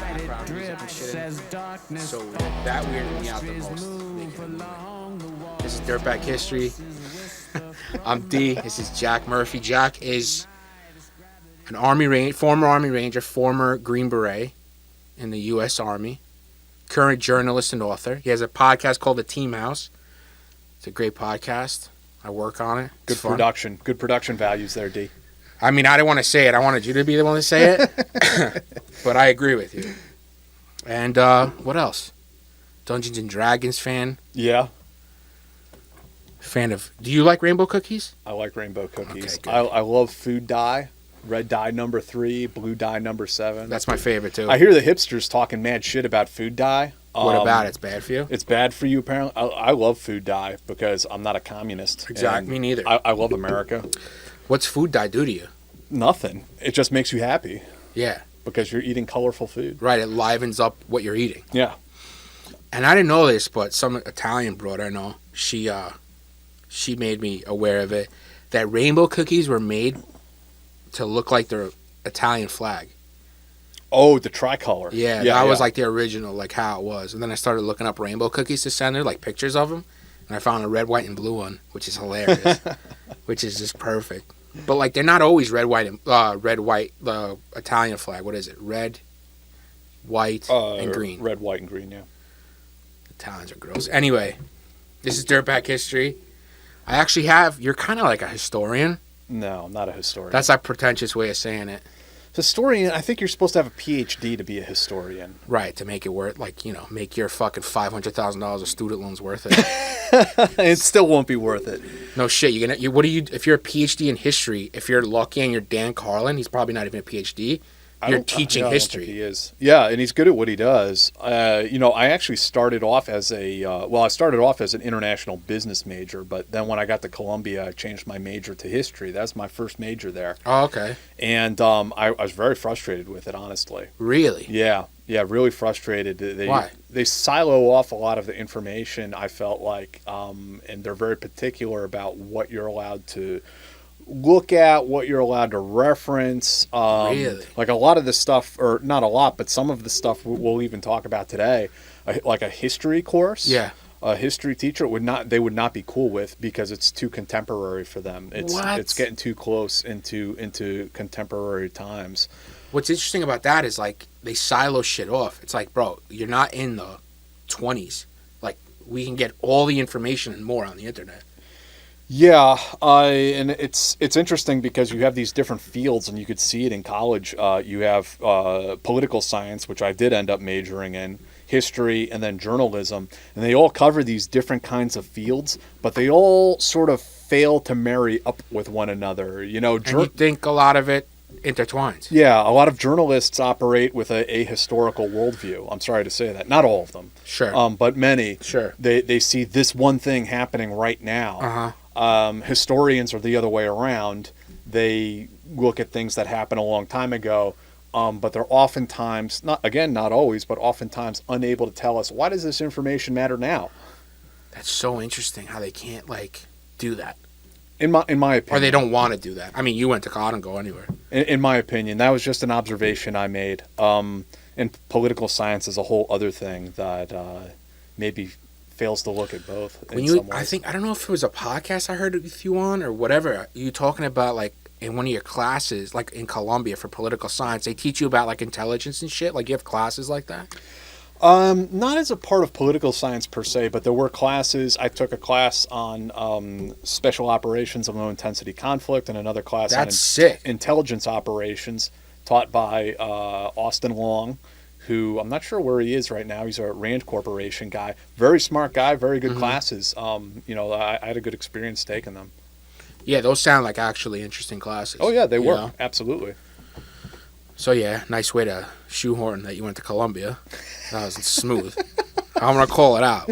background music and shit. So that weirded me out the most. Making a movie. This is Dirtbag History. I'm D. This is Jack Murphy. Jack is an former Army Ranger, former Green Beret in the U.S. Army, current journalist and author. He has a podcast called The Team House. It's a great podcast. I work on it. Good production. Good production values there, D. I mean, I didn't want to say it. I wanted you to be the one to say it. But I agree with you. And what else? Dungeons and Dragons fan. Yeah. Fan of... Do you like rainbow cookies? I like rainbow cookies. Okay, I love food dye. Red dye number 3, blue dye number 7. That's my favorite, too. I hear the hipsters talking mad shit about food dye. What about it? It's bad for you? It's bad for you, apparently. I love food dye because I'm not a communist. Exactly. Me neither. I love America. What's food dye do to you? Nothing. It just makes you happy. Yeah. Because you're eating colorful food. Right. It livens up what you're eating. Yeah. And I didn't know this, but some Italian broad I know, she made me aware of it, that rainbow cookies were made to look like their Italian flag. Oh, the tricolor. Yeah, that was like the original, like how it was. And then I started looking up rainbow cookies to send her, like pictures of them. And I found a red, white, and blue one, which is hilarious, which is just perfect. But like they're not always red, white, the Italian flag. What is it? Red, white, and green. Red, white, and green, yeah. Italians are gross. Anyway, this is Dirtbag History. You're kind of like a historian. No, I'm not a historian. That's a pretentious way of saying it. Historian, I think you're supposed to have a PhD to be a historian. Right, to make it worth, make your fucking $500,000 of student loans worth it. It still won't be worth it. No shit. If you're a PhD in history, if you're lucky and you're Dan Carlin, he's probably not even a PhD. You're teaching history. I don't think he is. Yeah, and he's good at what he does. I actually started off as an international business major, but then when I got to Columbia, I changed my major to history. That's my first major there. Oh, okay. And I was very frustrated with it, honestly. Really? Yeah, really frustrated. Why? They silo off a lot of the information, I felt like, and they're very particular about what you're allowed to look at, what you're allowed to reference. Really? Like a lot of the stuff, or not a lot, but some of the stuff we'll even talk about today, like a history course. Yeah. A history teacher would not be cool with because it's too contemporary for them. It's getting too close into contemporary times. What's interesting about that is like they silo shit off. It's like, bro, you're not in the 20s. Like we can get all the information and more on the internet. Yeah, and it's interesting because you have these different fields, and you could see it in college. You have political science, which I did end up majoring in, history, and then journalism, and they all cover these different kinds of fields, but they all sort of fail to marry up with one another. And you think a lot of it intertwines. Yeah, a lot of journalists operate with a historical worldview. I'm sorry to say that. Not all of them. Sure. But many. Sure. They see this one thing happening right now. Uh-huh. Historians are the other way around. They look at things that happened a long time ago, but they're oftentimes, not always, but oftentimes unable to tell us, why does this information matter now? That's so interesting how they can't, do that. In my opinion. Or they don't want to do that. I mean, you went to college and go anywhere. In my opinion, that was just an observation I made. And political science is a whole other thing that maybe fails to look at both. I don't know if it was a podcast I heard with you on or whatever. You talking about in one of your classes, like in Columbia for political science, they teach you about intelligence and shit. Like you have classes like that. Not as a part of political science per se, but there were classes. I took a class on special operations of low intensity conflict and another class on intelligence operations taught by Austin Long, who I'm not sure where he is right now. He's a Rand Corporation guy. Very smart guy, very good classes. I had a good experience taking them. Yeah, those sound like actually interesting classes. Oh, yeah, they were. Absolutely. So, yeah, nice way to shoehorn that you went to Columbia. That was smooth. I'm going to call it out.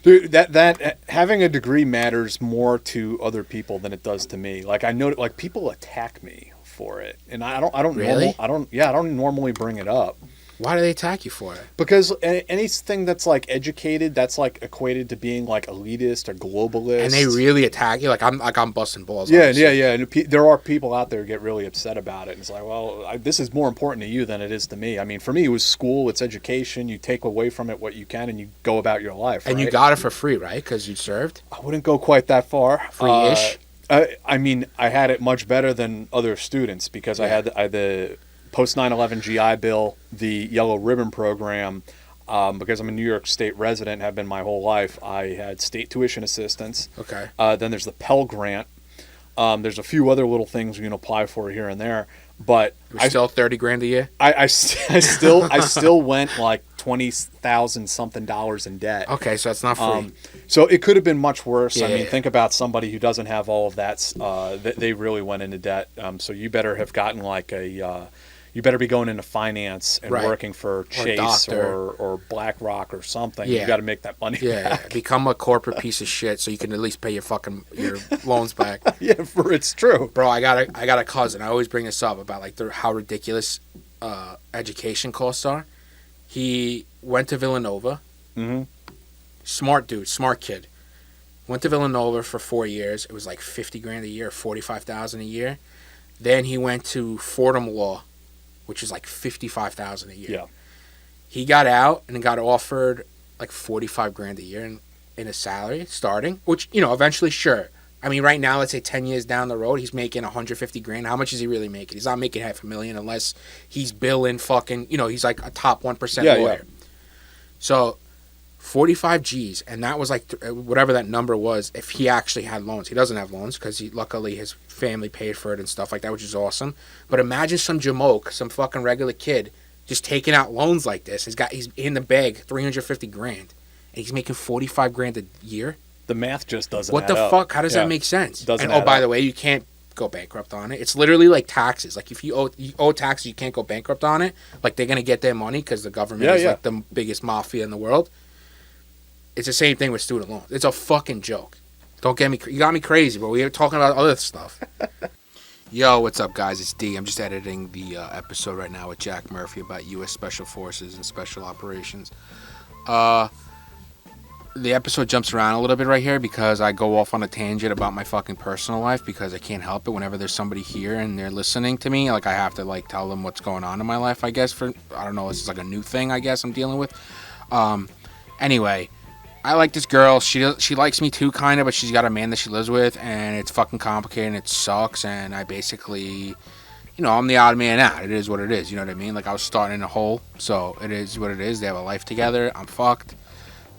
Dude, that having a degree matters more to other people than it does to me. I know, people attack me for it, and I don't really? I don't normally bring it up. Why do they attack you for it? Because anything that's like educated, that's like equated to being like elitist or globalist. And they really attack you. I'm busting balls. Yeah. And there are people out there who get really upset about it. And it's like, well, this is more important to you than it is to me. I mean, for me, it was school, it's education. You take away from it what you can, and you go about your life. And right? you got it for free, right? Because you served. I wouldn't go quite that far. Free-ish. I mean, I had it much better than other students because I had the post 9/11 GI Bill, the Yellow Ribbon Program. Because I'm a New York State resident, have been my whole life. I had state tuition assistance. Okay. Then there's the Pell Grant. There's a few other little things you can apply for here and there, but You're still $30,000 a year. I still went like $20,000 something in debt. Okay, so it's not free. So it could have been much worse. Yeah, I mean, think about somebody who doesn't have all of that. They really went into debt. So you better have gotten like you better be going into finance and working for Chase or BlackRock or something. Yeah. You got to make that money back. Become a corporate piece of shit so you can at least pay your loans back. Yeah, it's true. Bro, I got a cousin. I always bring this up about like how ridiculous education costs are. He went to Villanova. Mm-hmm. Smart dude, smart kid. Went to Villanova for 4 years. It was like $50,000 a year, $45,000 a year. Then he went to Fordham Law, which is like $55,000 a year. Yeah. He got out and got offered like $45,000 a year in a salary starting, which, eventually, sure. I mean, right now, let's say 10 years down the road, he's making $150,000. How much is he really making? He's not making $500,000 unless he's billing fucking, he's like a top 1% lawyer. Yeah. So 45 G's, and that was like whatever that number was if he actually had loans. He doesn't have loans because luckily his family paid for it and stuff like that, which is awesome. But imagine some jamoke, some fucking regular kid, just taking out loans like this. He's in the bag $350,000, and he's making $45,000 a year. The math just doesn't. What the fuck? How does that make sense? Doesn't. And by the way, you can't go bankrupt on it. It's literally like taxes. Like if you owe taxes, you can't go bankrupt on it. Like they're gonna get their money because the government is like the biggest mafia in the world. It's the same thing with student loans. It's a fucking joke. Don't get me. You got me crazy, bro. We were talking about other stuff. Yo, what's up, guys? It's D. I'm just editing the episode right now with Jack Murphy about U.S. Special Forces and Special Operations. The episode jumps around a little bit right here because I go off on a tangent about my fucking personal life because I can't help it. Whenever there's somebody here and they're listening to me, like I have to like tell them what's going on in my life, I guess. I don't know, this is like a new thing, I guess, I'm dealing with. Anyway, I like this girl. She likes me too, kind of, but she's got a man that she lives with, and it's fucking complicated, and it sucks, and I basically, I'm the odd man out. It is what it is, you know what I mean? Like, I was starting in a hole, so it is what it is. They have a life together. I'm fucked.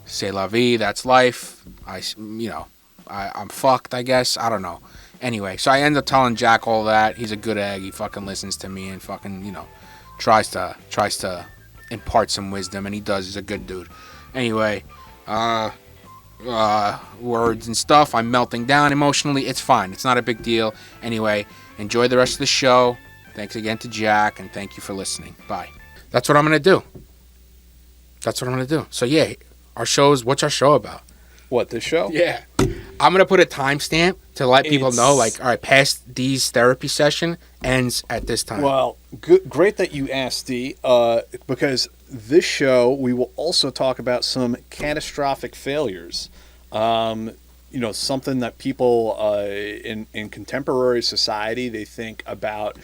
C'est la vie. That's life. I'm fucked, I guess. I don't know. Anyway, so I end up telling Jack all that. He's a good egg. He fucking listens to me and fucking, tries to impart some wisdom, and he does. He's a good dude. Anyway, words and stuff. I'm melting down emotionally. It's fine. It's not a big deal. Anyway, enjoy the rest of the show. Thanks again to Jack, and thank you for listening. Bye. That's what I'm going to do. So, yeah, what's our show about? What, this show? Yeah. I'm going to put a timestamp to let people know, like, all right, past D's therapy session ends at this time. Well, great that you asked, D, because this show, we will also talk about some catastrophic failures. Something that people in contemporary society, they think about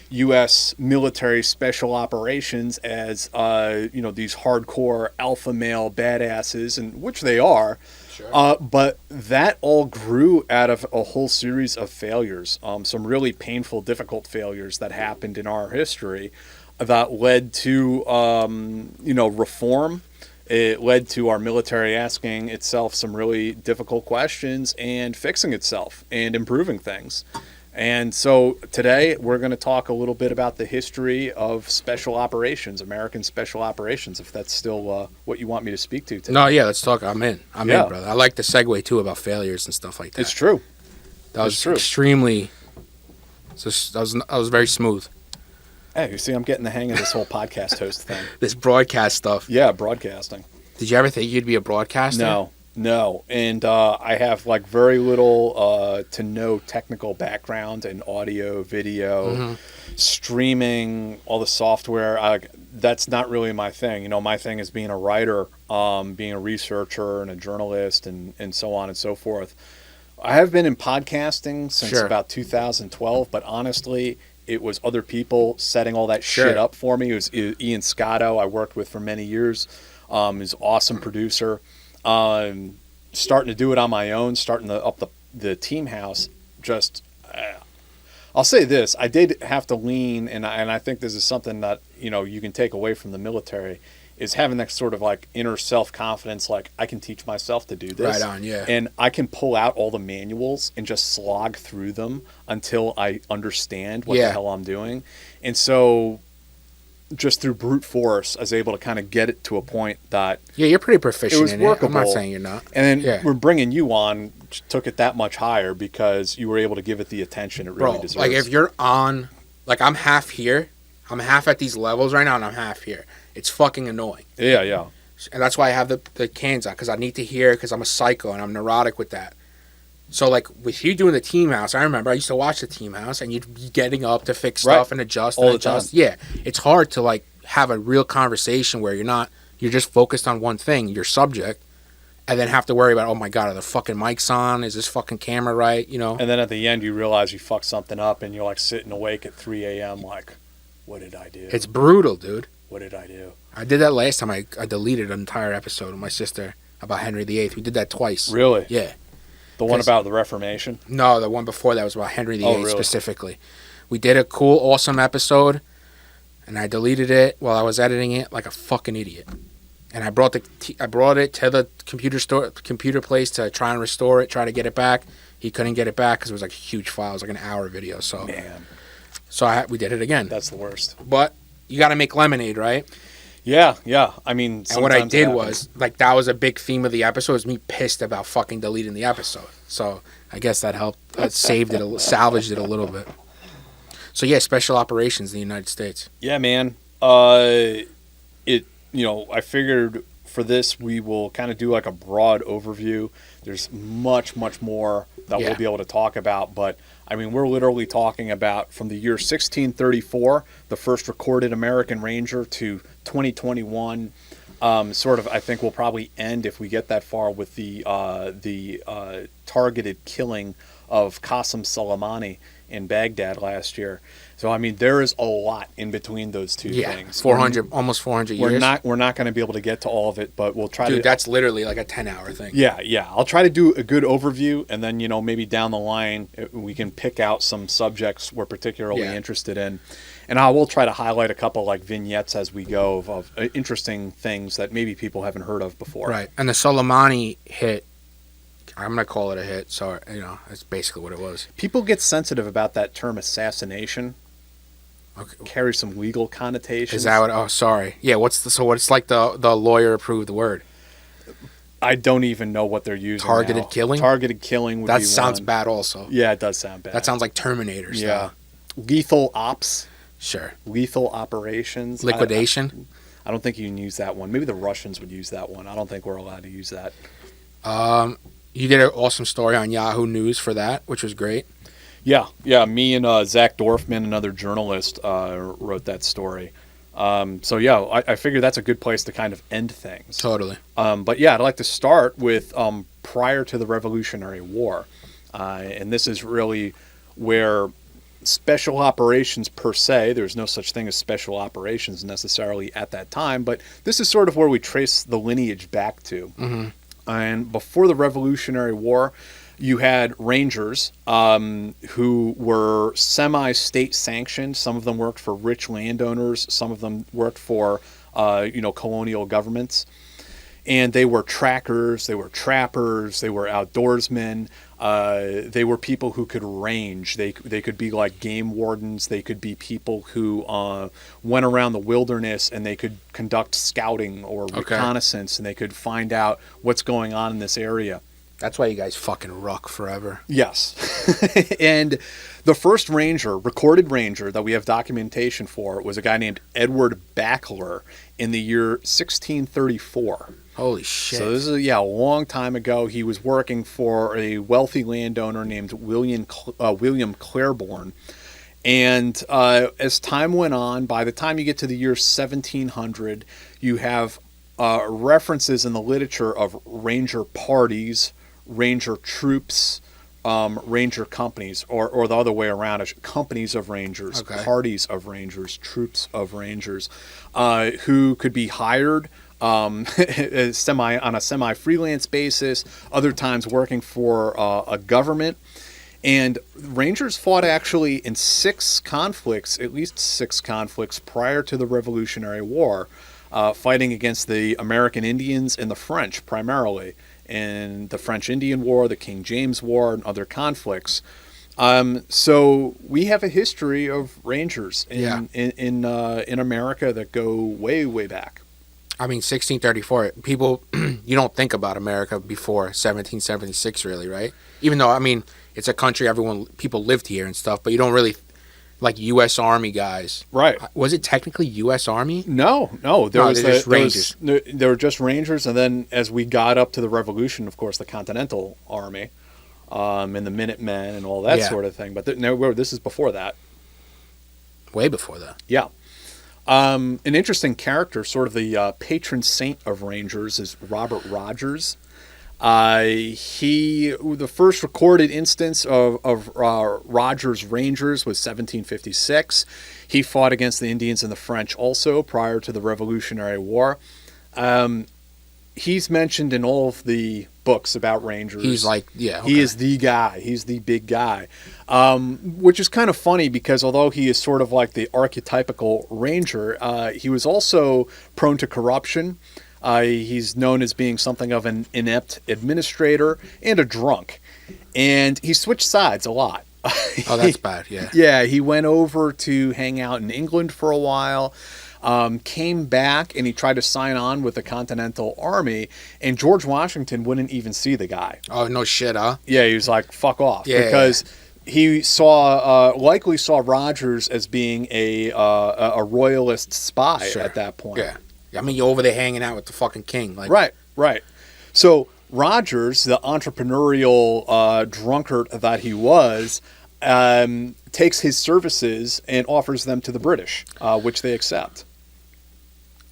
U.S. military special operations as, these hardcore alpha male badasses, and which they are. Sure. But that all grew out of a whole series of failures, some really painful, difficult failures that happened in our history that led to, reform. It led to our military asking itself some really difficult questions and fixing itself and improving things. And so today we're going to talk a little bit about the history of special operations, American special operations, if that's still what you want me to speak to today. No, yeah, let's talk. I'm in, brother. I like the segue, too, about failures and stuff like that. It's true. That was extremely... That was very smooth. Hey, you see, I'm getting the hang of this whole podcast host thing. This broadcast stuff. Yeah, broadcasting. Did you ever think you'd be a broadcaster? No. And I have like very little to no technical background in audio, video, streaming, all the software. that's not really my thing. You know, my thing is being a writer, being a researcher and a journalist and so on and so forth. I have been in podcasting since about 2012, but honestly, it was other people setting all that shit up for me. It was Ian Scotto I worked with for many years. He's an awesome producer. Starting to do it on my own, starting to up the team house. Just, I'll say this: I did have to lean, and I think this is something that you can take away from the military, is having that sort of like inner self-confidence, like I can teach myself to do this. Right on, yeah. And I can pull out all the manuals and just slog through them until I understand what the hell I'm doing. And so just through brute force, I was able to kind of get it to a point that... Yeah, you're pretty proficient it was in workable. it. I'm not saying you're not. And then we're bringing you on, took it that much higher because you were able to give it the attention it really deserves. Like if you're on... Like I'm half here. I'm half at these levels right now, and I'm half here. It's fucking annoying. Yeah, yeah. And that's why I have the cans on, because I need to hear, because I'm a psycho, and I'm neurotic with that. So, like, with you doing the team house, I remember I used to watch the team house, and you'd be getting up to fix stuff and adjust and adjust. Yeah, it's hard to, like, have a real conversation where you're just focused on one thing, your subject, and then have to worry about, oh my God, are the fucking mics on? Is this fucking camera right? And then at the end, you realize you fucked something up, and you're, like, sitting awake at 3 a.m., like, what did I do? It's brutal, dude. What did I do? I did that last time. I deleted an entire episode with my sister about Henry VIII. We did that twice. Really? Yeah. The one about the Reformation? No, the one before that was about Henry VIII specifically. We did a cool, awesome episode, and I deleted it while I was editing it like a fucking idiot. And I brought it to the computer place to try and restore it, try to get it back. He couldn't get it back because it was like a huge file. It was like an hour video. So, man. So we did it again. That's the worst. But you got to make lemonade, right? Yeah, yeah. I mean, and what I did was, like, that was a big theme of the episode, was me pissed about fucking deleting the episode. So I guess that helped. That saved it, salvaged it a little bit. So yeah, special operations in the United States. Yeah, man. I figured for this we will kind of do like a broad overview. There's much, much more that we'll be able to talk about, but I mean, we're literally talking about from the year 1634, the first recorded American Ranger, to 2021. Sort of, I think we'll probably end, if we get that far, with the targeted killing of Qasem Soleimani in Baghdad last year. So, I mean, there is a lot in between those two things. Almost 400 years. We're not going to be able to get to all of it, but we'll try to... Dude, that's literally like a 10-hour thing. Yeah, yeah. I'll try to do a good overview, and then, maybe down the line, we can pick out some subjects we're particularly interested in. And I will try to highlight a couple, like, vignettes as we go of interesting things that maybe people haven't heard of before. Right. And the Soleimani hit... I'm going to call it a hit, so, that's basically what it was. People get sensitive about that term assassination. Okay. Carries some legal connotations. Is that what... Oh, sorry. Yeah, what's like the lawyer-approved word? I don't even know what they're using Targeted now. killing? Targeted killing would be one. That sounds bad also. Yeah, it does sound bad. That sounds like Terminator stuff. Yeah. Lethal ops. Sure. Lethal operations. Liquidation. I don't think you can use that one. Maybe the Russians would use that one. I don't think we're allowed to use that. You did an awesome story on Yahoo News for that, which was great. Yeah. Me and Zach Dorfman, another journalist, wrote that story. So yeah, I figure that's a good place to kind of end things. Totally. But yeah, I'd like to start with prior to the Revolutionary War, and this is really where special operations per se, there's no such thing as special operations necessarily at that time, but this is sort of where we trace the lineage back to. Mm-hmm. And before the Revolutionary War, you had Rangers who were semi-state sanctioned. Some of them worked for rich landowners. Some of them worked for, colonial governments. And they were trackers, they were trappers, they were outdoorsmen. They were people who could range. They could be like game wardens. They could be people who went around the wilderness and they could conduct scouting or reconnaissance, and they could find out what's going on in this area. That's why you guys fucking ruck forever. Yes. And the first recorded ranger that we have documentation for was a guy named Edward Backler in the year 1634. Holy shit. So this is, a long time ago. He was working for a wealthy landowner named William Claiborne. And as time went on, by the time you get to the year 1700, you have references in the literature of ranger parties, ranger troops, ranger companies, or the other way around, companies of rangers, parties of rangers, troops of rangers, who could be hired on a semi-freelance basis, other times working for a government. And Rangers fought actually in at least six conflicts prior to the Revolutionary War, fighting against the American Indians and the French primarily, in the French Indian War, the King James War, and other conflicts. So we have a history of Rangers in America that go way, way back. I mean, 1634, people, you don't think about America before 1776, really, right? Even though, I mean, it's a country, people lived here and stuff, but you don't really, like U.S. Army guys. Right. Was it technically U.S. Army? No. They're just Rangers. They were just Rangers, and then as we got up to the Revolution, of course, the Continental Army, and the Minutemen and all that sort of thing. But this is before that. Way before that. Yeah. An interesting character, sort of the patron saint of Rangers, is Robert Rogers. The first recorded instance of Rogers Rangers was 1756. He fought against the Indians and the French also prior to the Revolutionary War. He's mentioned in all of the books about Rangers. He's like, He is the guy. He's the big guy. Which is kind of funny because although he is sort of like the archetypical Ranger, he was also prone to corruption. He's known as being something of an inept administrator and a drunk. And he switched sides a lot. Oh, that's bad, yeah. Yeah, he went over to hang out in England for a while, came back, and he tried to sign on with the Continental Army, and George Washington wouldn't even see the guy. Oh, no shit, huh? Yeah, he was like, fuck off. Yeah, because he likely saw Rogers as being a royalist spy at that point. Yeah. I mean, you're over there hanging out with the fucking king. Like, Right. So Rogers, the entrepreneurial drunkard that he was, takes his services and offers them to the British, which they accept.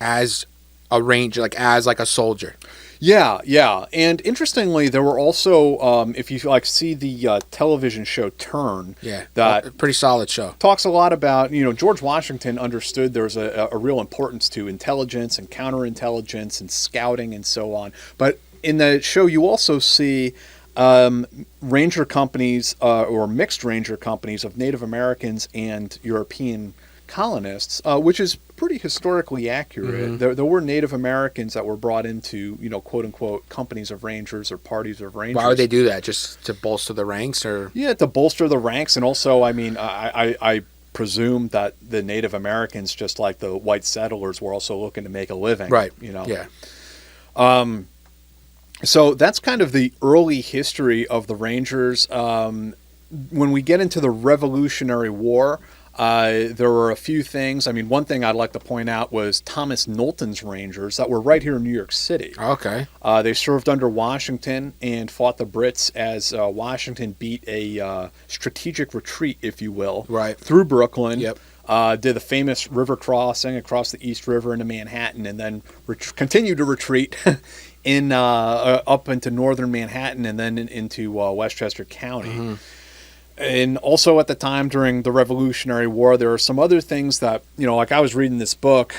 As a ranger, as a soldier. Yeah. And interestingly, there were also, if you see the television show Turn, that pretty solid show. Talks a lot about, George Washington understood there was a real importance to intelligence and counterintelligence and scouting and so on. But in the show, you also see ranger companies or mixed ranger companies of Native Americans and European colonists, which is pretty historically accurate. Mm-hmm. There were Native Americans that were brought into, quote unquote, companies of rangers or parties of rangers. Why would they do that? Just to bolster the ranks, or? Yeah, to bolster the ranks, and also, I mean, I presume that the Native Americans, just like the white settlers, were also looking to make a living. Right. Yeah. So that's kind of the early history of the Rangers. When we get into the Revolutionary War, there were a few things. I mean, one thing I'd like to point out was Thomas Knowlton's Rangers that were right here in New York City. Okay. They served under Washington and fought the Brits as Washington beat a strategic retreat, if you will, through Brooklyn. Yep. Did the famous river crossing across the East River into Manhattan, and then continued to retreat up into northern Manhattan and then into Westchester County. Mm-hmm. And also at the time during the Revolutionary War, there are some other things that, I was reading this book,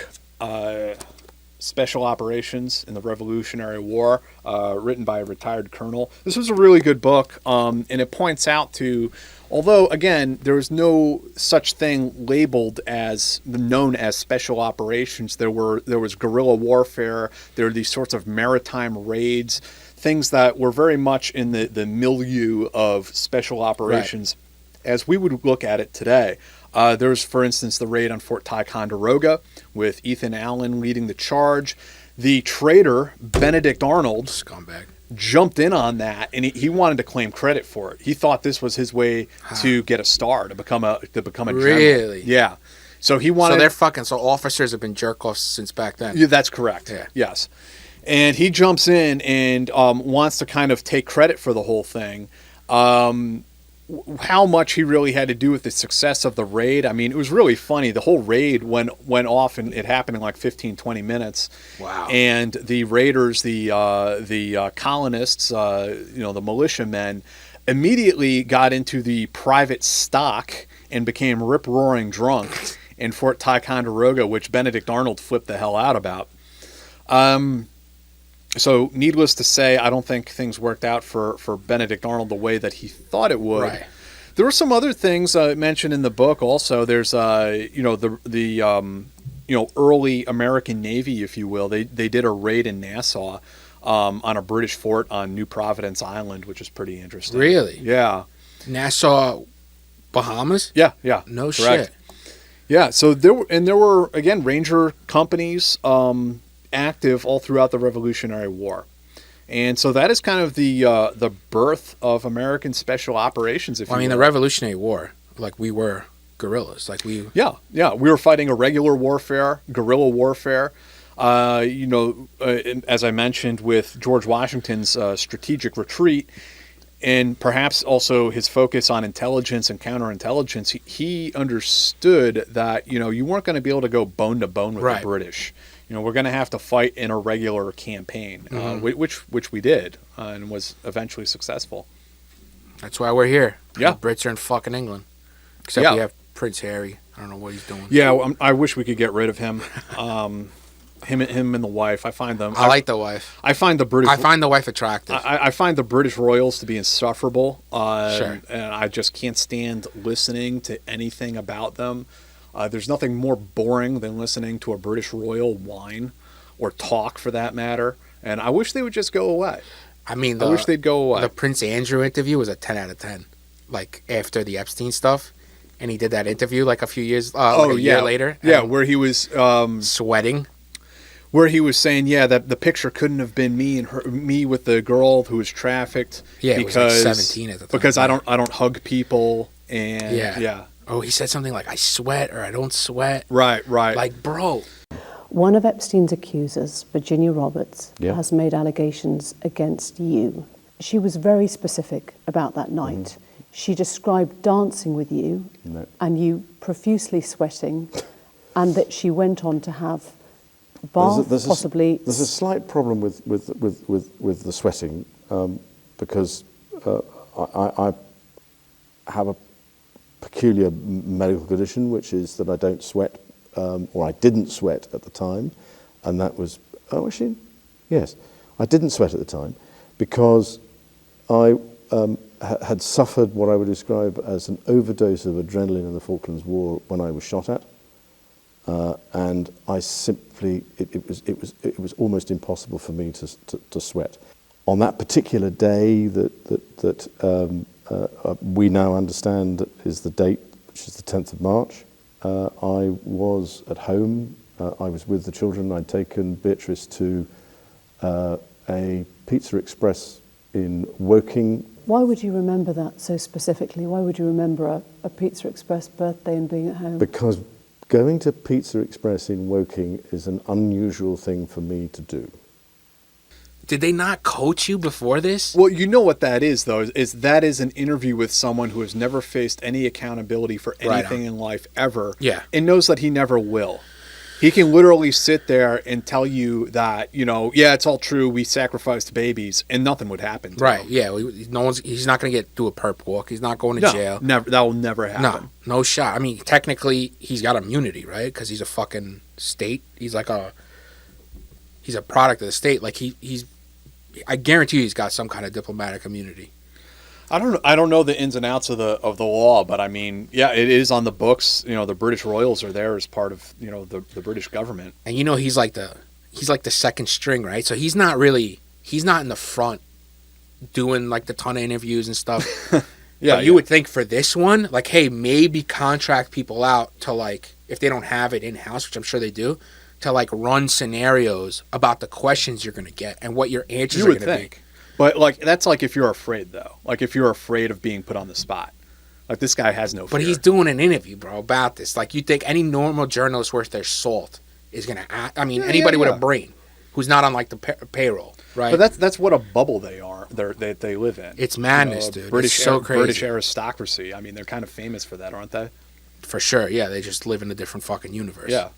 Special Operations in the Revolutionary War, written by a retired colonel. This was a really good book, and it points out to, although, again, there was no such thing labeled as, known as special operations, there was guerrilla warfare, there were these sorts of maritime raids, things that were very much in the milieu of special operations as we would look at it today. There's, for instance, the raid on Fort Ticonderoga with Ethan Allen leading the charge. The traitor, Benedict Arnold, scumbag, jumped in on that, and he wanted to claim credit for it. He thought this was his way to get a star, to become a general. Really? Yeah. So he wanted. So they're fucking. So officers have been jerk offs since back then. Yeah, that's correct. Yeah. Yes. And he jumps in and wants to kind of take credit for the whole thing. how much he really had to do with the success of the raid. I mean, it was really funny. The whole raid went off, and it happened in like 15, 20 minutes. Wow. And the raiders, the colonists, the militiamen, immediately got into the private stock and became rip-roaring drunk in Fort Ticonderoga, which Benedict Arnold flipped the hell out about. So needless to say, I don't think things worked out for Benedict Arnold the way that he thought it would. Right. There were some other things mentioned in the book also. There's, early American Navy, if you will. They did a raid in Nassau on a British fort on New Providence Island, which is pretty interesting. Really? Yeah. Nassau, Bahamas? Yeah. No correct. shit. Yeah, so there were, again, ranger companies active all throughout the Revolutionary War. And so that is kind of the birth of American special operations, if you will. The Revolutionary War, like, we were guerrillas. Like, we... Yeah. We were fighting irregular warfare, guerrilla warfare. As I mentioned, with George Washington's strategic retreat, and perhaps also his focus on intelligence and counterintelligence, he understood that, you weren't going to be able to go bone to bone with the British. We're going to have to fight in a regular campaign, which we did, and was eventually successful. That's why we're here. Yeah. The Brits are in fucking England. Except we have Prince Harry. I don't know what he's doing. Yeah, I wish we could get rid of him. Him and the wife. I find them. I like the wife. I find the British. I find the wife attractive. I find the British royals to be insufferable. Sure. And I just can't stand listening to anything about them. There's nothing more boring than listening to a British royal whine or talk, for that matter. And I wish they would just go away. I wish they'd go away. The Prince Andrew interview was a 10 out of 10. Like, after the Epstein stuff. And he did that interview like a few years, year later. Yeah, where he was... sweating. Where he was saying, that the picture couldn't have been me with the girl who was trafficked. Yeah, because it was like 17 at the time. Because I don't hug people, and yeah. Oh, he said something like, I sweat or I don't sweat. Right. Like, bro. One of Epstein's accusers, Virginia Roberts, has made allegations against you. She was very specific about that night. Mm-hmm. She described dancing with you and you profusely sweating, and that she went on to have a bath, possibly. There's a slight problem with the sweating because I have a peculiar medical condition, which is that I don't sweat, or I didn't sweat at the time, and that was yes, I didn't sweat at the time because I had suffered what I would describe as an overdose of adrenaline in the Falklands War when I was shot at, and I simply it was almost impossible for me to sweat. On that particular day that we now understand is the date, which is the 10th of March, I was at home. I was with the children. I'd taken Beatrice to a Pizza Express in Woking. Why would you remember that so specifically? Why would you remember a Pizza Express birthday and being at home? Because going to Pizza Express in Woking is an unusual thing for me to do. Did they not coach you before this? Well, you know what that is, though, is that is an interview with someone who has never faced any accountability for anything in life ever. Yeah. And knows that he never will. He can literally sit there and tell you that, it's all true, we sacrificed babies, and nothing would happen to him. Yeah. He's not going to do a perp walk. He's not going to jail. Never. That will never happen. No shot. I mean, technically, he's got immunity, right? Because he's a fucking state. He's a product of the state. Like, I guarantee you he's got some kind of diplomatic immunity. I don't know the ins and outs of the law, but I mean, it is on the books. The British royals are there as part of the British government. And he's like the second string, right? So he's not in the front doing like the ton of interviews and stuff. But you would think for this one, like, hey, maybe contract people out to, like, if they don't have it in house, which I'm sure they do, to like run scenarios about the questions you're going to get and what your answers are going to be. But, like, that's like if you're afraid, though. Like, if you're afraid of being put on the spot. Like, this guy has no fear. But he's doing an interview, bro, about this. Like, you think any normal journalist worth their salt is going to act. I mean, anybody with a brain who's not on, like, the payroll. Right. But that's what a bubble they live in. It's madness, dude. British, it's so crazy. British aristocracy. I mean, they're kind of famous for that, aren't they? For sure, yeah. They just live in a different fucking universe. Yeah.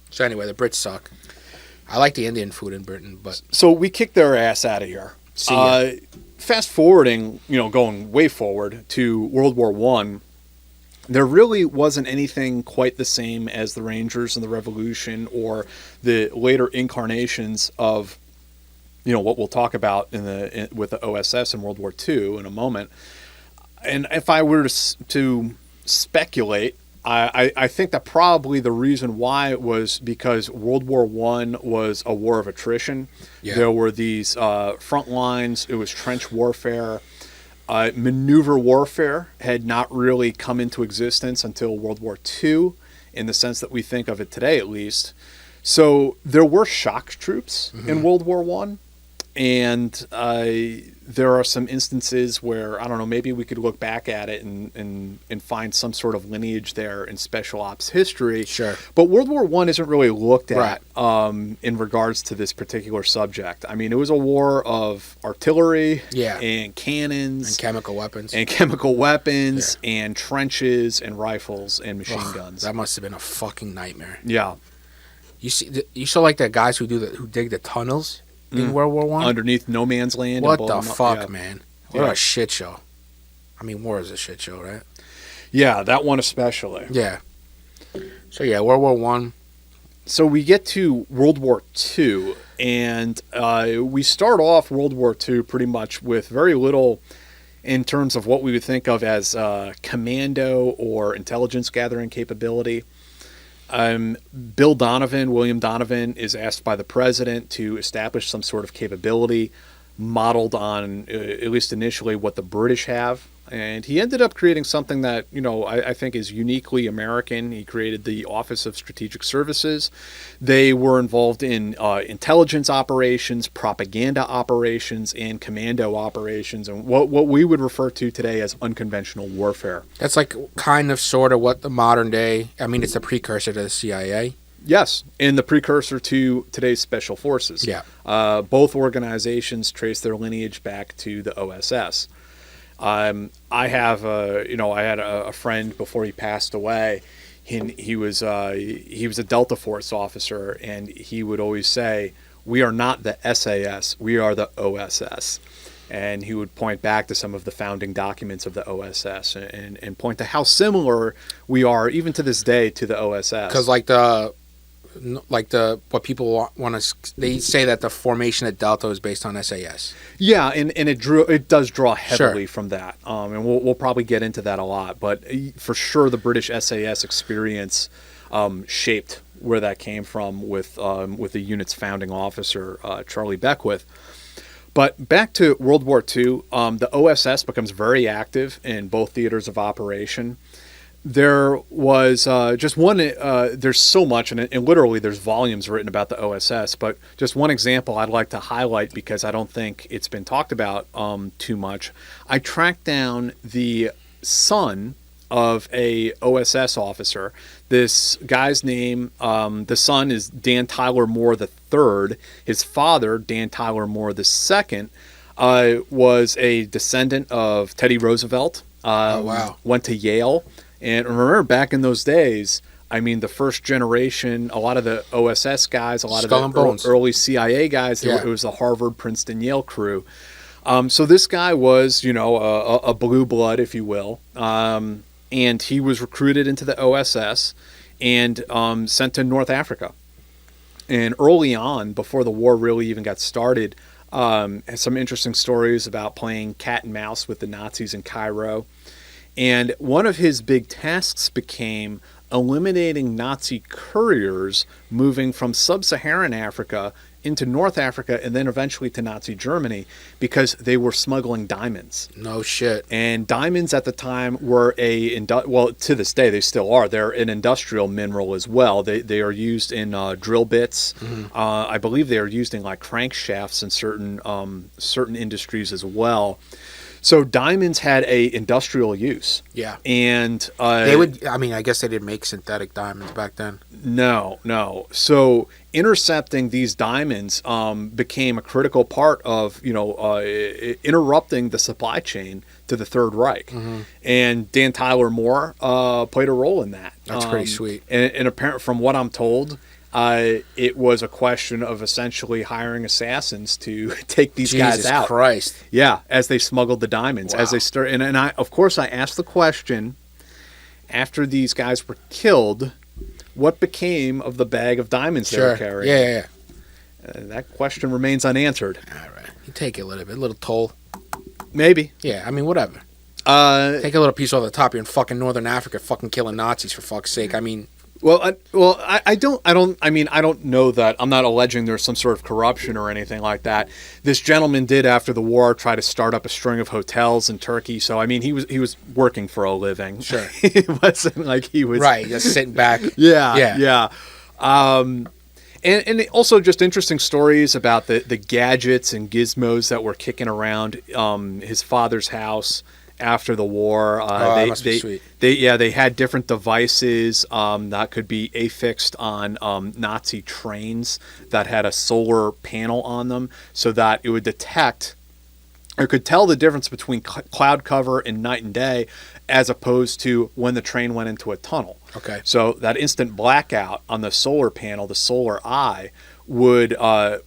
So anyway, the Brits suck. I like the Indian food in Britain, but... So we kicked their ass out of here. See ya. Fast forwarding, going way forward to World War I, there really wasn't anything quite the same as the Rangers and the Revolution or the later incarnations of, what we'll talk about with the OSS in World War II in a moment. And if I were to speculate, I think that probably the reason why it was because World War I was a war of attrition. Yeah. There were these front lines. It was trench warfare. Maneuver warfare had not really come into existence until World War II, in the sense that we think of it today, at least. So there were shock troops in World War I, and there are some instances where, I don't know, maybe we could look back at it and find some sort of lineage there in special ops history. Sure. But World War I isn't really looked at in regards to this particular subject. I mean, it was a war of artillery and cannons. And chemical weapons. And trenches and rifles and machine guns. That must have been a fucking nightmare. Yeah. You saw like the guys who dig the tunnels in World War I? Underneath no man's land. What the fuck, man? What a shit show. I mean, war is a shit show, right? Yeah, that one especially. Yeah. So, yeah, World War I. So we get to World War II, and we start off World War II pretty much with very little in terms of what we would think of as commando or intelligence gathering capability. William Donovan, is asked by the president to establish some sort of capability modeled on, at least initially, what the British have. And he ended up creating something that, I think is uniquely American. He created the Office of Strategic Services. They were involved in intelligence operations, propaganda operations, and commando operations, and what we would refer to today as unconventional warfare. That's like kind of sort of what the modern day, I mean, it's the precursor to the CIA. Yes, and the precursor to today's special forces. Yeah. Both organizations trace their lineage back to the OSS. I had a friend before he passed away. He was a Delta Force officer, and he would always say, "We are not the SAS, we are the OSS." And he would point back to some of the founding documents of the OSS and point to how similar we are, even to this day, to the OSS. Because what people want to, they say that the formation of Delta is based on SAS. Yeah, and it does draw heavily from that, and we'll probably get into that a lot. But for sure, the British SAS experience shaped where that came from with the unit's founding officer, Charlie Beckwith. But back to World War II, the OSS becomes very active in both theaters of operation. There was just one, there's so much, and literally there's volumes written about the OSS, but just one example I'd like to highlight because I don't think it's been talked about too much. I tracked down the son of a OSS officer. This guy's name, the son is Dan Tyler Moore III. His father, Dan Tyler Moore II, was a descendant of Teddy Roosevelt. Went to Yale. And remember, back in those days, I mean, the first generation, a lot of the OSS guys, a lot of the early CIA guys, it was the Harvard, Princeton, Yale crew. So this guy was, a blue blood, if you will. And he was recruited into the OSS and sent to North Africa. And early on, before the war really even got started, some interesting stories about playing cat and mouse with the Nazis in Cairo. And one of his big tasks became eliminating Nazi couriers moving from sub-Saharan Africa into North Africa and then eventually to Nazi Germany because they were smuggling diamonds. No shit. And diamonds at the time were to this day they still are. They're an industrial mineral as well. They are used in drill bits. Mm-hmm. I believe they are used in like crankshafts in certain industries as well. So diamonds had a industrial use. Yeah. And they would, I mean, I guess they didn't make synthetic diamonds back then. No. So intercepting these diamonds became a critical part of, interrupting the supply chain to the Third Reich. Mm-hmm. And Dan Tyler Moore played a role in that. That's pretty sweet. And apparently, from what I'm told, it was a question of essentially hiring assassins to take these guys out. Jesus Christ. Yeah, as they smuggled the diamonds. Wow. As they start, and I, of course, I asked the question, after these guys were killed, what became of the bag of diamonds they were carrying? Yeah. That question remains unanswered. All right. You take it a little toll. Maybe. Yeah, I mean, whatever. Take a little piece off the top. You're in fucking Northern Africa, fucking killing Nazis, for fuck's sake. I mean... I don't know that. I'm not alleging there's some sort of corruption or anything like that. This gentleman did, after the war, try to start up a string of hotels in Turkey. So, I mean, he was working for a living. Sure. It wasn't like he was... Right, just sitting back. Yeah. And also just interesting stories about the gadgets and gizmos that were kicking around his father's house after the war. That must be sweet. They had different devices that could be affixed on Nazi trains that had a solar panel on them, so that it would detect or could tell the difference between cloud cover and night and day, as opposed to when the train went into a tunnel. Okay. So that instant blackout on the solar panel, the solar eye, would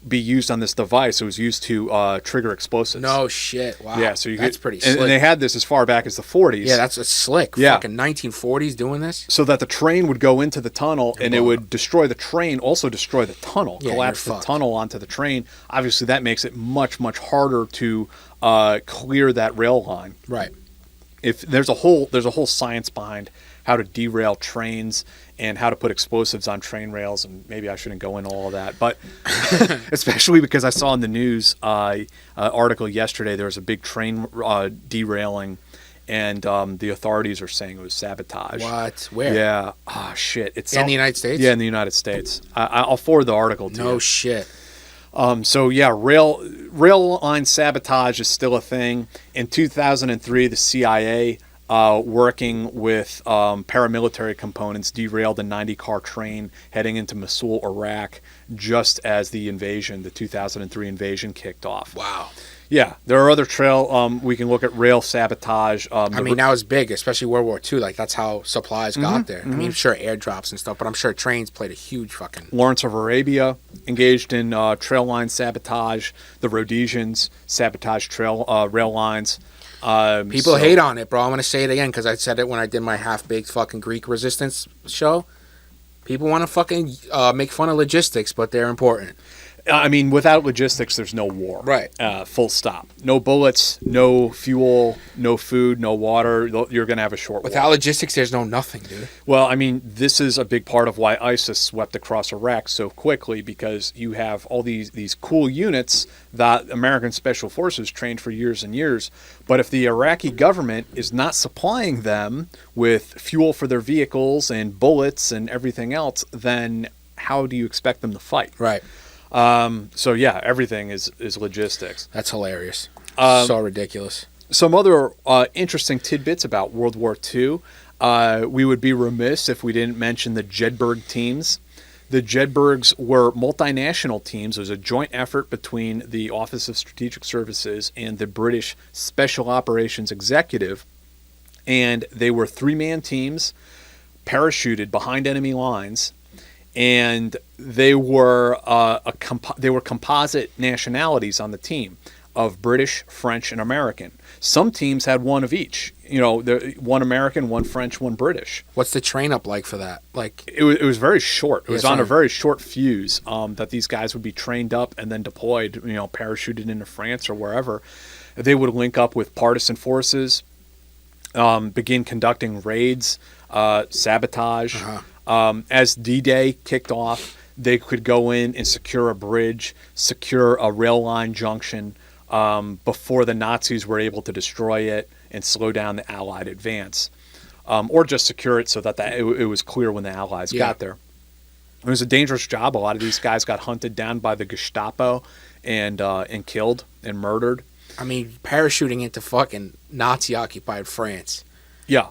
be used on this device. It was used to trigger explosives. No shit. Wow. Yeah, so that's pretty slick. And they had this as far back as the 40s. Yeah, that's slick. Yeah. Fucking 1940s doing this. So that the train would go into the tunnel and it would destroy the train, also destroy the tunnel, collapse the tunnel onto the train. Obviously, that makes it much, much harder to clear that rail line. Right. If there's a whole science behind how to derail trains and how to put explosives on train rails, and maybe I shouldn't go into all of that, but especially because I saw in the news article yesterday there was a big train derailing, and the authorities are saying it was sabotage. What? Where? Yeah. Oh shit! It's in the United States. Yeah, in the United States. I'll forward the article to you. No shit. So yeah, rail line sabotage is still a thing. In 2003, the CIA, working with paramilitary components, derailed a 90-car train heading into Mosul, Iraq, just as the 2003 invasion kicked off. Wow. Yeah, there are other we can look at rail sabotage. I mean, that was big, especially World War II. Like, that's how supplies got there. I mean, sure, airdrops and stuff, but I'm sure trains played a huge fucking... Lawrence of Arabia engaged in trail line sabotage. The Rhodesians sabotaged rail lines. People hate on it, bro. I'm going to say it again because I said it when I did my half-baked fucking Greek resistance show. People want to fucking make fun of logistics, but they're important. I mean, without logistics, there's no war. Right. Full stop. No bullets, no fuel, no food, no water. You're going to have a short war. Without logistics, there's no nothing, dude. Well, I mean, this is a big part of why ISIS swept across Iraq so quickly, because you have all these cool units that American Special Forces trained for years and years. But if the Iraqi government is not supplying them with fuel for their vehicles and bullets and everything else, then how do you expect them to fight? Right. So yeah, everything is logistics. That's hilarious. So ridiculous. Some other interesting tidbits about World War II. We would be remiss if we didn't mention the Jedburgh teams. The Jedburghs were multinational teams. It was a joint effort between the Office of Strategic Services and the British Special Operations Executive. And they were 3-man teams, parachuted behind enemy lines. And they were composite nationalities on the team of British, French, and American. Some teams had one of each. One American, one French, one British. What's the train up like for that? Like it was very short. It was on a very short fuse that these guys would be trained up and then deployed. Parachuted into France or wherever. They would link up with partisan forces, begin conducting raids, sabotage. Uh-huh. As D-Day kicked off, they could go in and secure a bridge, secure a rail line junction before the Nazis were able to destroy it and slow down the Allied advance, or just secure it so that it was clear when the Allies got there. It was a dangerous job. A lot of these guys got hunted down by the Gestapo and killed and murdered. I mean, parachuting into fucking Nazi-occupied France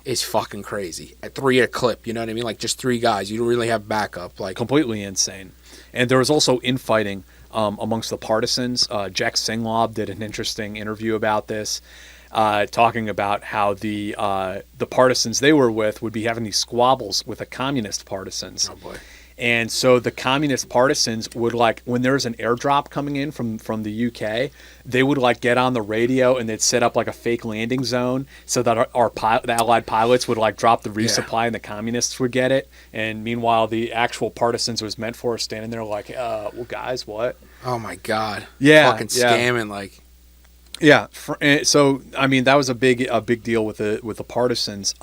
is fucking crazy. At 3 a clip, you know what I mean? Like, just 3 guys. You don't really have backup. Like, completely insane. And there was also infighting amongst the partisans. Jack Singlob did an interesting interview about this, talking about how the partisans they were with would be having these squabbles with the communist partisans. Oh, boy. And so the communist partisans would, like, when there's an airdrop coming in from the UK, they would, like, get on the radio and they'd set up, like, a fake landing zone so that the Allied pilots would, like, drop the resupply and the communists would get it. And meanwhile, the actual partisans it was meant for standing there like, well, guys, what? Oh, my God. Yeah. Fucking scamming, like. Yeah. So, I mean, that was a big deal with the partisans.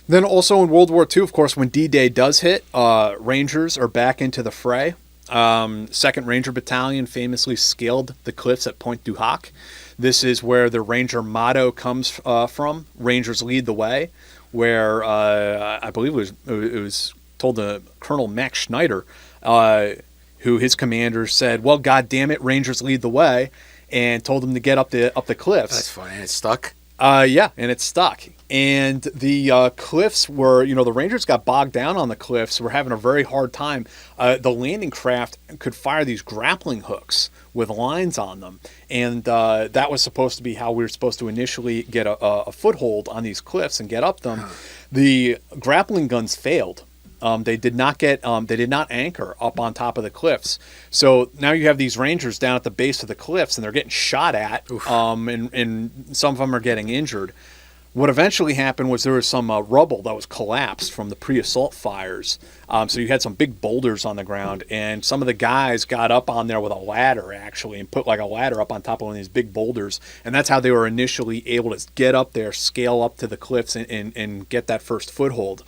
Then also in World War II, of course, when D-Day does hit, Rangers are back into the fray. 2nd Ranger Battalion famously scaled the cliffs at Pointe du Hoc. This is where the Ranger motto comes from, Rangers lead the way, where I believe it was told to Colonel Max Schneider, who his commander said, well, God damn it, Rangers lead the way, and told him to get up the cliffs. That's funny. And it stuck? Yeah, and it stuck. And the cliffs were, the Rangers got bogged down on the cliffs, were having a very hard time. The landing craft could fire these grappling hooks with lines on them. And that was supposed to be how we were supposed to initially get a foothold on these cliffs and get up them. The grappling guns failed. They did not anchor up on top of the cliffs. So now you have these Rangers down at the base of the cliffs and they're getting shot at, and some of them are getting injured. What eventually happened was there was some rubble that was collapsed from the pre-assault fires. So you had some big boulders on the ground, and some of the guys got up on there with a ladder, actually, and put like a ladder up on top of one of these big boulders. And that's how they were initially able to get up there, scale up to the cliffs, and get that first foothold.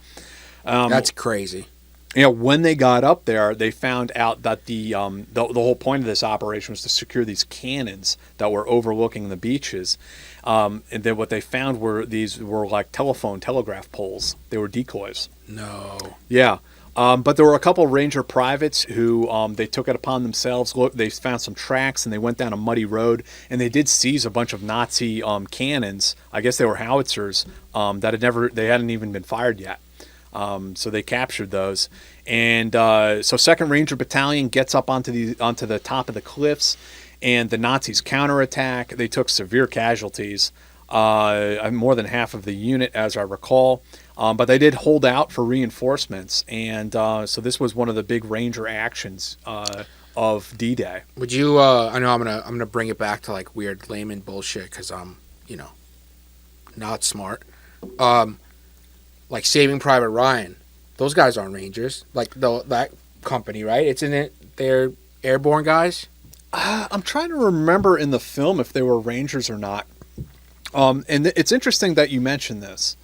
That's crazy. When they got up there, they found out that the whole point of this operation was to secure these cannons that were overlooking the beaches. And then what they found were these were like telegraph poles. They were decoys. No. Yeah. But there were a couple of Ranger privates who they took it upon themselves. They found some tracks and they went down a muddy road, and they did seize a bunch of Nazi cannons. I guess they were howitzers that they hadn't even been fired yet. So they captured those, and so 2nd Ranger Battalion gets up onto the top of the cliffs, and the Nazis counterattack. They took severe casualties, more than half of the unit, as I recall, but they did hold out for reinforcements, and so this was one of the big Ranger actions of D-Day. Would you? I know I'm gonna bring it back to like weird layman bullshit because I'm not smart. Like Saving Private Ryan, those guys aren't Rangers. Like that company, right? Isn't it? They're Airborne guys. I'm trying to remember in the film if they were Rangers or not. And it's interesting that you mentioned this.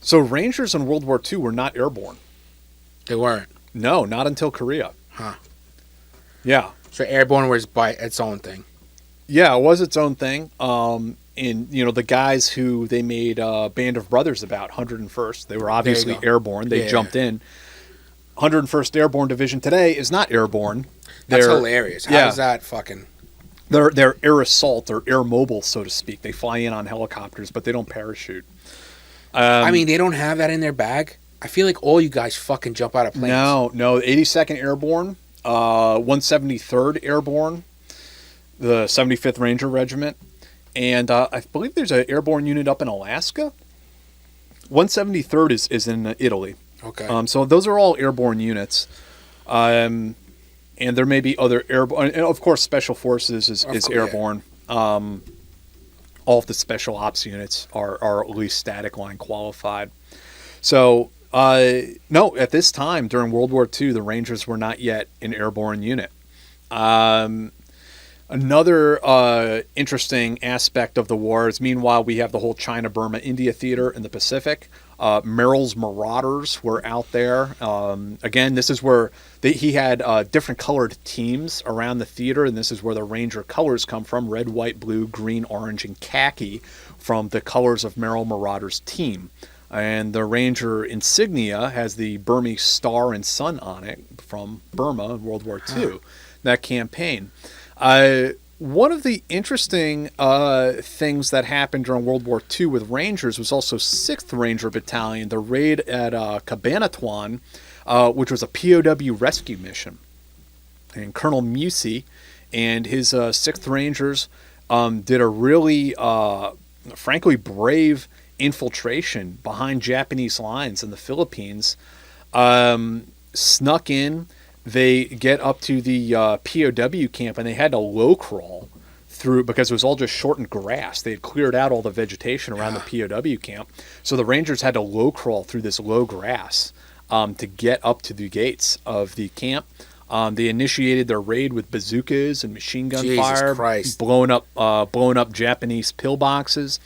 So Rangers in World War II were not airborne. They weren't. No, not until Korea. Huh. Yeah. So Airborne was by its own thing. Yeah, it was its own thing. And, the guys who they made Band of Brothers about, 101st, they were obviously airborne. They jumped in. 101st Airborne Division today is not airborne. That's hilarious. How is that fucking... They're air assault or air mobile, so to speak. They fly in on helicopters, but they don't parachute. I mean, they don't have that in their bag? I feel like all you guys fucking jump out of planes. No. 82nd Airborne, 173rd Airborne, the 75th Ranger Regiment. And I believe there's an airborne unit up in Alaska. 173rd is in Italy. Okay. So those are all airborne units. And there may be other airborne. And of course, Special Forces is airborne. All of the Special Ops units are at least static line qualified. So, no, at this time, during World War II, the Rangers were not yet an airborne unit. Another interesting aspect of the war is, meanwhile, we have the whole China, Burma, India theater in the Pacific. Merrill's Marauders were out there. Again, this is where he had different colored teams around the theater, and this is where the Ranger colors come from: red, white, blue, green, orange, and khaki, from the colors of Merrill Marauders' team. And the Ranger insignia has the Burmese star and sun on it from Burma in World War II, that campaign. One of the interesting things that happened during World War II with Rangers was also 6th Ranger Battalion, the raid at Cabanatuan, which was a POW rescue mission. And Colonel Musey and his 6th Rangers did a really, frankly, brave infiltration behind Japanese lines in the Philippines. Snuck in. They get up to the POW camp, and they had to low crawl through because it was all just shortened grass. They had cleared out all the vegetation around the POW camp. So the Rangers had to low crawl through this low grass to get up to the gates of the camp. They initiated their raid with bazookas and machine gun fire, blowing up Japanese pillboxes.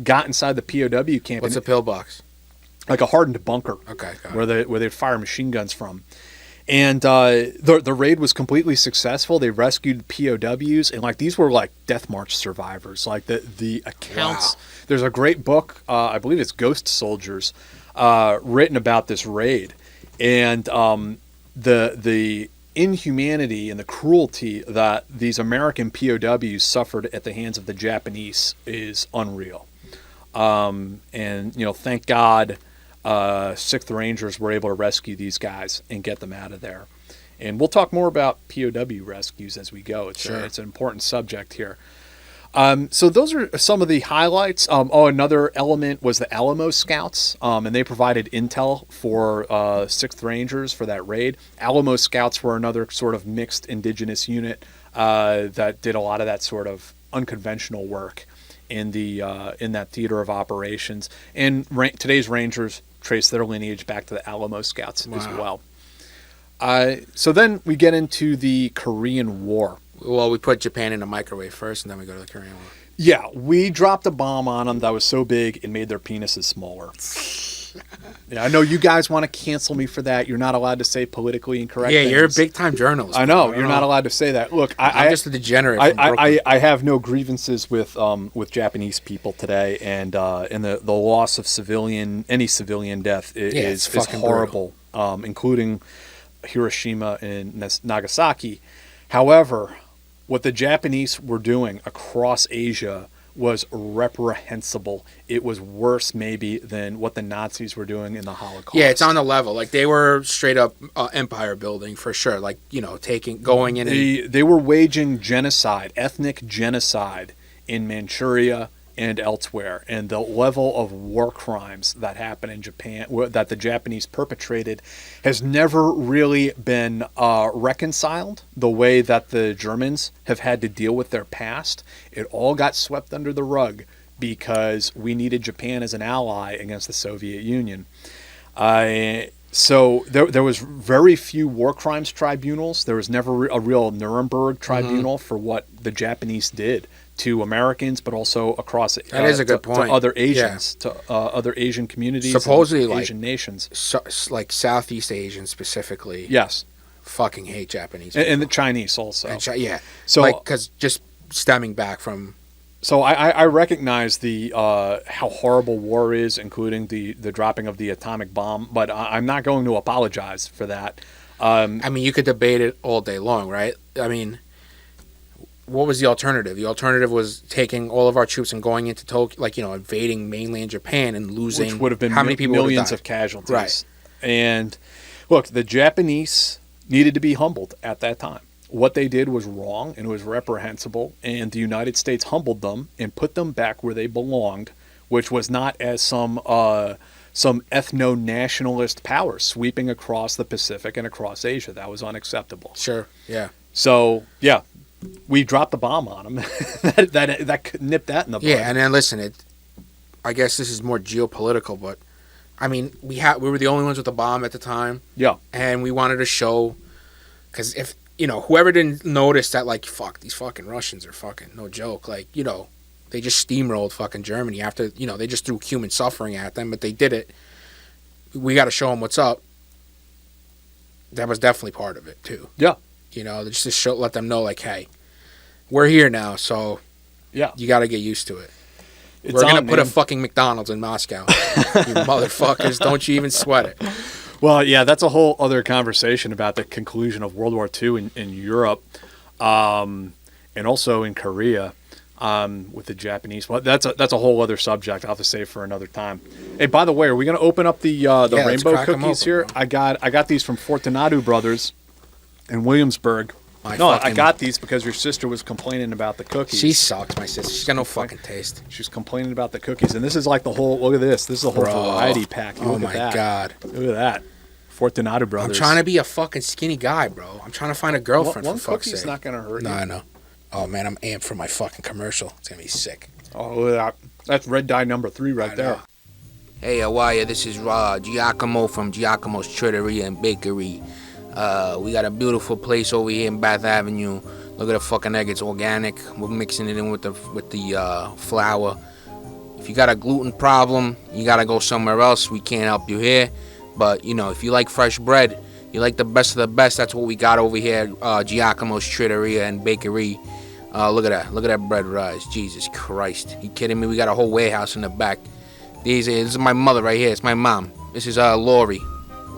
Got inside the POW camp. What's a pillbox? Like a hardened bunker. Okay, where they'd fire machine guns from. And the raid was completely successful. They rescued POWs, and like these were like Death March survivors. Like the accounts. Wow. There's a great book, I believe it's Ghost Soldiers, written about this raid, and the inhumanity and the cruelty that these American POWs suffered at the hands of the Japanese is unreal. And thank God. 6th Rangers were able to rescue these guys and get them out of there. And we'll talk more about POW rescues as we go. It's an important subject here. So those are some of the highlights. Another element was the Alamo Scouts, and they provided intel for 6th Rangers for that raid. Alamo Scouts were another sort of mixed indigenous unit that did a lot of that sort of unconventional work in that theater of operations. And today's Rangers trace their lineage back to the Alamo Scouts as well. So then we get into the Korean War. Well, we put Japan in a microwave first, and then we go to the Korean War. Yeah, we dropped a bomb on them that was so big it made their penises smaller. Yeah, I know you guys want to cancel me for that. You're not allowed to say politically incorrect things. You're a big-time journalist. I know. You're not allowed to say that. Look, I'm just a degenerate from I have no grievances with Japanese people today, and the loss of any civilian death is horrible, including Hiroshima and Nagasaki. However, what the Japanese were doing across Asia was reprehensible. It was worse maybe than what the Nazis were doing in the Holocaust. Yeah, it's on the level. Like they were straight up empire building for sure. Like, going in. They were waging genocide, ethnic genocide in Manchuria and elsewhere. And the level of war crimes that happened in Japan, that the Japanese perpetrated, has never really been reconciled the way that the Germans have had to deal with their past. It all got swept under the rug because we needed Japan as an ally against the Soviet Union. So there was very few war crimes tribunals. There was never a real Nuremberg tribunal for what the Japanese did to Americans, but also across that is a good point. To other Asians, to other Asian communities, supposedly and Asian nations, like Southeast Asians specifically. Yes, fucking hate Japanese people. And the Chinese also. So because just stemming back from. So I recognize the how horrible war is, including the dropping of the atomic bomb, but I'm not going to apologize for that. You could debate it all day long, right? What was the alternative? The alternative was taking all of our troops and going into Tokyo, invading mainland Japan and losing. Which would have been how many people millions of casualties. Right. And look, the Japanese needed to be humbled at that time. What they did was wrong and it was reprehensible, and the United States humbled them and put them back where they belonged, which was not as some ethno-nationalist power sweeping across the Pacific and across Asia. That was unacceptable. Sure, yeah. So, yeah, we dropped the bomb on them. that could nip that in the bud. Yeah, and then listen, I guess this is more geopolitical, but we were the only ones with the bomb at the time. Yeah. And we wanted to show, because if, whoever didn't notice that, fuck, these fucking Russians are fucking no joke. They just steamrolled fucking Germany after, they just threw human suffering at them, but they did it. We got to show them what's up. That was definitely part of it, too. Yeah. Just to let them know, hey, we're here now, so yeah, you got to get used to it. We're going to put a fucking McDonald's in Moscow. You motherfuckers, don't you even sweat it. Well, yeah, that's a whole other conversation about the conclusion of World War II in Europe. And and also in Korea with the Japanese. Well, that's a whole other subject. I'll have to save for another time. Hey, by the way, are we going to open up the rainbow cookies here? Bro. I got these from Fortunato Brothers in Williamsburg. I got these because your sister was complaining about the cookies. She sucks, my sister. She's got no fucking taste. She's complaining about the cookies, and this is like the whole. Look at this. This is the whole variety pack. Oh my god! Look at that. Fortunato Brothers. I'm trying to be a fucking skinny guy, bro. I'm trying to find a girlfriend. One for fuck's sake. One cookie's not gonna hurt you. No, I know. Oh man, I'm amped for my fucking commercial. It's gonna be sick. Oh, look at that. That's red dye number 3 right there. Hey, how are you? This is Giacomo from Giacomo's Trittorian and Bakery. We got a beautiful place over here in Bath Avenue. Look at the fucking egg. It's organic. We're mixing it in with the flour. If you got a gluten problem, you gotta go somewhere else. We can't help you here. But if you like fresh bread, you like the best of the best. That's what we got over here at Giacomo's Trittoria and Bakery. Look at that. Look at that bread rise. Jesus Christ. You kidding me? We got a whole warehouse in the back. This is my mother right here. It's my mom. This is Lori.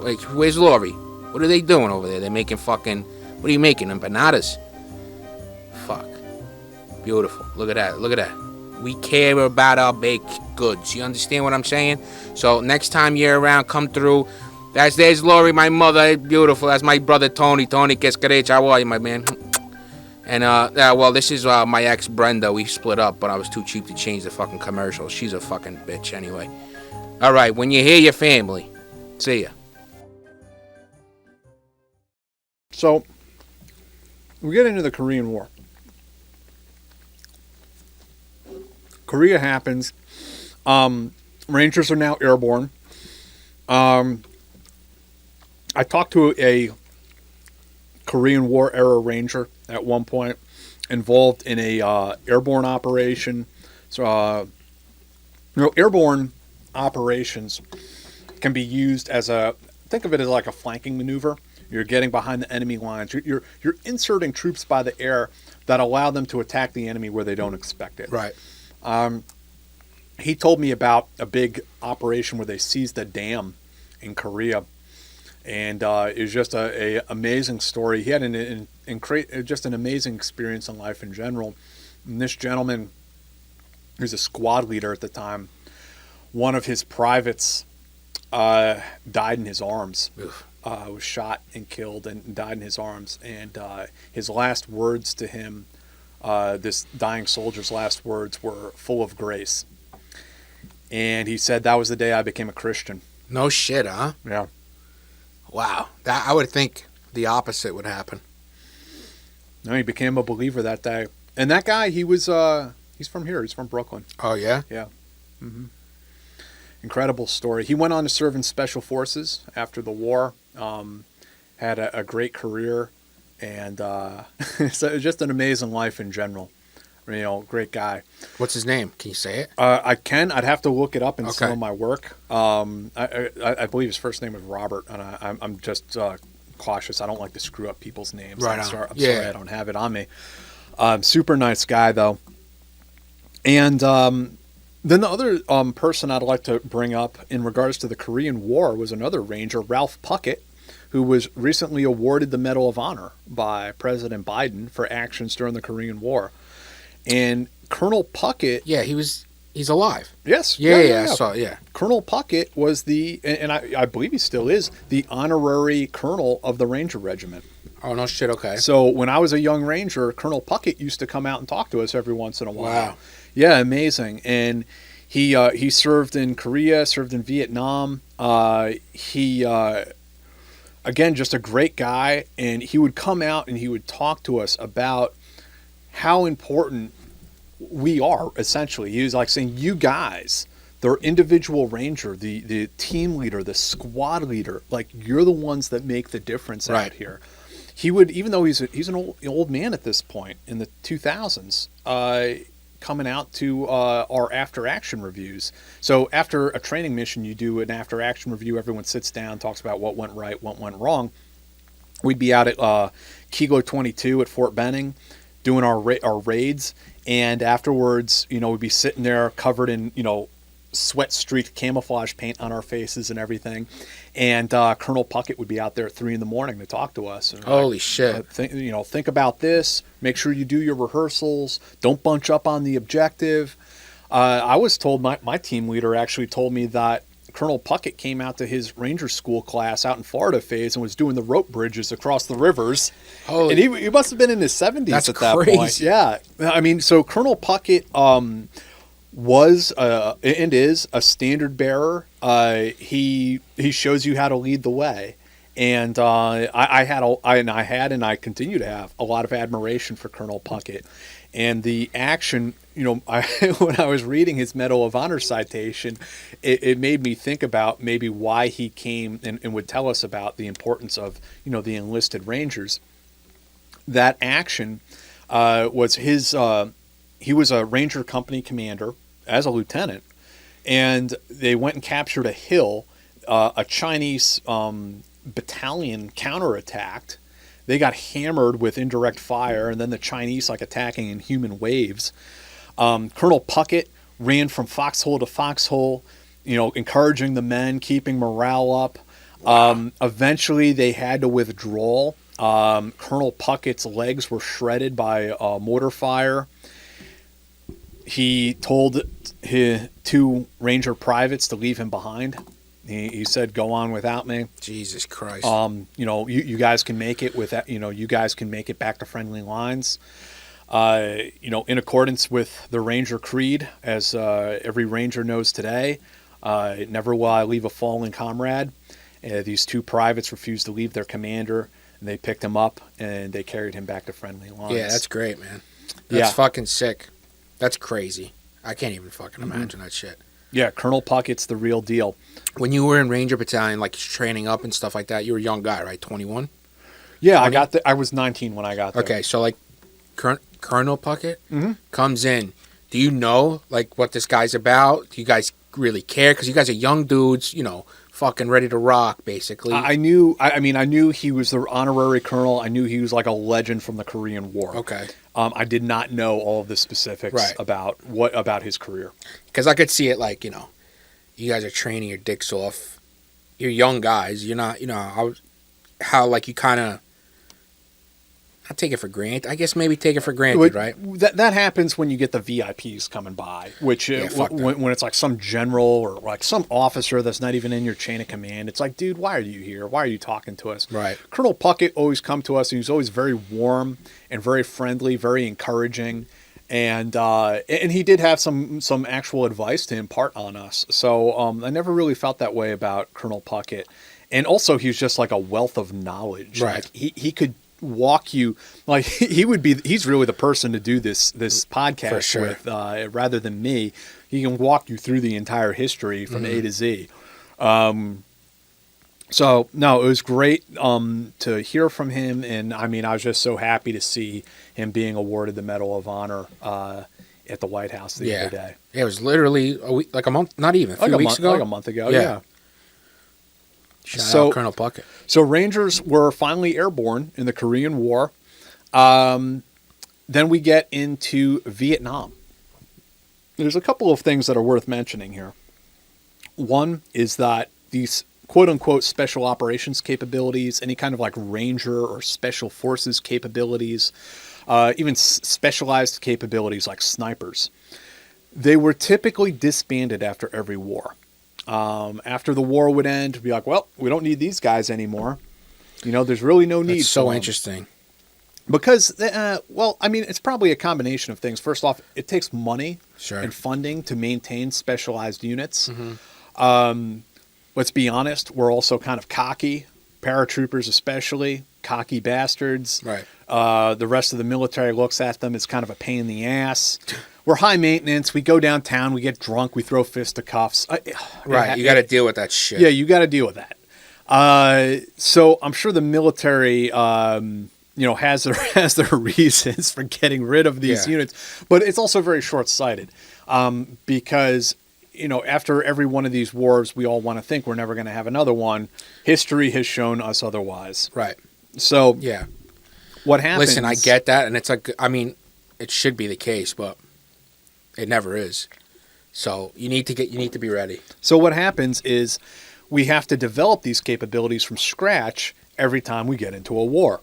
Wait, where's Lori? What are they doing over there? They're making fucking... What are you making? Empanadas? Fuck. Beautiful. Look at that. Look at that. We care about our baked goods. You understand what I'm saying? So next time you're around, come through. There's Lori, my mother. Beautiful. That's my brother, Tony. Tony Kescarech. How are you, my man? And, well, this is my ex, Brenda. We split up, but I was too cheap to change the fucking commercial. She's a fucking bitch anyway. All right. When you hear your family, see ya. So, we get into the Korean War. Korea happens. Rangers are now airborne. I talked to a Korean War era ranger at one point, involved in a airborne operation. So, airborne operations can be used as think of it as like a flanking maneuver. You're getting behind the enemy lines. You're inserting troops by the air that allow them to attack the enemy where they don't expect it. Right. He told me about a big operation where they seized a dam in Korea, and it was just a amazing story. He had just an amazing experience in life in general. And this gentleman, who's a squad leader at the time, one of his privates died in his arms. Was shot and killed and died in his arms. And his last words to him, this dying soldier's last words, were full of grace. And he said, that was the day I became a Christian. No shit, huh? Yeah. Wow. I would think the opposite would happen. No, he became a believer that day. And that guy, he's from here. He's from Brooklyn. Oh, yeah? Yeah. Mm-hmm. Incredible story. He went on to serve in Special Forces after the war. Had a great career, and so just an amazing life in general. Great guy. What's his name? Can you say it? I can. I'd have to look it up in some of my work. I believe his first name is Robert, and I'm just cautious. I don't like to screw up people's names. Right. I'm sorry I don't have it on me. Super nice guy, though. And then the other person I'd like to bring up in regards to the Korean War was another ranger, Ralph Puckett, who was recently awarded the Medal of Honor by President Biden for actions during the Korean War. And Colonel Puckett... Yeah, he's alive. Yes. Yeah. I saw it, yeah. Colonel Puckett was and I believe he still is, the honorary colonel of the Ranger Regiment. Oh, no shit, okay. So when I was a young ranger, Colonel Puckett used to come out and talk to us every once in a while. Wow. Yeah, amazing. And he served in Korea, served in Vietnam. Again, just a great guy. And he would come out and he would talk to us about how important we are, essentially. He was like saying, you guys, the individual ranger, the team leader, the squad leader, like you're the ones that make the difference out here. He would, even though he's an old man at this point in the 2000s, coming out to our after-action reviews. So after a training mission, you do an after-action review. Everyone sits down, talks about what went right, what went wrong. We'd be out at Kilo 22 at Fort Benning doing our raids, and afterwards, we'd be sitting there covered in, sweat-streaked camouflage paint on our faces and everything. And Colonel Puckett would be out there at 3 a.m. to talk to us. And holy shit! Think about this. Make sure you do your rehearsals. Don't bunch up on the objective. I was told, my team leader actually told me that Colonel Puckett came out to his Ranger School class out in Florida phase and was doing the rope bridges across the rivers. And he must have been in his 70s at that point. Yeah. I mean, so Colonel Puckett was and is a standard bearer. He shows you how to lead the way. And I continue to have a lot of admiration for Colonel Puckett. And the action, when I was reading his Medal of Honor citation, it made me think about maybe why he came and would tell us about the importance of, the enlisted Rangers. That action was his, he was a Ranger company commander as a lieutenant, and they went and captured a hill. A Chinese battalion counterattacked. They got hammered with indirect fire, and then the Chinese attacking in human waves. Colonel Puckett ran from foxhole to foxhole, encouraging the men, keeping morale up. Wow. Eventually, they had to withdraw. Colonel Puckett's legs were shredded by mortar fire. He told his 2 Ranger privates to leave him behind. He said, "Go on without me." Jesus Christ. You guys can make it with that. You guys can make it back to friendly lines. In accordance with the Ranger Creed, as every Ranger knows today, never will I leave a fallen comrade. These 2 privates refused to leave their commander, and they picked him up and they carried him back to friendly lines. Yeah, that's great, man. That's fucking sick. That's crazy. I can't even fucking imagine that shit. Yeah, Colonel Puckett's the real deal. When you were in Ranger Battalion, training up and stuff like that, you were a young guy, right? 21? Yeah, 20? I was 19 when I got there. Okay, so Colonel Puckett comes in. Do you know what this guy's about? Do you guys really care? Because you guys are young dudes, fucking ready to rock, basically. I knew he was the honorary colonel. I knew he was a legend from the Korean War. Okay. I did not know all of the specifics about his career. Because I could see it you guys are training your dicks off. You're young guys. You're not, how you kind of, not take it for granted. I guess maybe take it for granted, right? That happens when you get the VIPs coming by, which when it's some general or some officer that's not even in your chain of command. It's dude, why are you here? Why are you talking to us? Right. Colonel Puckett always come to us, and he's always very warm and very friendly, very encouraging. And he did have some actual advice to impart on us. So I never really felt that way about Colonel Puckett. And also, he's just a wealth of knowledge. Right. He could walk you he's really the person to do this podcast with rather than me. He can walk you through the entire history from A to Z. So no, it was great to hear from him, and I was just so happy to see him being awarded the Medal of Honor at the White House the other day. Yeah, it was literally a week, a month, not even, a few weeks ago. A month ago, yeah. Shout out Colonel Puckett. So Rangers were finally airborne in the Korean War. Then we get into Vietnam. There's a couple of things that are worth mentioning here. One is that these quote-unquote special operations capabilities, any kind of Ranger or special forces capabilities, even specialized capabilities like snipers, they were typically disbanded after every war. After the war would end, we'd be well, we don't need these guys anymore. There's really no need. That's so interesting. Because, it's probably a combination of things. First off, it takes money and funding to maintain specialized units. Let's be honest, we're also kind of cocky, paratroopers especially, cocky bastards. Right. The rest of the military looks at them as kind of a pain in the ass. We're high maintenance. We go downtown. We get drunk. We throw fisticuffs. Right. You got to deal with that shit. Yeah, you got to deal with that. So I'm sure the military, has their reasons for getting rid of these units, but it's also very short-sighted because, after every one of these wars, we all want to think we're never going to have another one. History has shown us otherwise. Right. So yeah, what happens? Listen, I get that, and it's it should be the case, but it never is. So you need to be ready. So what happens is we have to develop these capabilities from scratch every time we get into a war.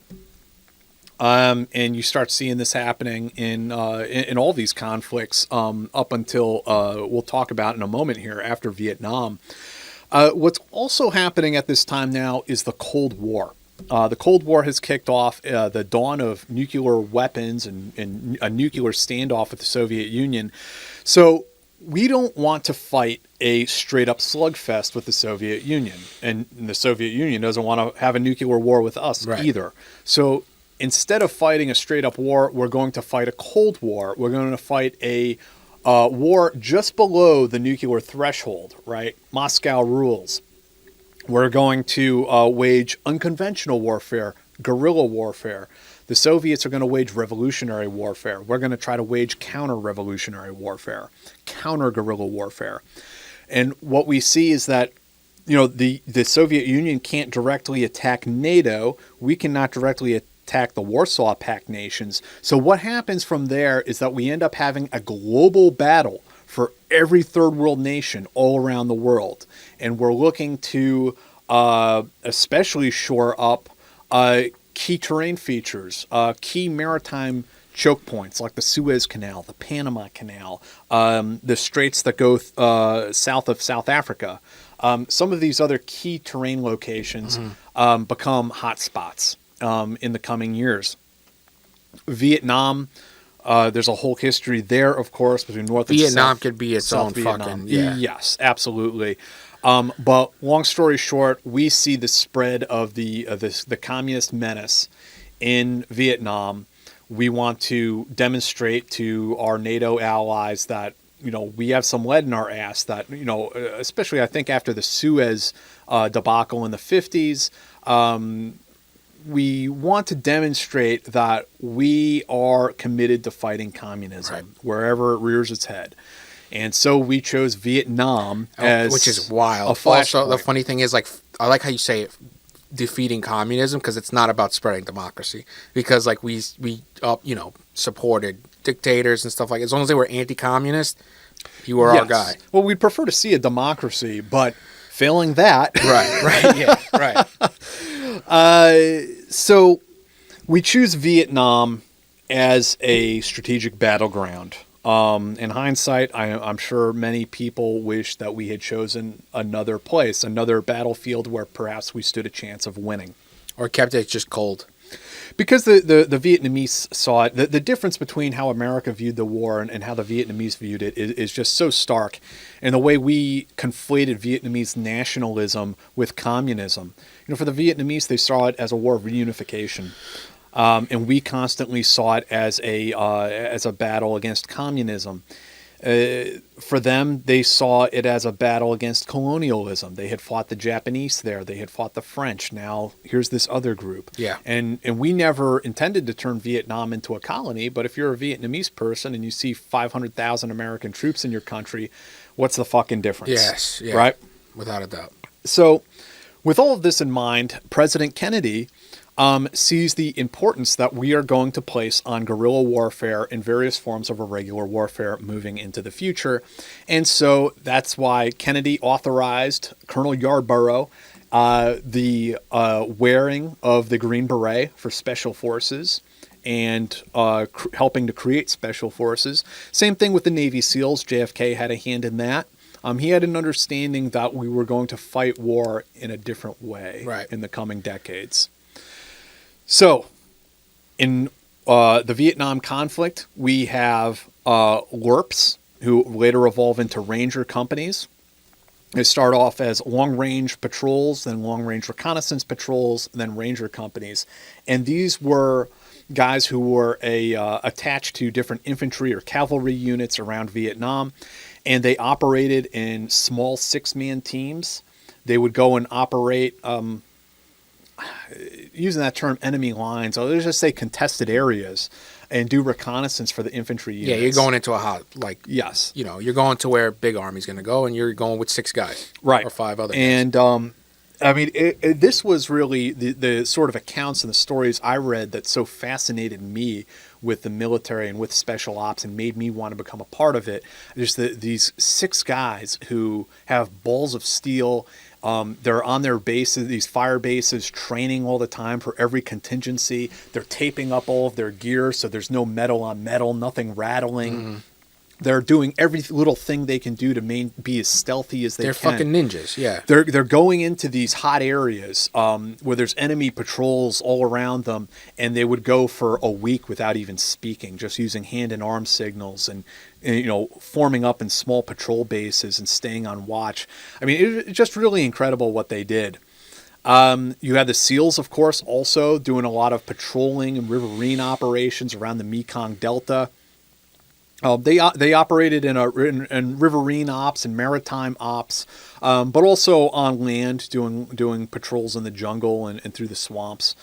And you start seeing this happening in all these conflicts up until we'll talk about in a moment here after Vietnam. What's also happening at this time now is the Cold War. The Cold War has kicked off the dawn of nuclear weapons and a nuclear standoff with the Soviet Union. So we don't want to fight a straight-up slugfest with the Soviet Union. And the Soviet Union doesn't want to have a nuclear war with us either. So instead of fighting a straight-up war, we're going to fight a Cold War. We're going to fight a war just below the nuclear threshold, right? Moscow rules. We're going to wage unconventional warfare, guerrilla warfare. The Soviets are going to wage revolutionary warfare. We're going to try to wage counter-revolutionary warfare, counter-guerrilla warfare. And what we see is that, the Soviet Union can't directly attack NATO. We cannot directly attack the Warsaw Pact nations. So what happens from there is that we end up having a global battle for every third world nation all around the world. And we're looking to especially shore up key terrain features, key maritime choke points like the Suez Canal, the Panama Canal, the straits that go south of South Africa. Some of these other key terrain locations become hotspots in the coming years. Vietnam, there's a whole history there, of course, between North and South. Vietnam could be its own fucking, Yes, absolutely. But long story short, we see the spread of the communist menace in Vietnam. We want to demonstrate to our NATO allies that, we have some lead in our ass that, especially I think after the Suez debacle in the 50s, we want to demonstrate that we are committed to fighting communism wherever it rears its head. And so we chose Vietnam as which is wild. Also, the funny thing is, I like how you say it, defeating communism, because it's not about spreading democracy. Because we supported dictators and stuff like that. As long as they were anti-communist, you were our guy. Well, we'd prefer to see a democracy, but failing that, so we choose Vietnam as a strategic battleground. In hindsight, I'm sure many people wish that we had chosen another place, another battlefield where perhaps we stood a chance of winning. Or kept it just cold. Because the Vietnamese saw it, the difference between how America viewed the war and how the Vietnamese viewed it is just so stark. And the way we conflated Vietnamese nationalism with communism. For the Vietnamese, they saw it as a war of reunification. And we constantly saw it as a battle against communism. For them, they saw it as a battle against colonialism. They had fought the Japanese there. They had fought the French. Now, here's this other group. Yeah. And we never intended to turn Vietnam into a colony, but if you're a Vietnamese person and you see 500,000 American troops in your country, what's the fucking difference? Yes. Yeah. Right? Without a doubt. So, with all of this in mind, President Kennedy sees the importance that we are going to place on guerrilla warfare and various forms of irregular warfare moving into the future. And so that's why Kennedy authorized Colonel Yarborough the wearing of the Green Beret for special forces and helping to create special forces. Same thing with the Navy SEALs. JFK had a hand in that. He had an understanding that we were going to fight war in a different way in the coming decades. So, in the Vietnam conflict, we have LRPs, who later evolve into Ranger companies. They start off as long-range patrols, then long-range reconnaissance patrols, then Ranger companies. And these were guys who were attached to different infantry or cavalry units around Vietnam, and they operated in small six-man teams. They would go and operate... using that term, enemy lines, or let's just say contested areas, and do reconnaissance for the infantry units. Yeah, you're going into yes, you're going to where big army's going to go, and you're going with 6 guys, right, or 5 other guys. And I mean, this was really the sort of accounts and the stories I read that so fascinated me with the military and with special ops and made me want to become a part of it. Just these 6 guys who have balls of steel. They're on their bases, these fire bases, training all the time for every contingency. They're taping up all of their gear so there's no metal on metal, nothing rattling. Mm-hmm. They're doing every little thing they can do to be as stealthy as they can. They're fucking ninjas, yeah. They're going into these hot areas where there's enemy patrols all around them, and they would go for a week without even speaking, just using hand and arm signals and forming up in small patrol bases and staying on watch. I mean, it's just really incredible what they did. You had the SEALs, of course, also doing a lot of patrolling and riverine operations around the Mekong Delta. They operated in riverine ops and maritime ops, but also on land, doing patrols in the jungle and through the swamps.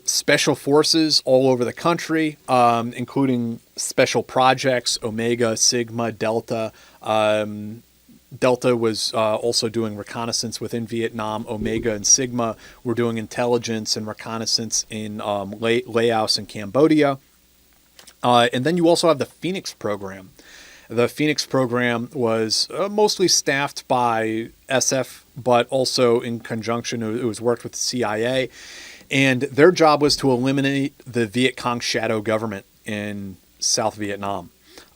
Special forces all over the country, including special projects, Omega, Sigma, Delta. Delta was also doing reconnaissance within Vietnam. Omega and Sigma were doing intelligence and reconnaissance in Laos and Cambodia. And then you also have the Phoenix program. The Phoenix program was mostly staffed by SF, but also in conjunction, it was worked with the CIA. And their job was to eliminate the Viet Cong shadow government in South Vietnam.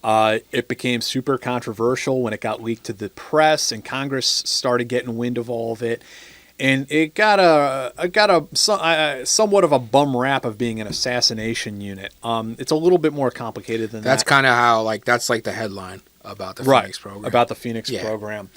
It became super controversial when it got leaked to the press, and Congress started getting wind of all of it. And it got somewhat of a bum rap of being an assassination unit. It's a little bit more complicated than that. That's kind of how, that's like the headline about the Phoenix program. About the Phoenix program.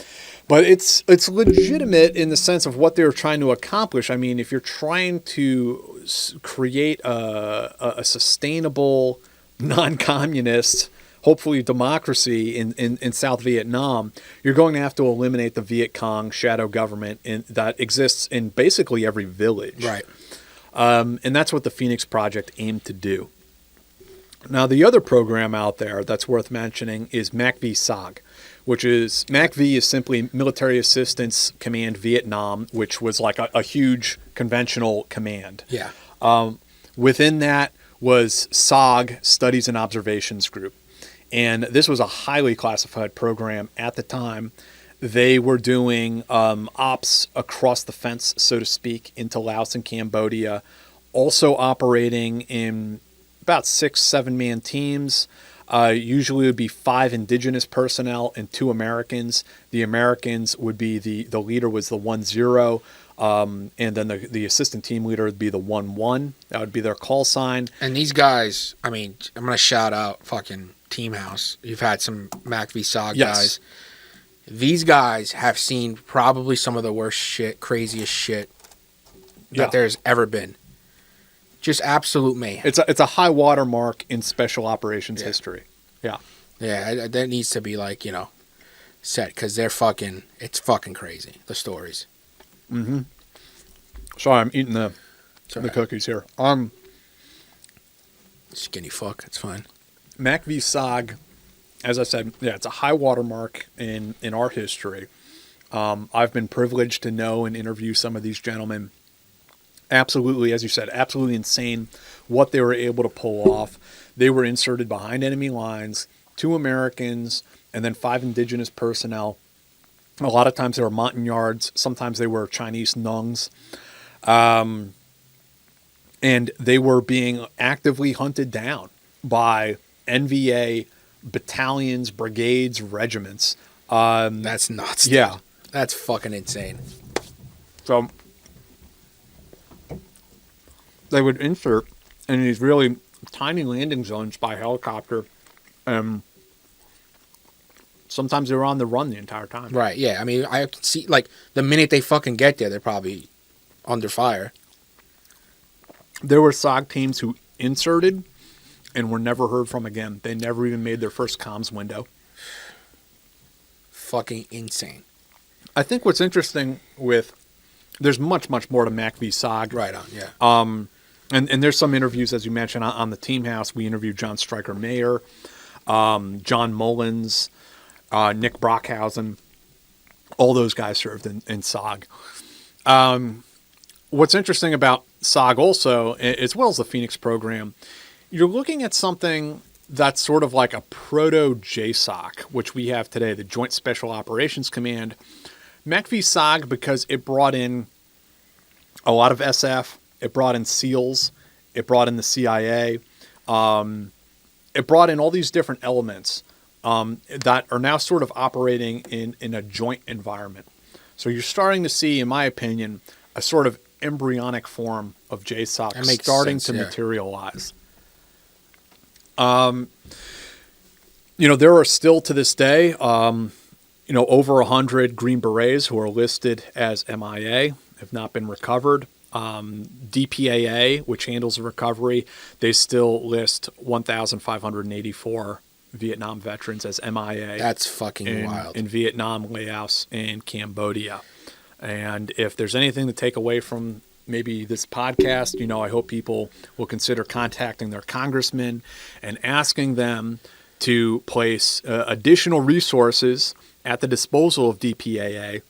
But it's legitimate in the sense of what they're trying to accomplish. I mean, if you're trying to create a sustainable, non-communist, hopefully democracy in South Vietnam, you're going to have to eliminate the Viet Cong shadow government that exists in basically every village. Right. And that's what the Phoenix Project aimed to do. Now, the other program out there that's worth mentioning is Macbee Sag, which is, MACV is simply Military Assistance Command Vietnam, which was like a huge conventional command. Yeah. Within that was SOG, Studies and Observations Group. And this was a highly classified program at the time. They were doing ops across the fence, so to speak, into Laos and Cambodia, also operating in about 6-7 man teams. Usually it would be 5 indigenous personnel and 2 Americans. The Americans would be the leader was the 1-0, and then the assistant team leader would be the 1-1. That would be their call sign. And these guys, I mean, I'm going to shout out fucking Team House. You've had some Macbee Sag guys. These guys have seen probably some of the worst shit, craziest shit that there's ever been. Just absolute mayhem. It's a high watermark in special operations history. Yeah. Yeah, that needs to be set because it's fucking crazy, the stories. Mm-hmm. Sorry, I'm eating the cookies here. Skinny fuck, it's fine. Macbee Sag, as I said, it's a high watermark in our history. I've been privileged to know and interview some of these gentlemen. Absolutely, as you said, absolutely insane what they were able to pull off. They were inserted behind enemy lines, 2 Americans, and then 5 indigenous personnel. A lot of times they were Montagnards. Sometimes they were Chinese Nungs. And they were being actively hunted down by NVA battalions, brigades, regiments. That's nuts. Dude. Yeah. That's fucking insane. So they would insert in these really tiny landing zones by helicopter. Sometimes they were on the run the entire time. Right, yeah. I mean, I can see, the minute they fucking get there, they're probably under fire. There were SOG teams who inserted and were never heard from again. They never even made their first comms window. Fucking insane. I think what's interesting there's much, much more to Macbee Sag. Right on, yeah. And there's some interviews, as you mentioned, on the Team House. We interviewed John Stryker Mayer, John Mullins, Nick Brockhausen. All those guys served in SOG. What's interesting about SOG also, as well as the Phoenix program, you're looking at something that's sort of like a proto-JSOC, which we have today, the Joint Special Operations Command. Macbee Sag, because it brought in a lot of SF, it brought in SEALs, it brought in the CIA, it brought in all these different elements that are now sort of operating in a joint environment. So you're starting to see, in my opinion, a sort of embryonic form of JSOC starting to materialize. There are still to this day, over 100 Green Berets who are listed as MIA, have not been recovered. DPAA, which handles the recovery, they still list 1,584 Vietnam veterans as MIA. That's fucking wild. In Vietnam, Laos, and Cambodia. And if there's anything to take away from maybe this podcast, I hope people will consider contacting their congressmen and asking them to place additional resources at the disposal of DPAA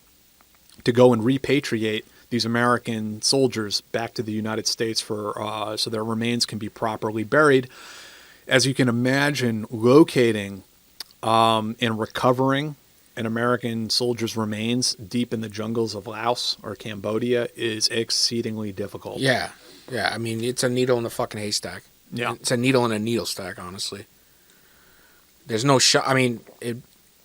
to go and repatriate these American soldiers back to the United States so their remains can be properly buried. As you can imagine, locating and recovering an American soldier's remains deep in the jungles of Laos or Cambodia is exceedingly difficult. Yeah. I mean, it's a needle in a fucking haystack. Yeah. It's a needle in a needle stack, honestly. There's no shot. I mean,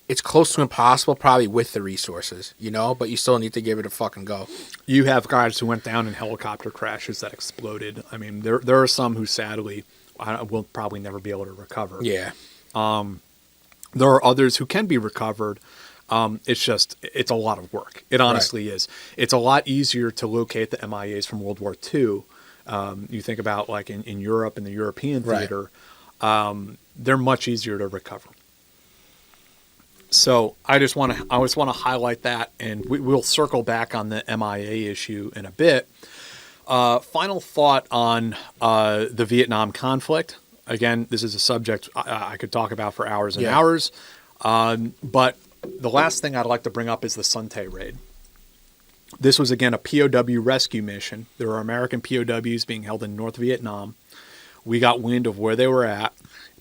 it's close to impossible probably with the resources, but you still need to give it a fucking go. You have guys who went down in helicopter crashes that exploded. I mean, there are some who sadly will probably never be able to recover. Yeah. There are others who can be recovered. It's a lot of work. It honestly is. It's a lot easier to locate the MIAs from World War II. You think about like in Europe, in the European theater, they're much easier to recover. So I just want to highlight that, and we'll circle back on the MIA issue in a bit. Final thought on the Vietnam conflict. Again, this is a subject I could talk about for hours and hours. But the last thing I'd like to bring up is the Sante Raid. This was, again, a POW rescue mission. There were American POWs being held in North Vietnam. We got wind of where they were at,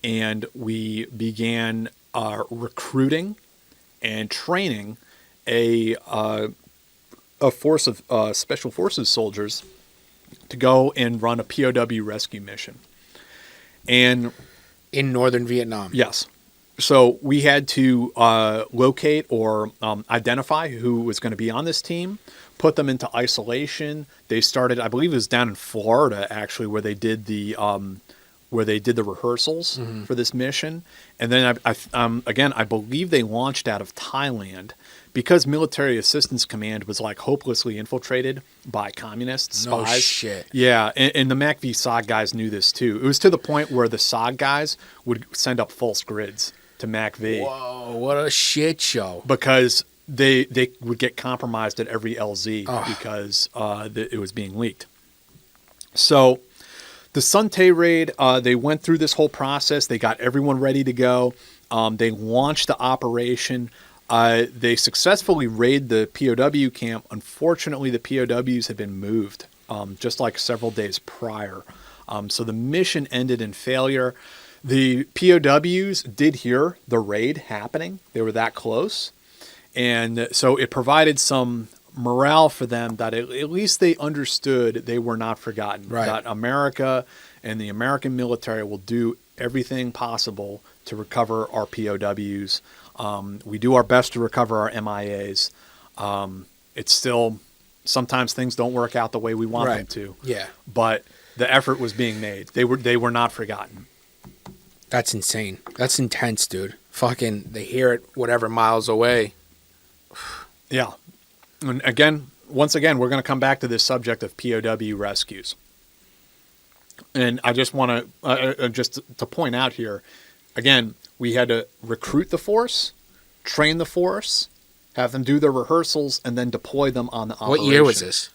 and we began recruiting and training a force of special forces soldiers to go and run a POW rescue mission. And in northern Vietnam. Yes. So we had to locate or identify who was going to be on this team, put them into isolation. They started, I believe it was down in Florida, actually, where they did the rehearsals for this mission. And then, I believe they launched out of Thailand because Military Assistance Command was like hopelessly infiltrated by communist spies. No shit. Yeah, and the Macbee Sag guys knew this too. It was to the point where the Sag guys would send up false grids to Macbee. Whoa, what a shit show. Because they would get compromised at every LZ because it was being leaked. So the Suntay Raid, they went through this whole process. They got everyone ready to go. They launched the operation. They successfully raided the POW camp. Unfortunately, the POWs had been moved just like several days prior. So the mission ended in failure. The POWs did hear the raid happening. They were that close. And so it provided some morale for them that at least they understood they were not forgotten. Right. That America and the American military will do everything possible to recover our POWs. We do our best to recover our MIAs. It's still, sometimes things don't work out the way we want them to. Yeah. But the effort was being made. They were not forgotten. That's insane. That's intense, dude. Fucking, they hear it whatever miles away. Yeah. And once again, we're going to come back to this subject of POW rescues. And I just want to, just to point out here, again, we had to recruit the force, train the force, have them do their rehearsals, and then deploy them on the operation. What year was this?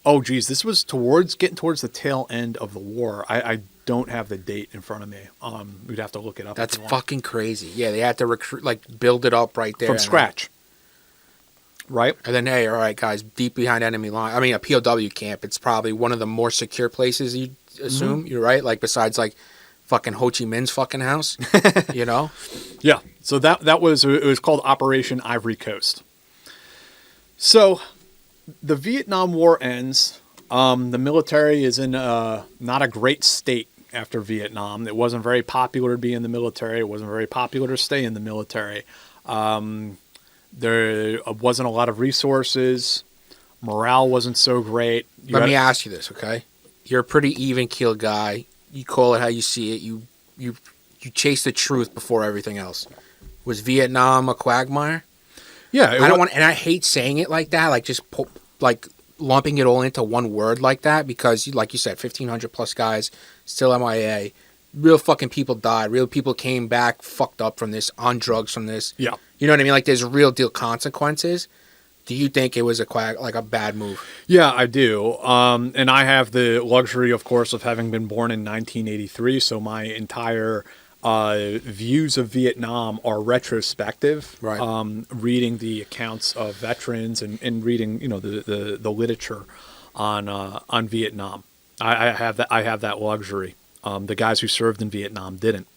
Oh, geez. This was getting towards the tail end of the war. I don't have the date in front of me. We'd have to look it up. That's fucking crazy. Yeah, they had to recruit, build it up right there. From scratch. Right. And then, hey, all right, guys, deep behind enemy line. I mean, a POW camp, it's probably one of the more secure places you'd assume. You're right. Like, besides, like, fucking Ho Chi Minh's fucking house, you know? Yeah. So it was called Operation Ivory Coast. So the Vietnam War ends. The military is in not a great state after Vietnam. It wasn't very popular to be in the military. It wasn't very popular to stay in the military. There wasn't a lot of resources. Morale wasn't so great. Let me ask you this, okay? You're a pretty even-keeled guy. You call it how you see it. You chase the truth before everything else. Was Vietnam a quagmire? Yeah. And I hate saying it like that, like just lumping it all into one word like that, because, like you said, 1,500 plus guys still MIA. Real fucking people died. Real people came back fucked up from this, on drugs from this. Yeah. You know what I mean? Like, there's real deal consequences. Do you think it was a bad move? Yeah, I do. And I have the luxury, of course, of having been born in 1983, so my entire views of Vietnam are retrospective. Right. Reading the accounts of veterans and reading, the literature on Vietnam. I have that luxury. The guys who served in Vietnam didn't.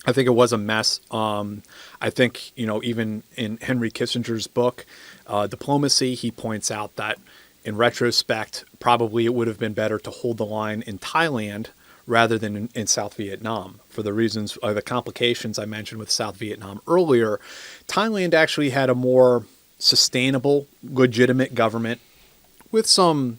I think it was a mess. I think, even in Henry Kissinger's book, Diplomacy, he points out that in retrospect, probably it would have been better to hold the line in Thailand rather than in South Vietnam for the reasons, the complications I mentioned with South Vietnam earlier. Thailand actually had a more sustainable, legitimate government with some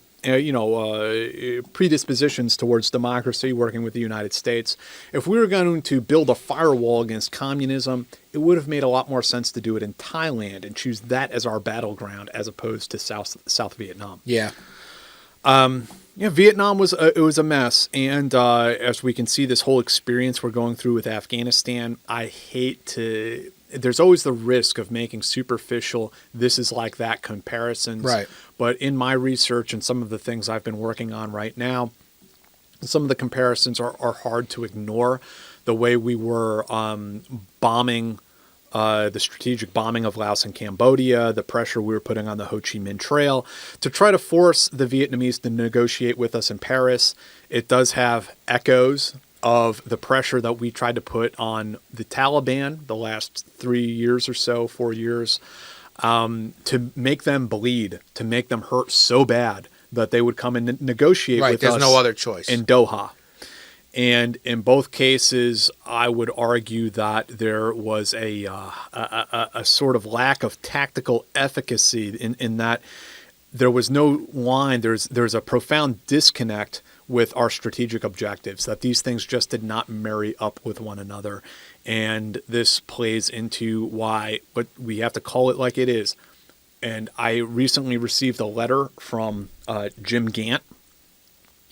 predispositions towards democracy, working with the United States. If we were going to build a firewall against communism, it would have made a lot more sense to do it in Thailand and choose that as our battleground as opposed to South Vietnam. Yeah. Vietnam was a mess, and as we can see, this whole experience we're going through with Afghanistan, there's always the risk of making superficial, this is like that comparisons. Right. But in my research and some of the things I've been working on right now, some of the comparisons are hard to ignore. The way we were bombing, the strategic bombing of Laos and Cambodia, the pressure we were putting on the Ho Chi Minh Trail to try to force the Vietnamese to negotiate with us in Paris. It does have echoes of the pressure that we tried to put on the Taliban the last 3 years or so, 4 years, to make them bleed, to make them hurt so bad that they would come and negotiate with us. There's no other choice. In Doha. And in both cases, I would argue that there was a sort of lack of tactical efficacy in that there was no line. There's a profound disconnect with our strategic objectives, that these things just did not marry up with one another. And this plays into why, but we have to call it like it is. And I recently received a letter from Jim Gant,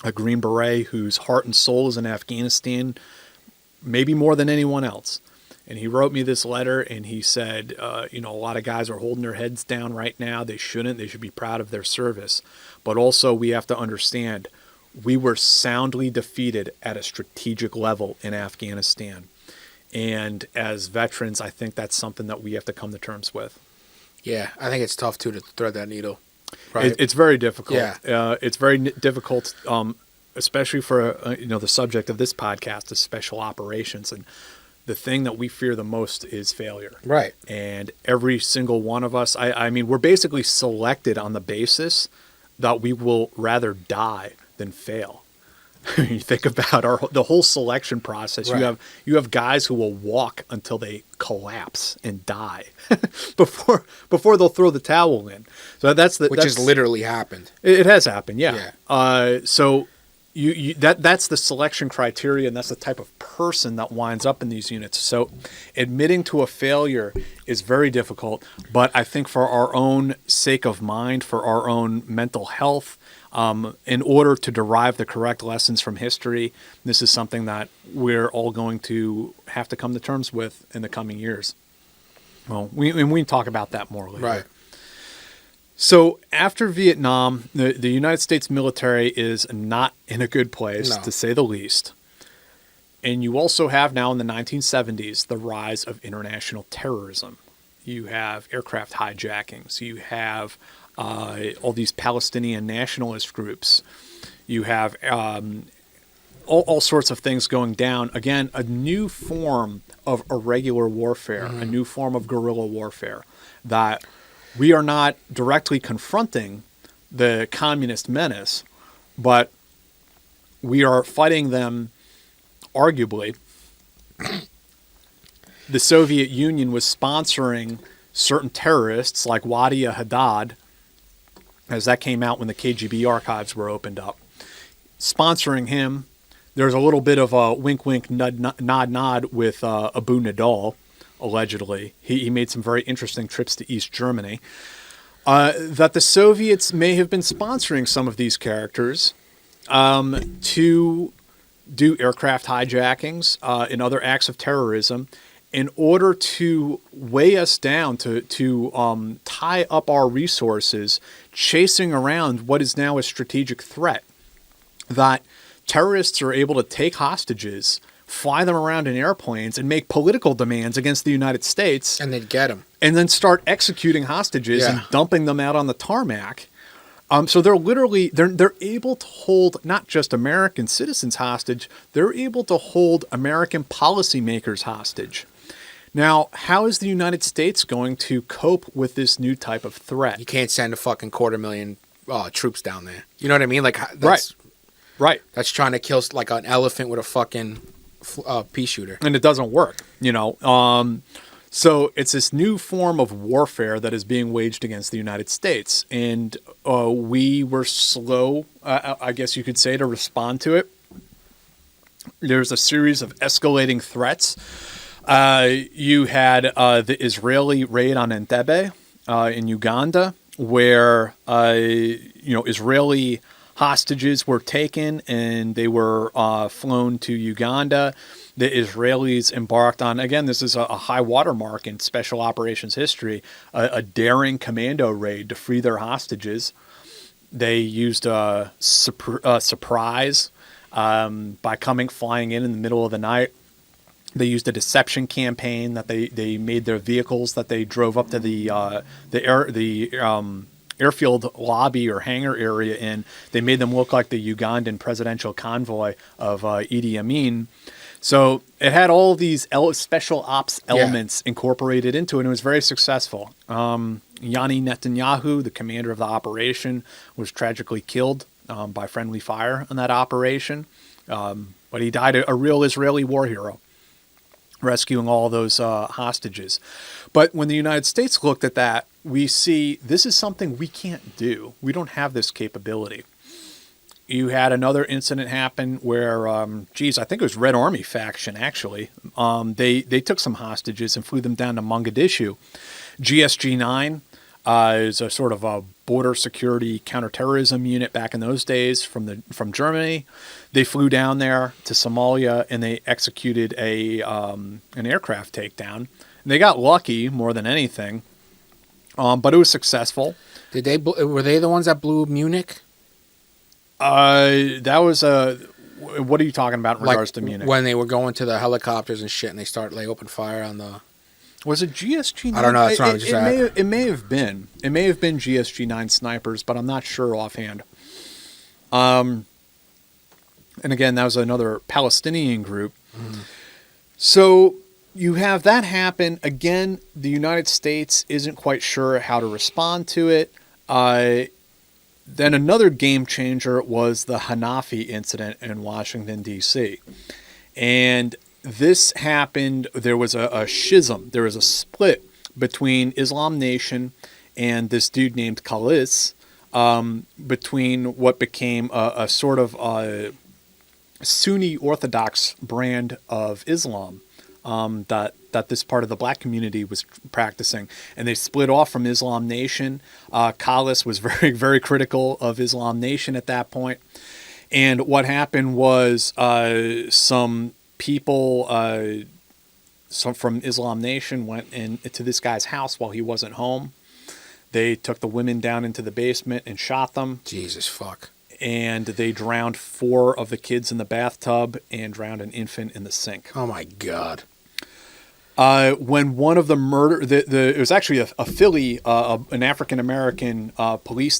a Green Beret whose heart and soul is in Afghanistan, maybe more than anyone else. And he wrote me this letter, and he said, a lot of guys are holding their heads down right now. They shouldn't. They should be proud of their service. But also we have to understand, we were soundly defeated at a strategic level in Afghanistan. And as veterans, I think that's something that we have to come to terms with. Yeah, I think it's tough, too, to thread that needle. Right? It's very difficult. Yeah. It's very difficult, especially for, the subject of this podcast is special operations. And the thing that we fear the most is failure. Right. And every single one of us, I mean, we're basically selected on the basis that we will rather die than fail. You think about the whole selection process. Right. You have guys who will walk until they collapse and die before they'll throw the towel in. So that's has literally happened. It has happened, yeah. Yeah. So that's the selection criteria, and that's the type of person that winds up in these units. So admitting to a failure is very difficult, but I think for our own sake of mind, for our own mental health, in order to derive the correct lessons from history, this is something that we're all going to have to come to terms with in the coming years. Well, we can talk about that more later. Right. So after Vietnam, the United States military is not in a good place, to say the least. And you also have now in the 1970s the rise of international terrorism. You have aircraft hijackings. You have all these Palestinian nationalist groups. You have all sorts of things going down. Again, a new form of irregular warfare, a new form of guerrilla warfare, that we are not directly confronting the communist menace, but we are fighting them arguably. The Soviet Union was sponsoring certain terrorists like Wadia Haddad, as that came out when the KGB archives were opened up. Sponsoring him. There's a little bit of a wink, nod with Abu Nidal, allegedly. He made some very interesting trips to East Germany. That the Soviets may have been sponsoring some of these characters to do aircraft hijackings and other acts of terrorism in order to weigh us down, to tie up our resources, chasing around what is now a strategic threat. That terrorists are able to take hostages, fly them around in airplanes, and make political demands against the United States. And they'd get them. And then start executing hostages and dumping them out on the tarmac. So they're literally, they're able to hold not just American citizens hostage, they're able to hold American policymakers hostage. Now, how is the United States going to cope with this new type of threat? You can't send a fucking 250,000 troops down there. You know what I mean? Like, Right. That's trying to kill like an elephant with a fucking pea shooter. And it doesn't work, you know. So it's this new form of warfare that is being waged against the United States. And we were slow, I guess you could say, to respond to it. There's a series of escalating threats. You had the Israeli raid on Entebbe in Uganda, where Israeli hostages were taken and they were flown to Uganda. The Israelis embarked on, again, this is a high watermark in special operations history, a daring commando raid to free their hostages. They used a surprise by flying in the middle of the night. They used a deception campaign that they made their vehicles that they drove up to the airfield lobby or hangar area in. They made them look like the Ugandan presidential convoy of Idi Amin. So it had all these special ops elements incorporated into it, and it was very successful. Yani Netanyahu, the commander of the operation, was tragically killed by friendly fire in that operation. But he died a real Israeli war hero, rescuing all those hostages. But when the United States looked at that, we see this is something we can't do. We don't have this capability. You had another incident happen where, I think it was Red Army faction, actually. They took some hostages and flew them down to Mogadishu. GSG-9 is a sort of a border security counterterrorism unit back in those days from Germany. They flew down there to Somalia and they executed an aircraft takedown. And they got lucky more than anything, but it was successful. Were they the ones that blew Munich? That was what are you talking about in regards to Munich? When they were going to the helicopters and shit, and they opened fire on the. Was it GSG-9? I don't know. That's what I was just asking. It may have been. It may have been GSG-9 snipers, but I'm not sure offhand. And again, that was another Palestinian group. Mm-hmm. So you have that happen. Again, the United States isn't quite sure how to respond to it. Then another game changer was the Hanafi incident in Washington, D.C. And this happened, there was a schism, there was a split between Islam Nation and this dude named Khalis, between what became a sort of Sunni Orthodox brand of Islam that this part of the black community was practicing. And they split off from Islam Nation. Khalis was very, very critical of Islam Nation at that point. And what happened was some people from Islam Nation went into this guy's house while he wasn't home. They took the women down into the basement and shot them. Jesus fuck. And they drowned 4 of the kids in the bathtub and drowned an infant in the sink. Oh my God. When one of the it was actually a Philly, an African American police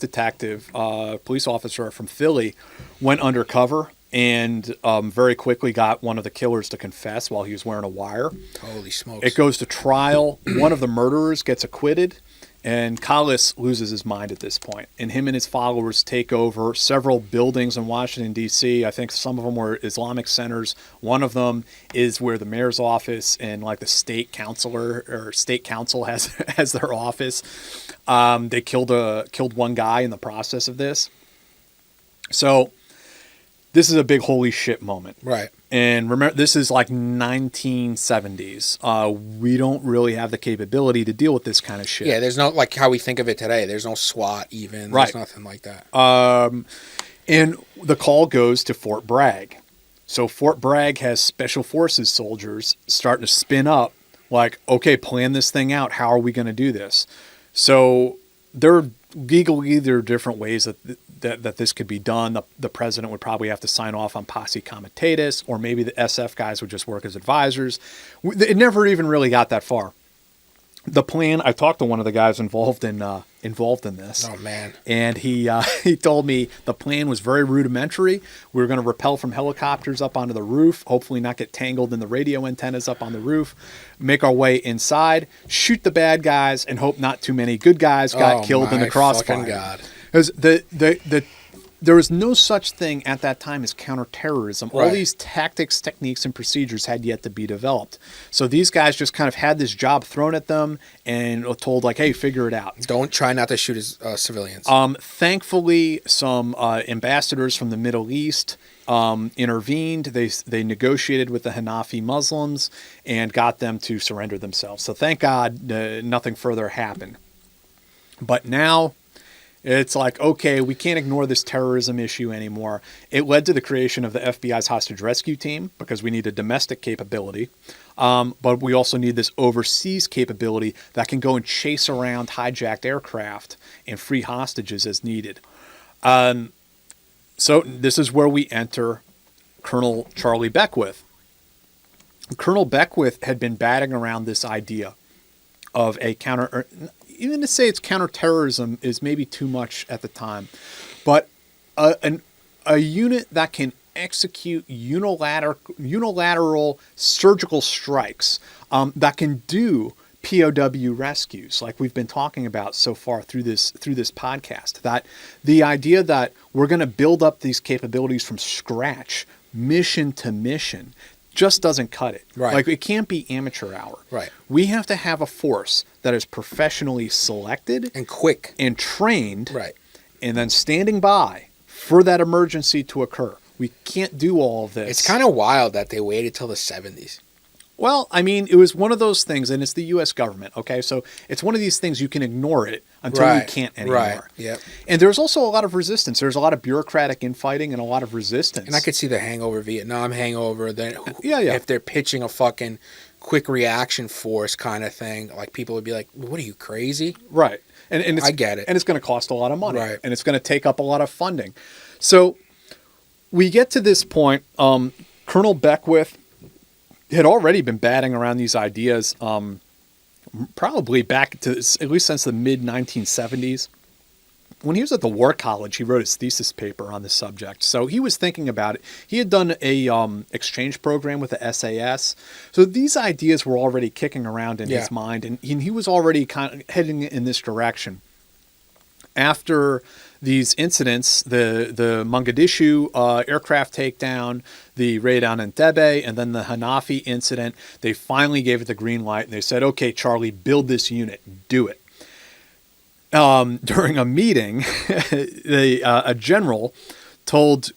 officer from Philly, went undercover and very quickly got one of the killers to confess while he was wearing a wire. Holy smokes! It goes to trial. One of the murderers gets acquitted, and Collis loses his mind at this point. And him and his followers take over several buildings in Washington, D.C. I think some of them were Islamic centers. One of them is where the mayor's office and like the state council has their office. They killed one guy in the process of this. So this is a big holy shit moment. Right. And remember, this is like 1970s. We don't really have the capability to deal with this kind of shit. Yeah, there's no, like how we think of it today. There's no SWAT even. Right. There's nothing like that. And the call goes to Fort Bragg. So Fort Bragg has special forces soldiers starting to spin up like, okay, plan this thing out. How are we going to do this? So there are different ways that this could be done. The president would probably have to sign off on posse comitatus, or maybe the SF guys would just work as advisors. It never even really got that far. The plan, I talked to one of the guys involved in this. Oh, man. And he told me the plan was very rudimentary. We were going to rappel from helicopters up onto the roof, hopefully not get tangled in the radio antennas up on the roof, make our way inside, shoot the bad guys, and hope not too many good guys got killed in the crossfire. God. Because there was no such thing at that time as counterterrorism. Right. All these tactics, techniques, and procedures had yet to be developed. So these guys just kind of had this job thrown at them and were told, like, hey, figure it out. Don't try not to shoot as civilians. Thankfully, some ambassadors from the Middle East intervened. They negotiated with the Hanafi Muslims and got them to surrender themselves. So thank God nothing further happened. But now it's like, okay, we can't ignore this terrorism issue anymore. It led to the creation of the FBI's hostage rescue team because we need a domestic capability. But we also need this overseas capability that can go and chase around hijacked aircraft and free hostages as needed. So this is where we enter Colonel Charlie Beckwith. Colonel Beckwith had been batting around this idea of a even to say it's counterterrorism is maybe too much at the time, but a unit that can execute unilateral surgical strikes, that can do POW rescues, like we've been talking about so far through this podcast. That the idea that we're going to build up these capabilities from scratch, mission to mission, just doesn't cut it. Right. Like, it can't be amateur hour. Right. We have to have a force that is professionally selected and quick and trained, right, and then standing by for that emergency to occur. We can't do all of this. It's kind of wild that they waited till the 70s. Well, I mean, it was one of those things, and it's the U.S. government, okay? So it's one of these things you can ignore it until you can't anymore. Right, yep. And there's also a lot of resistance. There's a lot of bureaucratic infighting and a lot of resistance. And I could see the hangover, Vietnam hangover. Then, yeah. If they're pitching a fucking quick reaction force kind of thing, like people would be like, what are you, crazy? Right. And it's, I get it. And it's going to cost a lot of money. Right. And it's going to take up a lot of funding. So we get to this point. Colonel Beckwith had already been batting around these ideas probably back to at least since the mid-1970s. When he was at the War College, he wrote his thesis paper on this subject. So he was thinking about it. He had done a exchange program with the SAS. So these ideas were already kicking around in his mind, and he was already kind of heading in this direction. After these incidents, the Mogadishu aircraft takedown, the raid on Entebbe, and then the Hanafi incident, they finally gave it the green light, and they said, okay, Charlie, build this unit. Do it. During a meeting, a general told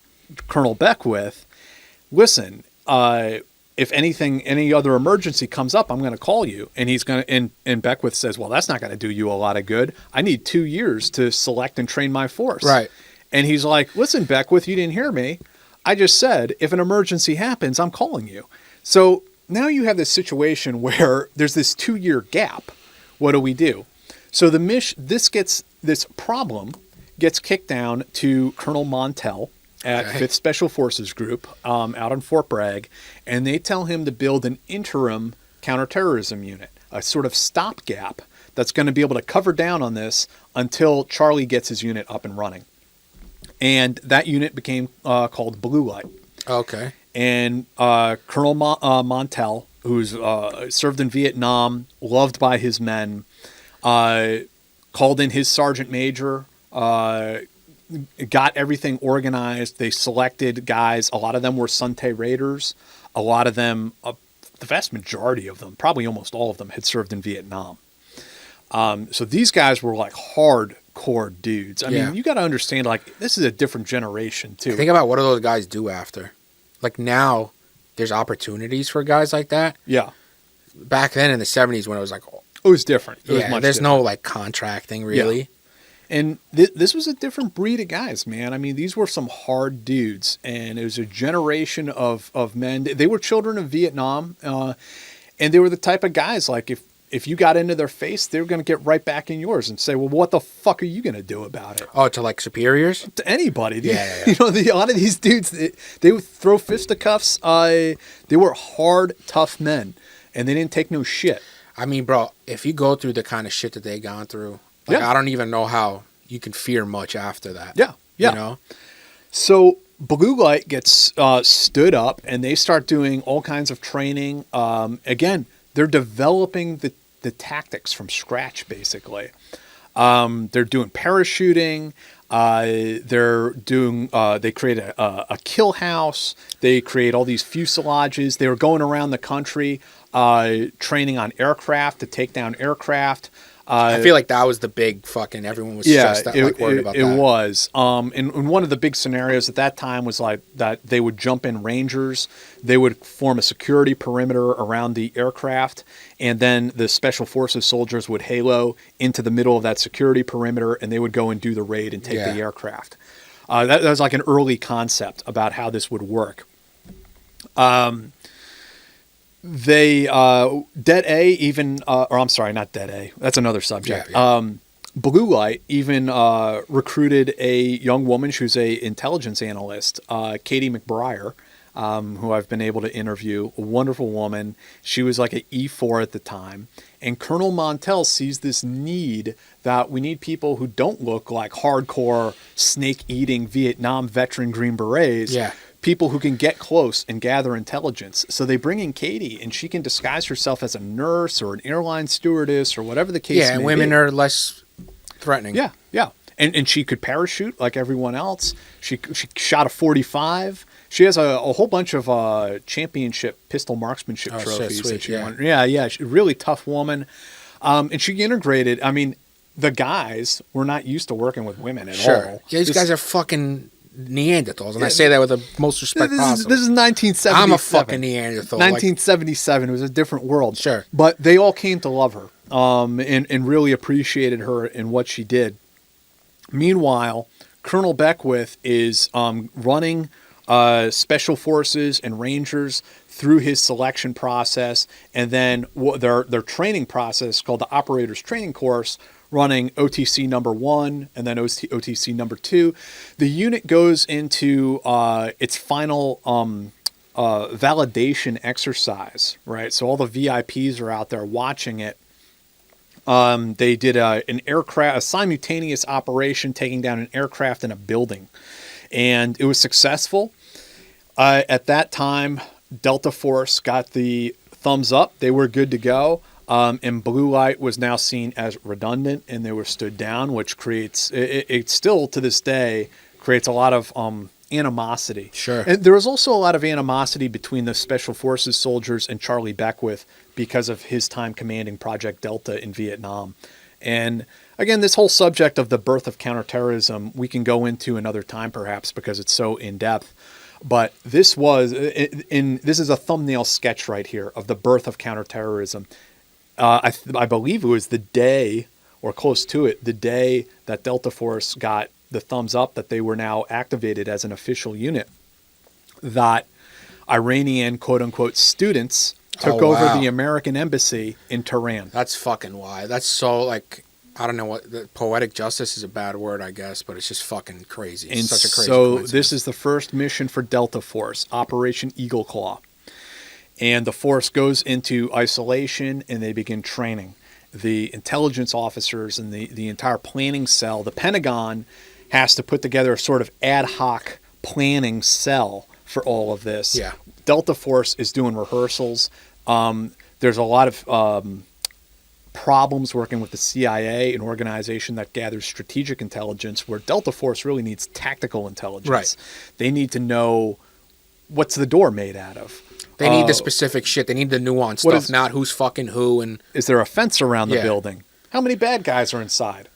Colonel Beckwith, listen, if any other emergency comes up, I'm going to call you. And and Beckwith says, well, that's not going to do you a lot of good. I need 2 years to select and train my force. Right. And he's like, listen, Beckwith, you didn't hear me. I just said, if an emergency happens, I'm calling you. So now you have this situation where there's this 2-year gap. What do we do? So this problem gets kicked down to Colonel Montel at 5th Special Forces Group out on Fort Bragg, and they tell him to build an interim Counterterrorism Unit, a sort of stopgap that's going to be able to cover down on this until Charlie gets his unit up and running. And that unit became called Blue Light. Okay. And Colonel Montel, who's served in Vietnam, loved by his men, called in his sergeant major, got everything organized. They selected guys. A lot of them were Sante Raiders. A lot of them, the vast majority of them, probably almost all of them, had served in Vietnam. So these guys were like hardcore dudes. I mean, you got to understand, like, this is a different generation, too. Think about what do those guys do after. Like, now, there's opportunities for guys like that. Yeah. Back then in the 70s when it was like... It was different. It was much there's different. No, like, contracting, really. Yeah. And this was a different breed of guys, man. I mean, these were some hard dudes, and it was a generation of men. They were children of Vietnam, and they were the type of guys, like, if you got into their face, they were going to get right back in yours and say, well, what the fuck are you going to do about it? Oh, to, like, superiors? To anybody. Yeah. You know, a lot of these dudes, they would throw fisticuffs. They were hard, tough men, and they didn't take no shit. I mean, bro, if you go through the kind of shit that they gone through, like, I don't even know how you can fear much after that. Yeah. You know? So Blue Light gets stood up, and they start doing all kinds of training. Again, they're developing the tactics from scratch, basically. They're doing parachuting. They're doing. They create a kill house. They create all these fuselages. They were going around the country training on aircraft to take down aircraft. I feel like that was the big fucking. Everyone was just worried about that. It was. And one of the big scenarios at that time was like that they would jump in Rangers. They would form a security perimeter around the aircraft, and then the Special Forces soldiers would halo into the middle of that security perimeter, and they would go and do the raid and take the aircraft. That was like an early concept about how this would work. They Dead A even or I'm sorry, not Dead A. That's another subject. Blue Light even recruited a young woman. She was a intelligence analyst, Katie McBriar, who I've been able to interview. A wonderful woman. She was like an E4 at the time. And Colonel Montel sees this need that we need people who don't look like hardcore snake-eating Vietnam veteran Green Berets. Yeah. People who can get close and gather intelligence. So they bring in Katie, and she can disguise herself as a nurse or an airline stewardess or whatever the case may be. Yeah, and women are less threatening. Yeah. And she could parachute like everyone else. She shot a .45. She has a whole bunch of championship pistol marksmanship trophies that she won. Yeah. She's a really tough woman. And she integrated, I mean, the guys were not used to working with women at all. Yeah, these guys are fucking Neanderthals, and I say that with the most respect possible. This is 1977. I'm a fucking Neanderthal. 1977. It was a different world. Sure. But they all came to love her and really appreciated her and what she did. Meanwhile, Colonel Beckwith is running Special Forces and Rangers through his selection process, and then their training process called the Operators Training Course, running OTC number 1 and then OTC number 2. The unit goes into its final validation exercise, right? So all the VIPs are out there watching it. They did a simultaneous operation taking down an aircraft and a building, and it was successful. At that time, Delta Force got the thumbs up. They were good to go. And Blue Light was now seen as redundant, and they were stood down, which creates it still to this day creates a lot of animosity. Sure. And there was also a lot of animosity between the Special Forces soldiers and Charlie Beckwith because of his time commanding Project Delta in Vietnam. And again, this whole subject of the birth of counterterrorism we can go into another time perhaps because it's so in depth. But this is a thumbnail sketch right here of the birth of counterterrorism. I believe it was the day, or close to it, the day that Delta Force got the thumbs up that they were now activated as an official unit, that Iranian quote-unquote students took over the American embassy in Tehran. That's fucking why. That's so, like, I don't know what, poetic justice is a bad word, I guess, but it's just fucking crazy. It's such a crazy coincidence. This is the first mission for Delta Force, Operation Eagle Claw. And the force goes into isolation, and they begin training. The intelligence officers and the entire planning cell, the Pentagon has to put together a sort of ad hoc planning cell for all of this. Yeah. Delta Force is doing rehearsals. There's a lot of problems working with the CIA, an organization that gathers strategic intelligence, where Delta Force really needs tactical intelligence. Right. They need to know what's the door made out of. They need the specific shit. They need the nuanced stuff, not who's fucking who. And is there a fence around the building? How many bad guys are inside?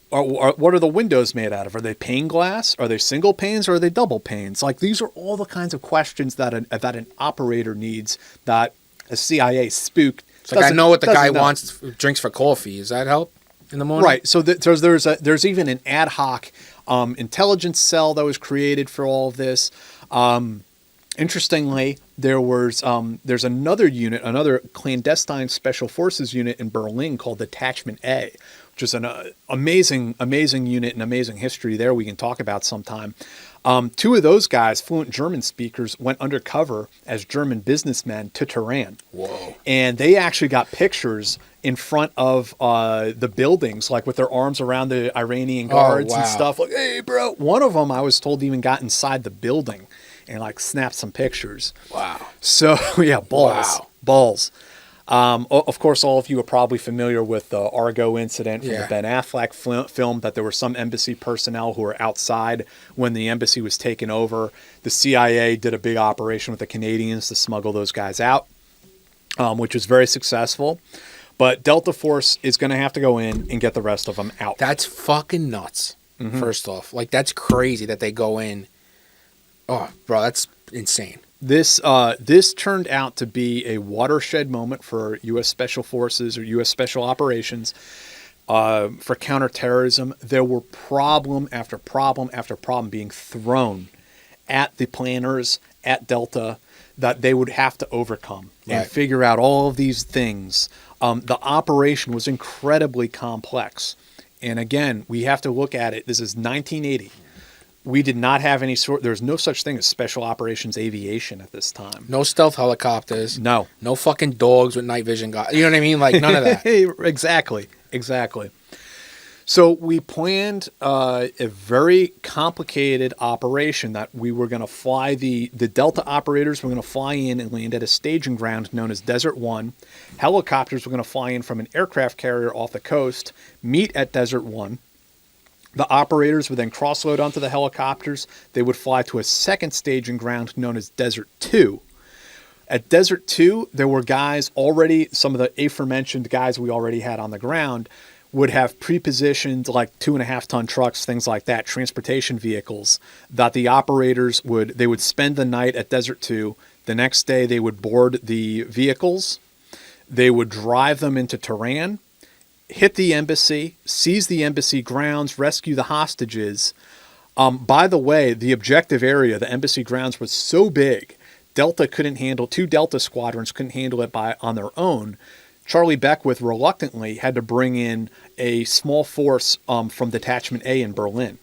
What are the windows made out of? Are they pane glass? Are they single panes? Or are they double panes? Like, these are all the kinds of questions that an operator needs that a CIA spook. It's like, I know what the guy wants, drinks for coffee. Does that help in the morning? Right. So there's even an ad hoc intelligence cell that was created for all of this. Interestingly, there's another unit, another clandestine special forces unit in Berlin called Detachment A, which is an amazing unit and amazing history there we can talk about sometime. Two of those guys, fluent German speakers, went undercover as German businessmen to Tehran. Whoa. And they actually got pictures in front of the buildings, like with their arms around the Iranian guards and stuff. Like, hey, bro. One of them, I was told, even got inside the building and like snapped some pictures. Wow. So, yeah, balls. Wow. Balls. Of course, all of you are probably familiar with the Argo incident from the Ben Affleck film, that there were some embassy personnel who were outside when the embassy was taken over. The CIA did a big operation with the Canadians to smuggle those guys out, which was very successful. But Delta Force is going to have to go in and get the rest of them out. That's fucking nuts, first off. Like, that's crazy that they go in. Oh, bro, that's insane. This turned out to be a watershed moment for U.S. Special Forces or U.S. Special Operations for counterterrorism. There were problem after problem after problem being thrown at the planners, at Delta, that they would have to overcome and figure out all of these things. The operation was incredibly complex. And again, we have to look at it. This is 1980. We did not have any there's no such thing as special operations aviation at this time. No stealth helicopters. No. No fucking dogs with night vision. You know what I mean? Like, none of that. Exactly. So we planned a very complicated operation that we were going to fly the Delta operators were going to fly in and land at a staging ground known as Desert 1. Helicopters were going to fly in from an aircraft carrier off the coast, meet at Desert 1. The operators would then cross-load onto the helicopters. They would fly to a second staging ground known as Desert 2. At Desert 2, there were guys already, some of the aforementioned guys we already had on the ground, would have pre-positioned like 2.5-ton trucks, things like that, transportation vehicles, that the operators would spend the night at Desert 2. The next day, they would board the vehicles. They would drive them into Tehran, hit the embassy, seize the embassy grounds, rescue the hostages. By the way, the objective area, the embassy grounds, was so big, Delta couldn't handle, 2 Delta squadrons couldn't handle it on their own. Charlie Beckwith reluctantly had to bring in a small force from Detachment A in Berlin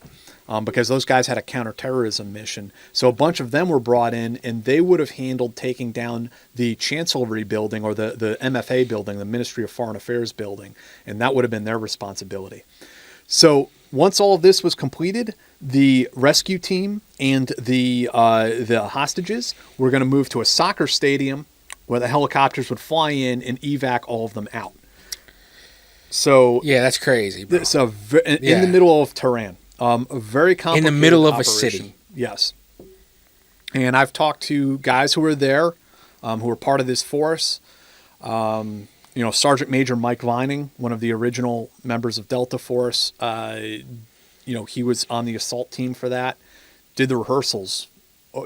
because those guys had a counterterrorism mission. So a bunch of them were brought in, and they would have handled taking down the Chancellery building, or the MFA building, the Ministry of Foreign Affairs building, and that would have been their responsibility. So once all of this was completed, the rescue team and the hostages were going to move to a soccer stadium where the helicopters would fly in and evac all of them out. So yeah, that's crazy, bro. So in the middle of Tehran, a very complicated in the middle of operation. a city. Yes. And I've talked to guys who were there, who were part of this force. Sergeant Major Mike Vining, one of the original members of Delta Force. He was on the assault team for that. Did the rehearsals.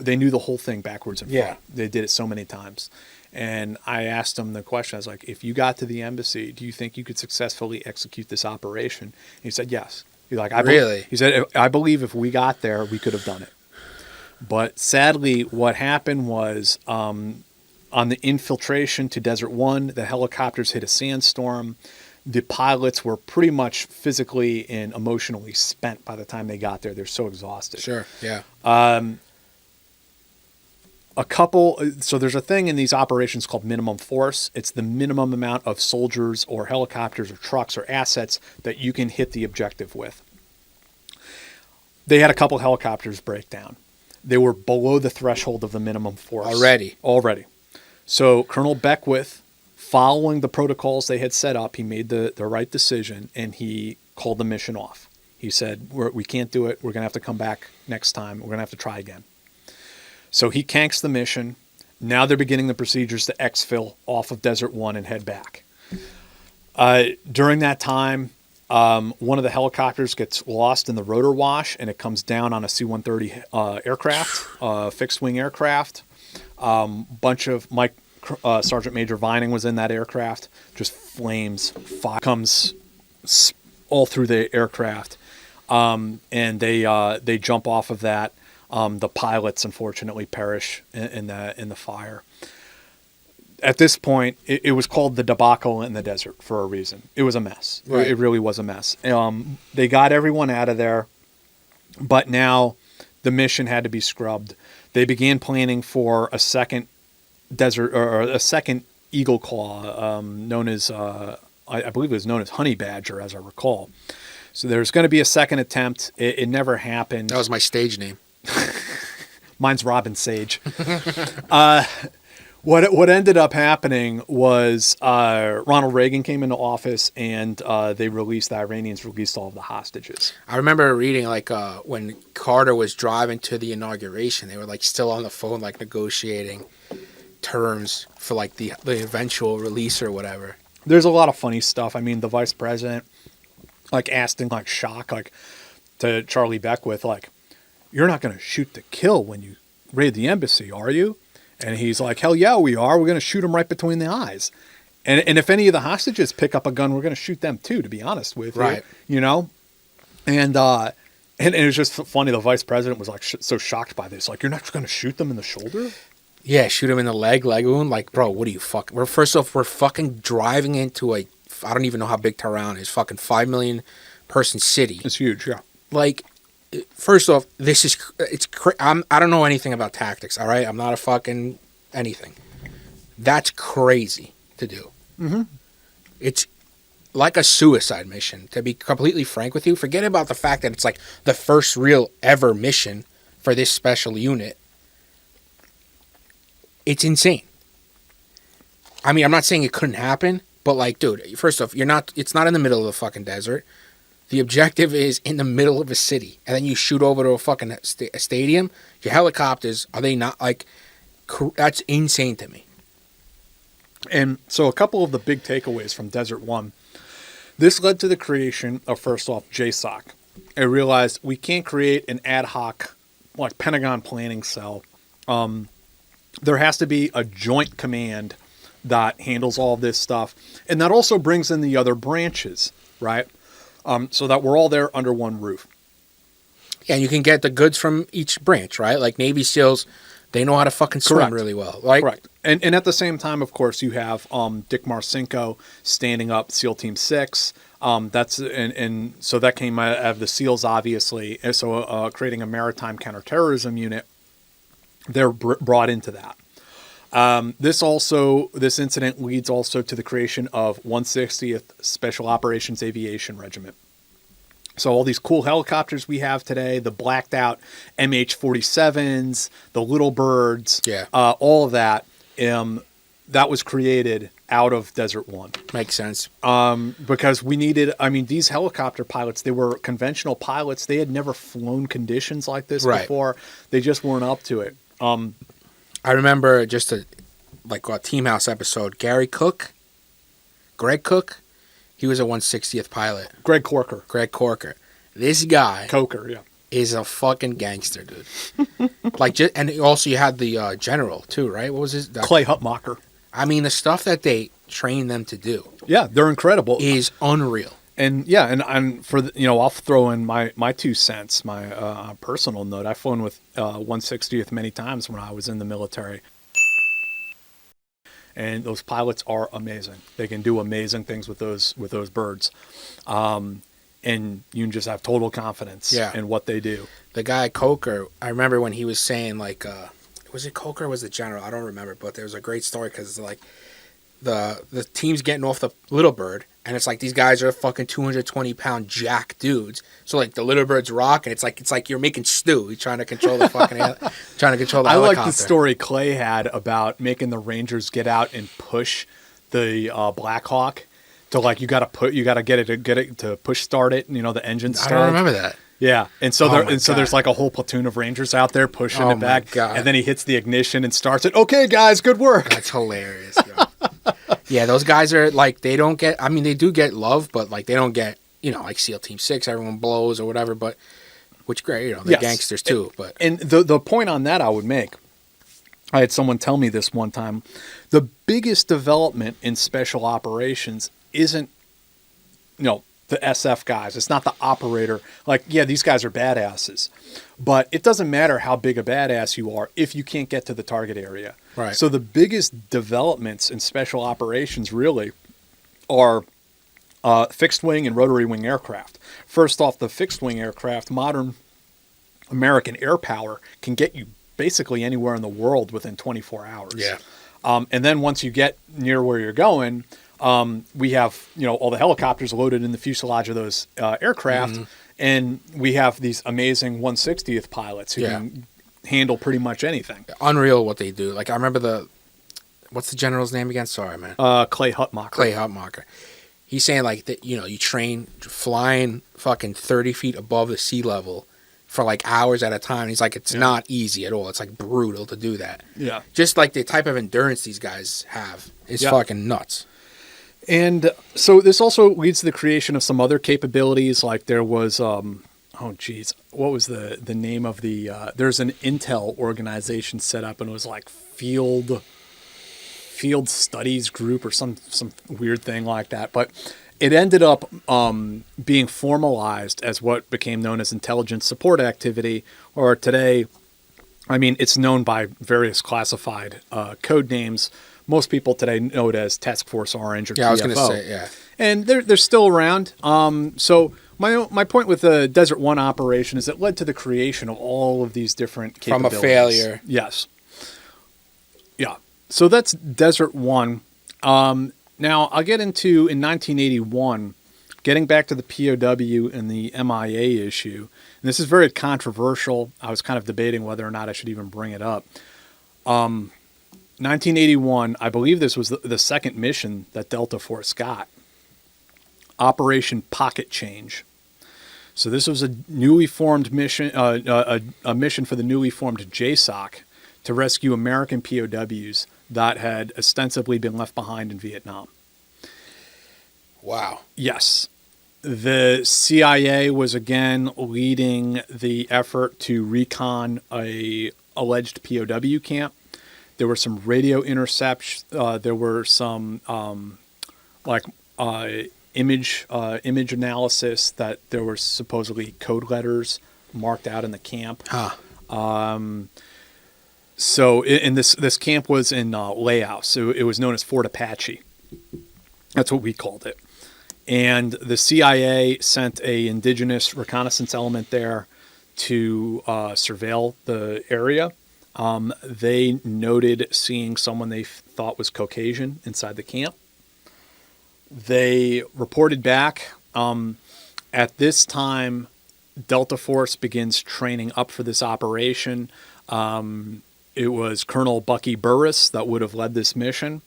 They knew the whole thing backwards and front. They did it so many times. And I asked him the question. I was like, if you got to the embassy, do you think you could successfully execute this operation? And he said, yes. He's like, really? He said, I believe if we got there, we could have done it. But sadly, what happened was on the infiltration to Desert 1, the helicopters hit a sandstorm. The pilots were pretty much physically and emotionally spent by the time they got there. They're so exhausted. Sure, yeah. So there's a thing in these operations called minimum force. It's the minimum amount of soldiers or helicopters or trucks or assets that you can hit the objective with. They had a couple helicopters break down. They were below the threshold of the minimum force. Already. So Colonel Beckwith, following the protocols they had set up, he made the right decision, and he called the mission off. He said, we can't do it. We're going to have to come back next time. We're going to have to try again. So he canks the mission. Now they're beginning the procedures to exfil off of Desert 1 and head back. During that time, one of the helicopters gets lost in the rotor wash, and it comes down on a C-130 aircraft, fixed-wing aircraft. Bunch of Sergeant Major Vining was in that aircraft. Just flames, fire comes all through the aircraft, and they jump off of that. The pilots unfortunately perish in the fire. At this point, it was called the debacle in the desert for a reason. It was a mess. Right. It really was a mess. They got everyone out of there, but now the mission had to be scrubbed. They began planning for a second desert or a second eagle claw, known as I believe it was known as honey badger, as I recall. So there's going to be a second attempt. It never happened. That was my stage name. Mine's Robin Sage. What ended up happening was Ronald Reagan came into office, and the Iranians released all of the hostages. I remember reading when Carter was driving to the inauguration, they were still on the phone negotiating terms for the eventual release or whatever. There's a lot of funny stuff. I mean, the vice president asked in shock to Charlie Beckwith, "You're not going to shoot to kill when you raid the embassy, are you?" And he's like, "Hell yeah, we are. We're going to shoot them right between the eyes. And if any of the hostages pick up a gun, we're going to shoot them too, to be honest with you." Right. You know? And it was just funny. The vice president was so shocked by this. You're not going to shoot them in the shoulder? Yeah, shoot him in the leg wound. Bro, what are you fucking... First off, we're fucking driving into I don't even know how big Tehran is. Fucking 5 million person city. It's huge, yeah. First off, I don't know anything about tactics, all right? I'm not a fucking anything. That's crazy to do. Mm-hmm. It's like a suicide mission, to be completely frank with you. Forget about the fact that it's the first real ever mission for this special unit. It's insane. I mean, I'm not saying it couldn't happen, but dude, first off, it's not in the middle of the fucking desert. The objective is in the middle of a city, and then you shoot over to a fucking a stadium. Your helicopters, are they not that's insane to me. And so a couple of the big takeaways from Desert 1. This led to the creation of, first off, JSOC. I realized we can't create an ad hoc, Pentagon planning cell. There has to be a joint command that handles all of this stuff. And that also brings in the other branches, right? So that we're all there under one roof. Yeah, and you can get the goods from each branch, right? Navy SEALs, they know how to fucking swim really well. Correct. And at the same time, of course, you have Dick Marcinko standing up SEAL Team 6. So that came out of the SEALs, obviously. And so creating a maritime counterterrorism unit, they're brought into that. This incident leads also to the creation of 160th Special Operations Aviation Regiment. So all these cool helicopters we have today, the blacked out MH-47s, the Little Birds, all of that, that was created out of Desert 1. Makes sense. Because we needed, these helicopter pilots, they were conventional pilots. They had never flown conditions like this before. They just weren't up to it. I remember just a Team House episode. Greg Cook, he was a 160th pilot. Greg Corker. This guy Coker, yeah, is a fucking gangster, dude. And also you had the general too, right? What was his? Clay Hutmacher. The stuff that they train them to do. Yeah, they're incredible. Is unreal. And yeah, and for I'll throw in my 2 cents, my personal note. I've flown with 160th many times when I was in the military, and those pilots are amazing. They can do amazing things with those birds, and you can just have total confidence in what they do. The guy Coker, I remember when he was saying was it Coker or was it General? I don't remember, but there was a great story because like the team's getting off the Little Bird, and it's like these guys are fucking 220-pound jack dudes. So like the Little Bird's rocking. It's like you're making stew. You're trying to control the fucking trying to control the helicopter. I like the story Clay had about making the Rangers get out and push the Black Hawk to like you got to get it to push start it. You know, the engine start. I don't remember that. Yeah, and so there's like a whole platoon of Rangers out there pushing it back, and then he hits the ignition and starts it. Okay, guys, good work. That's hilarious. Yeah, those guys are like they don't get. I mean, they do get love, but like they don't get. You know, like SEAL Team 6, everyone blows or whatever. But which great, you know, they're gangsters too. But the point on that I would make, I had someone tell me this one time. The biggest development in special operations isn't, the SF guys. It's not the operator. Like, yeah, these guys are badasses. But it doesn't matter how big a badass you are if you can't get to the target area. Right. So the biggest developments in special operations really are fixed wing and rotary wing aircraft. First off, the fixed wing aircraft, modern American air power can get you basically anywhere in the world within 24 hours. Yeah. And then once you get near where you're going, we have, all the helicopters loaded in the fuselage of those aircraft, and we have these amazing 160th pilots who can handle pretty much anything. Unreal what they do. Like I remember what's the general's name again? Sorry, man. Clay Hutmacher. Clay Hutmacher. He's saying like that, you train flying fucking 30 feet above the sea level for like hours at a time. He's like, it's not easy at all. It's like brutal to do that. Yeah. Just like the type of endurance these guys have is fucking nuts. And so this also leads to the creation of some other capabilities. Like there was, what was the name of the, there's an intel organization set up, and it was like field studies group or some weird thing like that. But it ended up being formalized as what became known as intelligence support activity, or today, I mean, it's known by various classified code names. Most people today know it as Task Force Orange or TFO. I was going to say, And they're still around. So my point with the Desert One operation is it led to the creation of all of these different capabilities. From a failure. Yes. Yeah. So that's Desert One. Now, I'll get into, in 1981, getting back to the POW and the MIA issue, and this is very controversial. I was kind of debating whether or not I should even bring it up. 1981, I believe this was the second mission that Delta Force got. Operation Pocket Change. So this was a newly formed mission, a mission for the newly formed JSOC to rescue American POWs that had ostensibly been left behind in Vietnam. Wow. Yes. The CIA was again leading the effort to recon a alleged POW camp. There were some radio intercepts. There were some image analysis that there were supposedly code letters marked out in the camp. So this camp was in Laos. So it was known as Fort Apache. That's what we called it. And the CIA sent a indigenous reconnaissance element there to surveil the area. They noted seeing someone they thought was Caucasian inside the camp. They reported back. At this time, Delta Force begins training up for this operation. It was Colonel Bucky Burris that would have led this mission.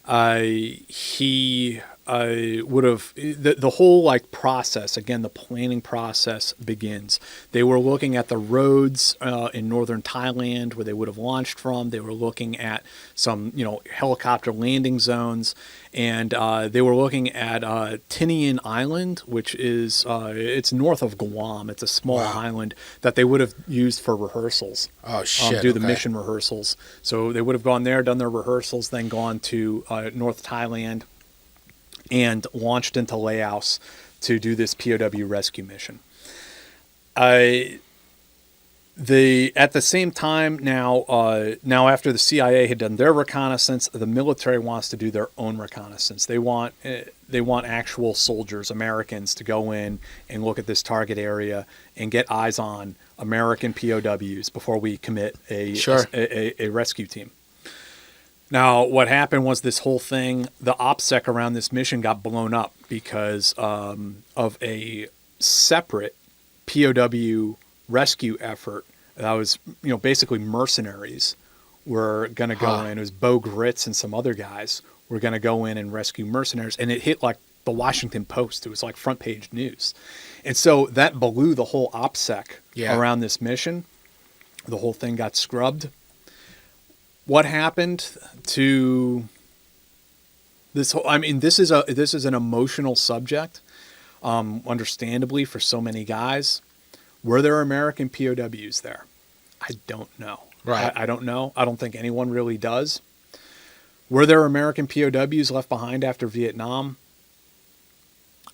He would have the whole process, again, the planning process begins. They were looking at the roads in northern Thailand where they would have launched from. They were looking at some helicopter landing zones, and they were looking at Tinian Island, which is it's north of Guam. It's a small island that they would have used for rehearsals. Oh shit! The mission rehearsals. So they would have gone there, done their rehearsals, then gone to North Thailand and launched into Laos to do this POW rescue mission. At the same time now after the CIA had done their reconnaissance, the military wants to do their own reconnaissance. They want actual soldiers, Americans, to go in and look at this target area and get eyes on American POWs before we commit a rescue team. Now, what happened was this whole thing, the OPSEC around this mission got blown up because of a separate POW rescue effort. That was, basically mercenaries were going to go in. It was Bo Gritz and some other guys were going to go in and rescue mercenaries. And it hit like the Washington Post. It was like front page news. And so that blew the whole OPSEC around this mission. The whole thing got scrubbed. What happened to this whole, this is an emotional subject, understandably for so many guys. Were there American POWs there? I don't know. Right. I don't know. I don't think anyone really does. Were there American POWs left behind after Vietnam?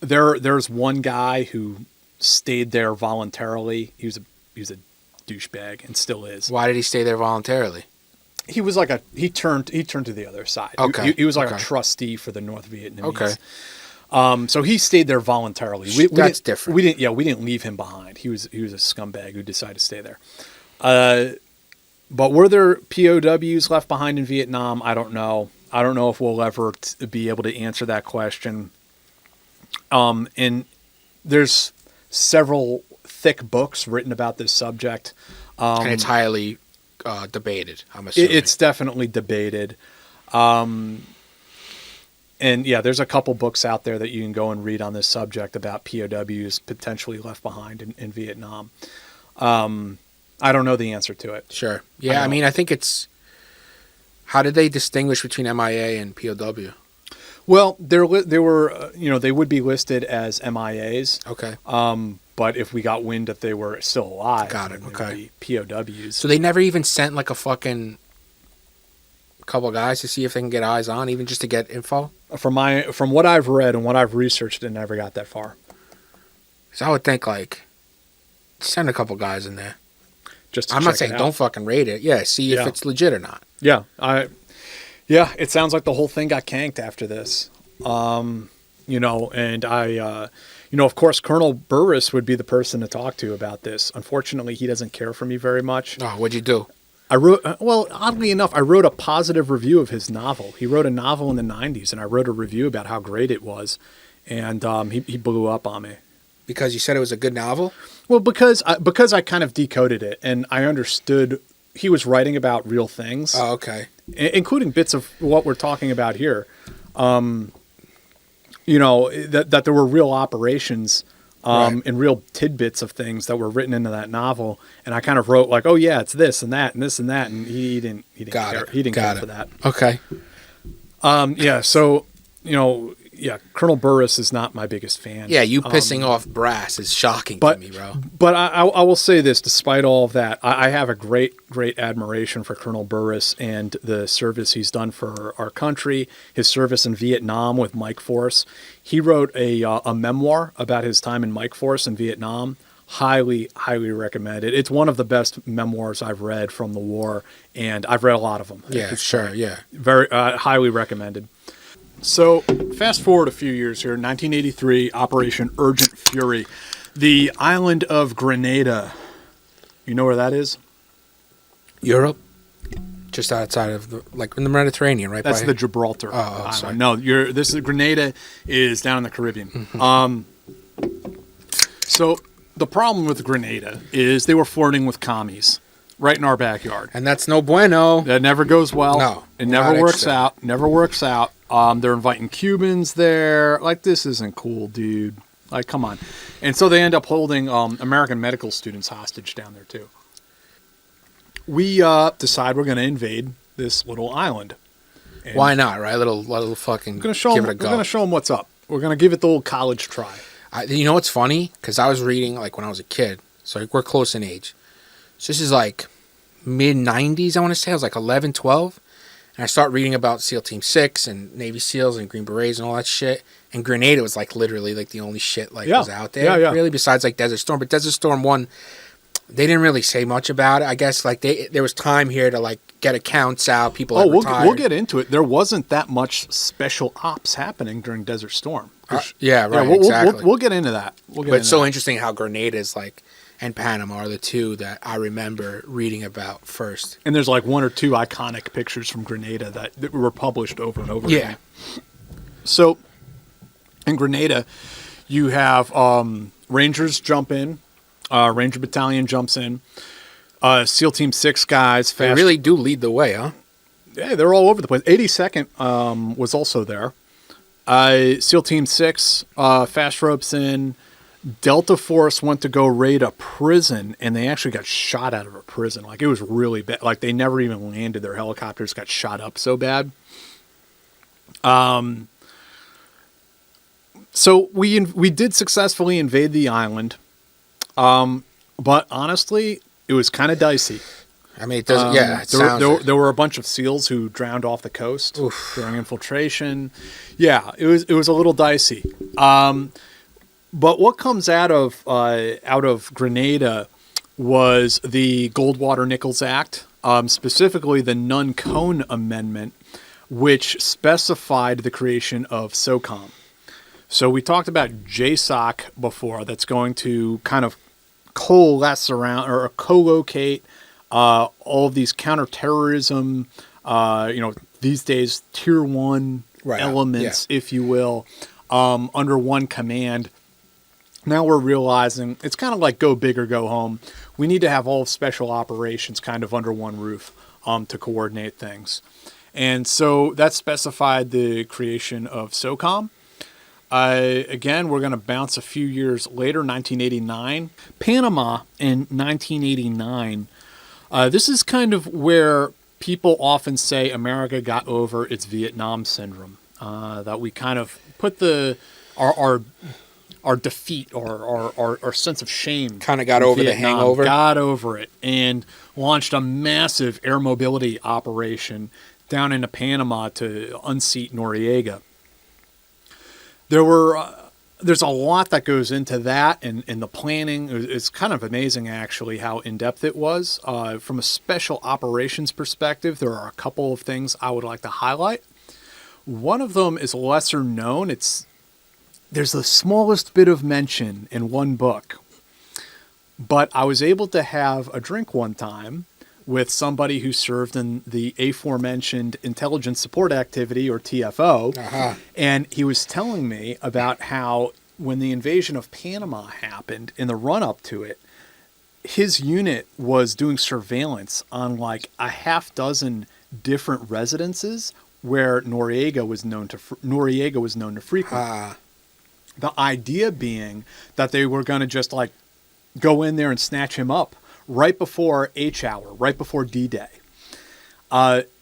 There's one guy who stayed there voluntarily. He was a douchebag and still is. Why did he stay there voluntarily? He was he turned to the other side. Okay. He was like a trustee for the North Vietnamese. Okay. So he stayed there voluntarily. That's different. We didn't leave him behind. He was a scumbag who decided to stay there. But were there POWs left behind in Vietnam? I don't know. I don't know if we'll ever be able to answer that question. And there's several thick books written about this subject. And it's highly debated, I'm assuming. It's definitely debated. And yeah, there's a couple books out there that you can go and read on this subject about POWs potentially left behind in Vietnam. I don't know the answer to it. Sure. Yeah, I think it's... How did they distinguish between MIA and POW? Well, they were, they would be listed as MIAs. Okay. But if we got wind that they were still alive, got it. then Okay. they would be POWs. So they never even sent like a fucking couple guys to see if they can get eyes on, even just to get info? From what I've read and what I've researched, it never got that far. So I would think like send a couple guys in there. Just I'm not saying don't fucking raid it. Yeah, see if it's legit or not. Yeah, it sounds like the whole thing got canked after this. And of course, Colonel Burris would be the person to talk to about this. Unfortunately, he doesn't care for me very much. Oh, what'd you do? Oddly enough, I wrote a positive review of his novel. He wrote a novel in the 90s, and I wrote a review about how great it was. And he blew up on me. Because you said it was a good novel? Well, because I kind of decoded it, and I understood he was writing about real things. Oh, okay. Including bits of what we're talking about here. That there were real operations and real tidbits of things that were written into that novel, and I kind of wrote like, oh yeah, it's this and that and this and that, and he didn't care. He didn't care for that. Okay. Colonel Burris is not my biggest fan. Yeah, you pissing off Brass is shocking to me, bro. But I will say this, despite all of that, I have a great admiration for Colonel Burris and the service he's done for our country, his service in Vietnam with Mike Force. He wrote a memoir about his time in Mike Force in Vietnam. Highly, highly recommended. It's one of the best memoirs I've read from the war, and I've read a lot of them. Yeah, sure, yeah. Very highly recommended. So, fast forward a few years here, 1983, Operation Urgent Fury. The island of Grenada. You know where that is? Europe? Just outside of in the Mediterranean, right? That's the Gibraltar island. Sorry. No, Grenada is down in the Caribbean. Mm-hmm. So, the problem with Grenada is they were flirting with commies right in our backyard. And that's no bueno. That never goes well. No. It never works out. Never works out. They're inviting Cubans there. Like, this isn't cool, dude. Like, come on. And so they end up holding American medical students hostage down there, too. We decide we're going to invade this little island. And why not, right? Little fucking give it a go. We're going to show them what's up. We're going to give it the old college try. You know what's funny? Because I was reading, when I was a kid. So, we're close in age. So, this is, mid-90s, I want to say. I was, 11, 12. And I start reading about SEAL Team 6 and Navy SEALs and Green Berets and all that shit. And Grenada was literally the only shit was out there. Yeah. Really, besides Desert Storm. But Desert Storm won They didn't really say much about it. I guess like there was time here to like get accounts out. People. Oh, we'll get into it. There wasn't that much special ops happening during Desert Storm. Yeah, right. Exactly. We'll get into that. But it's so interesting how Grenada's like and Panama are the two that I remember reading about first. And there's like one or two iconic pictures from Grenada that were published over and over again. So in Grenada, you have Rangers jump in. Ranger Battalion jumps in. SEAL Team 6 guys. They really do lead the way, huh? Yeah, they're all over the place. 82nd was also there. SEAL Team 6 fast ropes in. Delta Force went to go raid a prison, and they actually got shot out of a prison. Like, it was really bad. Like, they never even landed. Their helicopters got shot up so bad. So we did successfully invade the island. But honestly, it was kind of dicey. I mean, it doesn't. There were a bunch of SEALs who drowned off the coast during infiltration. Yeah, it was a little dicey. But what comes out of Grenada was the Goldwater Nichols Act, specifically the Nunn-Cone Amendment, which specified the creation of SOCOM. So we talked about JSOC before. That's going to kind of coalesce around or co-locate all of these counterterrorism, these days tier 1 elements, if you will, under one command. Now we're realizing it's kind of like go big or go home. We need to have all of special operations kind of under one roof to coordinate things. And so that specified the creation of SOCOM. Again, we're going to bounce a few years later, 1989. Panama in 1989. This is kind of where people often say America got over its Vietnam syndrome. That we kind of put our defeat or our sense of shame. Kind of got over Vietnam, the hangover. Got over it and launched a massive air mobility operation down into Panama to unseat Noriega. There's a lot that goes into that and the planning. It's kind of amazing, actually, how in-depth it was. From a special operations perspective, there are a couple of things I would like to highlight. One of them is lesser known. There's the smallest bit of mention in one book. But I was able to have a drink one time with somebody who served in the aforementioned Intelligence Support Activity, or TFO, and he was telling me about how when the invasion of Panama happened, in the run-up to it, his unit was doing surveillance on like a half dozen different residences where Noriega was known to frequent. The idea being that they were going to just like go in there and snatch him up right before H hour, right before D-Day.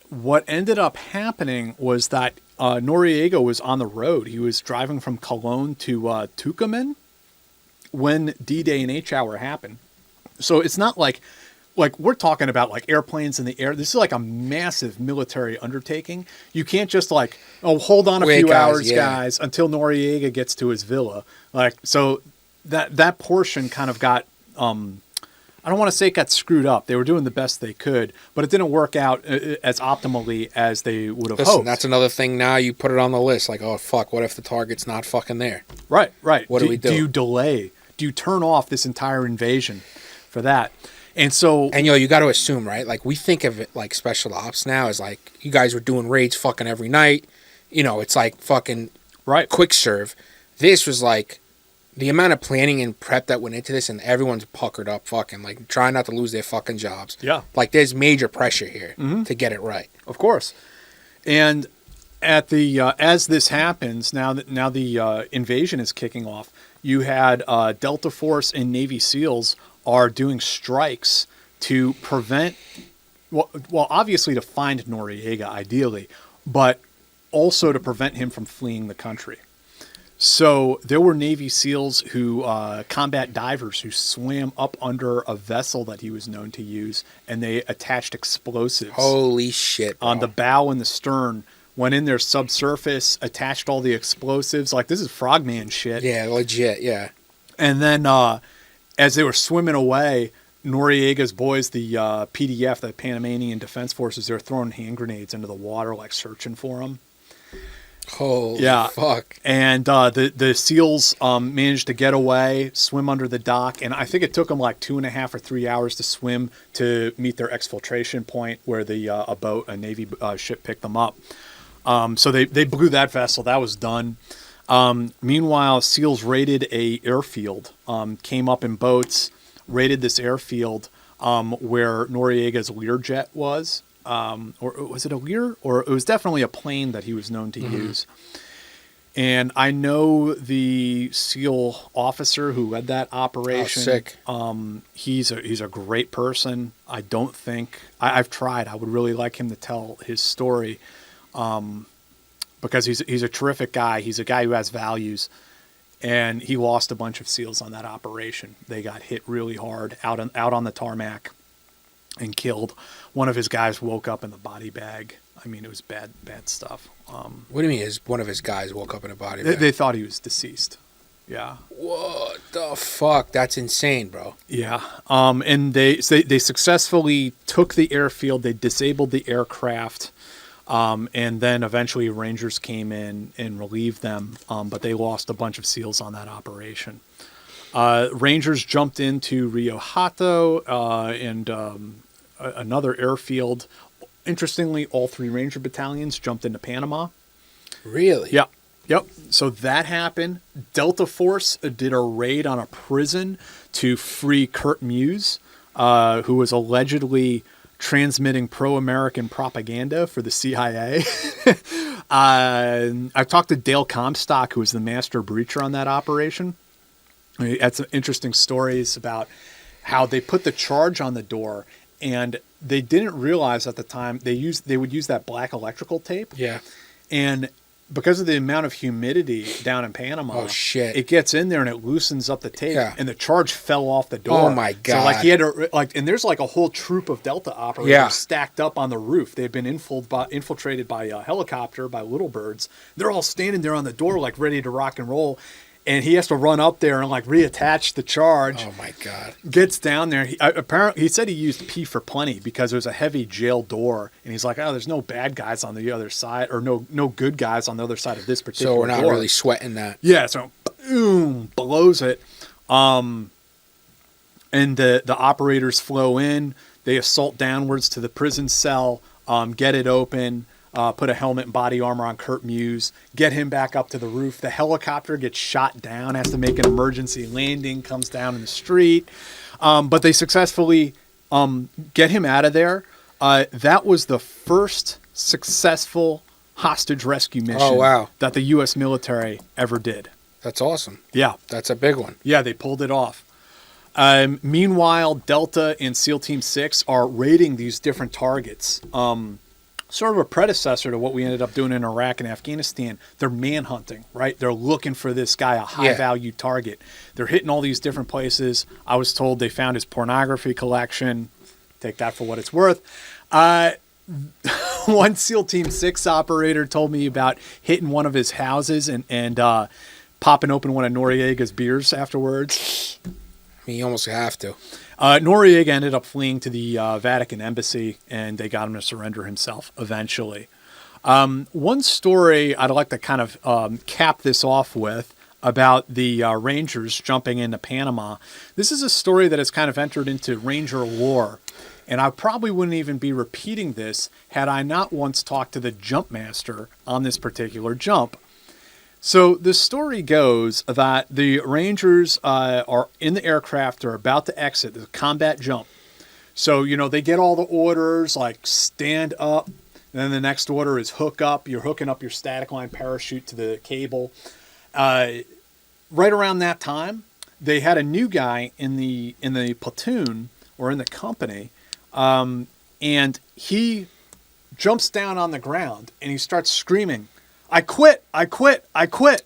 What ended up happening was that Noriega was on the road. He was driving from Cologne to Tucumán when D-Day and H hour happened. So it's not like we're talking about like airplanes in the air. This is like a massive military undertaking. You can't just like, hold on a few hours, guys, until Noriega gets to his villa. Like, so that portion kind of got, I don't want to say it got screwed up. They were doing the best they could, but it didn't work out as optimally as they would have hoped. That's another thing now. You put it on the list. Like, oh, fuck, what if the target's not fucking there? Right. What do we do? Do you delay? Do you turn off this entire invasion for that? And so... And, you got to assume, right? Like, we think of it like special ops now as like, you guys were doing raids fucking every night. It's like fucking quick serve. This was like... The amount of planning and prep that went into this, and everyone's puckered up fucking, like, trying not to lose their fucking jobs. Yeah. Like, there's major pressure here to get it right. Of course. And at the as this happens, now the invasion is kicking off, you had Delta Force and Navy SEALs are doing strikes to prevent, well, obviously to find Noriega, ideally, but also to prevent him from fleeing the country. So there were Navy SEALs combat divers who swam up under a vessel that he was known to use, and they attached explosives. Holy shit, bro. On the bow and the stern, went in there subsurface, attached all the explosives. Like, this is Frogman shit. Yeah, legit, yeah. And then as they were swimming away, Noriega's boys, the PDF, the Panamanian Defense Forces, they're throwing hand grenades into the water, like searching for him. Holy fuck. And the SEALs managed to get away, swim under the dock, and I think it took them like 2.5 or 3 hours to swim to meet their exfiltration point where a Navy ship picked them up. So they blew that vessel. That was done. Meanwhile, SEALs raided a airfield, came up in boats, raided this airfield where Noriega's Learjet was. Or was it a Lear? Or it was definitely a plane that he was known to use. And I know the SEAL officer who led that operation. Oh, sick. He's a great person. I don't think I've tried. I would really like him to tell his story, because he's a terrific guy. He's a guy who has values, and he lost a bunch of SEALs on that operation. They got hit really hard out on the tarmac and killed. One of his guys woke up in the body bag. I mean, it was bad stuff. What do you mean? One of his guys woke up in a body bag? They thought he was deceased. Yeah. What the fuck? That's insane, bro. Yeah. And they successfully took the airfield. They disabled the aircraft, and then eventually Rangers came in and relieved them. But they lost a bunch of SEALs on that operation. Rangers jumped into Rio Hato and another airfield. Interestingly, all 3 Ranger battalions jumped into Panama. Really? Yep. So that happened. Delta Force did a raid on a prison to free Kurt Muse, who was allegedly transmitting pro-American propaganda for the CIA. I talked to Dale Comstock, who was the master breacher on that operation. He had some interesting stories about how they put the charge on the door, and they didn't realize at the time they would use that black electrical tape. Yeah. And because of the amount of humidity down in Panama, it gets in there and it loosens up the tape, and the charge fell off the door. Oh my god! So like he had to and there's like a whole troop of Delta operators stacked up on the roof. They've been infiltrated by a helicopter, by little birds. They're all standing there on the door like ready to rock and roll. And he has to run up there and like reattach the charge. Oh my god! Gets down there. Apparently, he said he used P for plenty because it was a heavy jail door, and he's like, "Oh, there's no bad guys on the other side, or no good guys on the other side of this particular." So we're not door. really sweating that. Yeah. So boom, blows it. And the operators flow in. They assault downwards to the prison cell. Get it open. Put a helmet and body armor on Kurt Muse, get him back up to the roof. The helicopter gets shot down, has to make an emergency landing, comes down in the street. But they successfully get him out of there. That was the first successful hostage rescue mission that the U.S. military ever did. That's awesome. Yeah. That's a big one. Yeah, they pulled it off. Meanwhile, Delta and SEAL Team 6 are raiding these different targets. Sort of a predecessor to what we ended up doing in Iraq and Afghanistan. They're manhunting, right? They're looking for this guy, a high-value target. They're hitting all these different places. I was told they found his pornography collection. Take that for what it's worth. One SEAL Team 6 operator told me about hitting one of his houses and popping open one of Noriega's beers afterwards. I mean, you almost have to. Noriega ended up fleeing to the Vatican embassy, and they got him to surrender himself eventually. One story I'd like to kind of cap this off with about the Rangers jumping into Panama. This is a story that has kind of entered into Ranger lore, and I probably wouldn't even be repeating this had I not once talked to the jump master on this particular jump. So the story goes that the Rangers are in the aircraft. They're about to exit the combat jump. So, they get all the orders like stand up. And then the next order is hook up. You're hooking up your static line parachute to the cable. Right around that time, they had a new guy in the platoon or in the company. And he jumps down on the ground and he starts screaming, I quit. But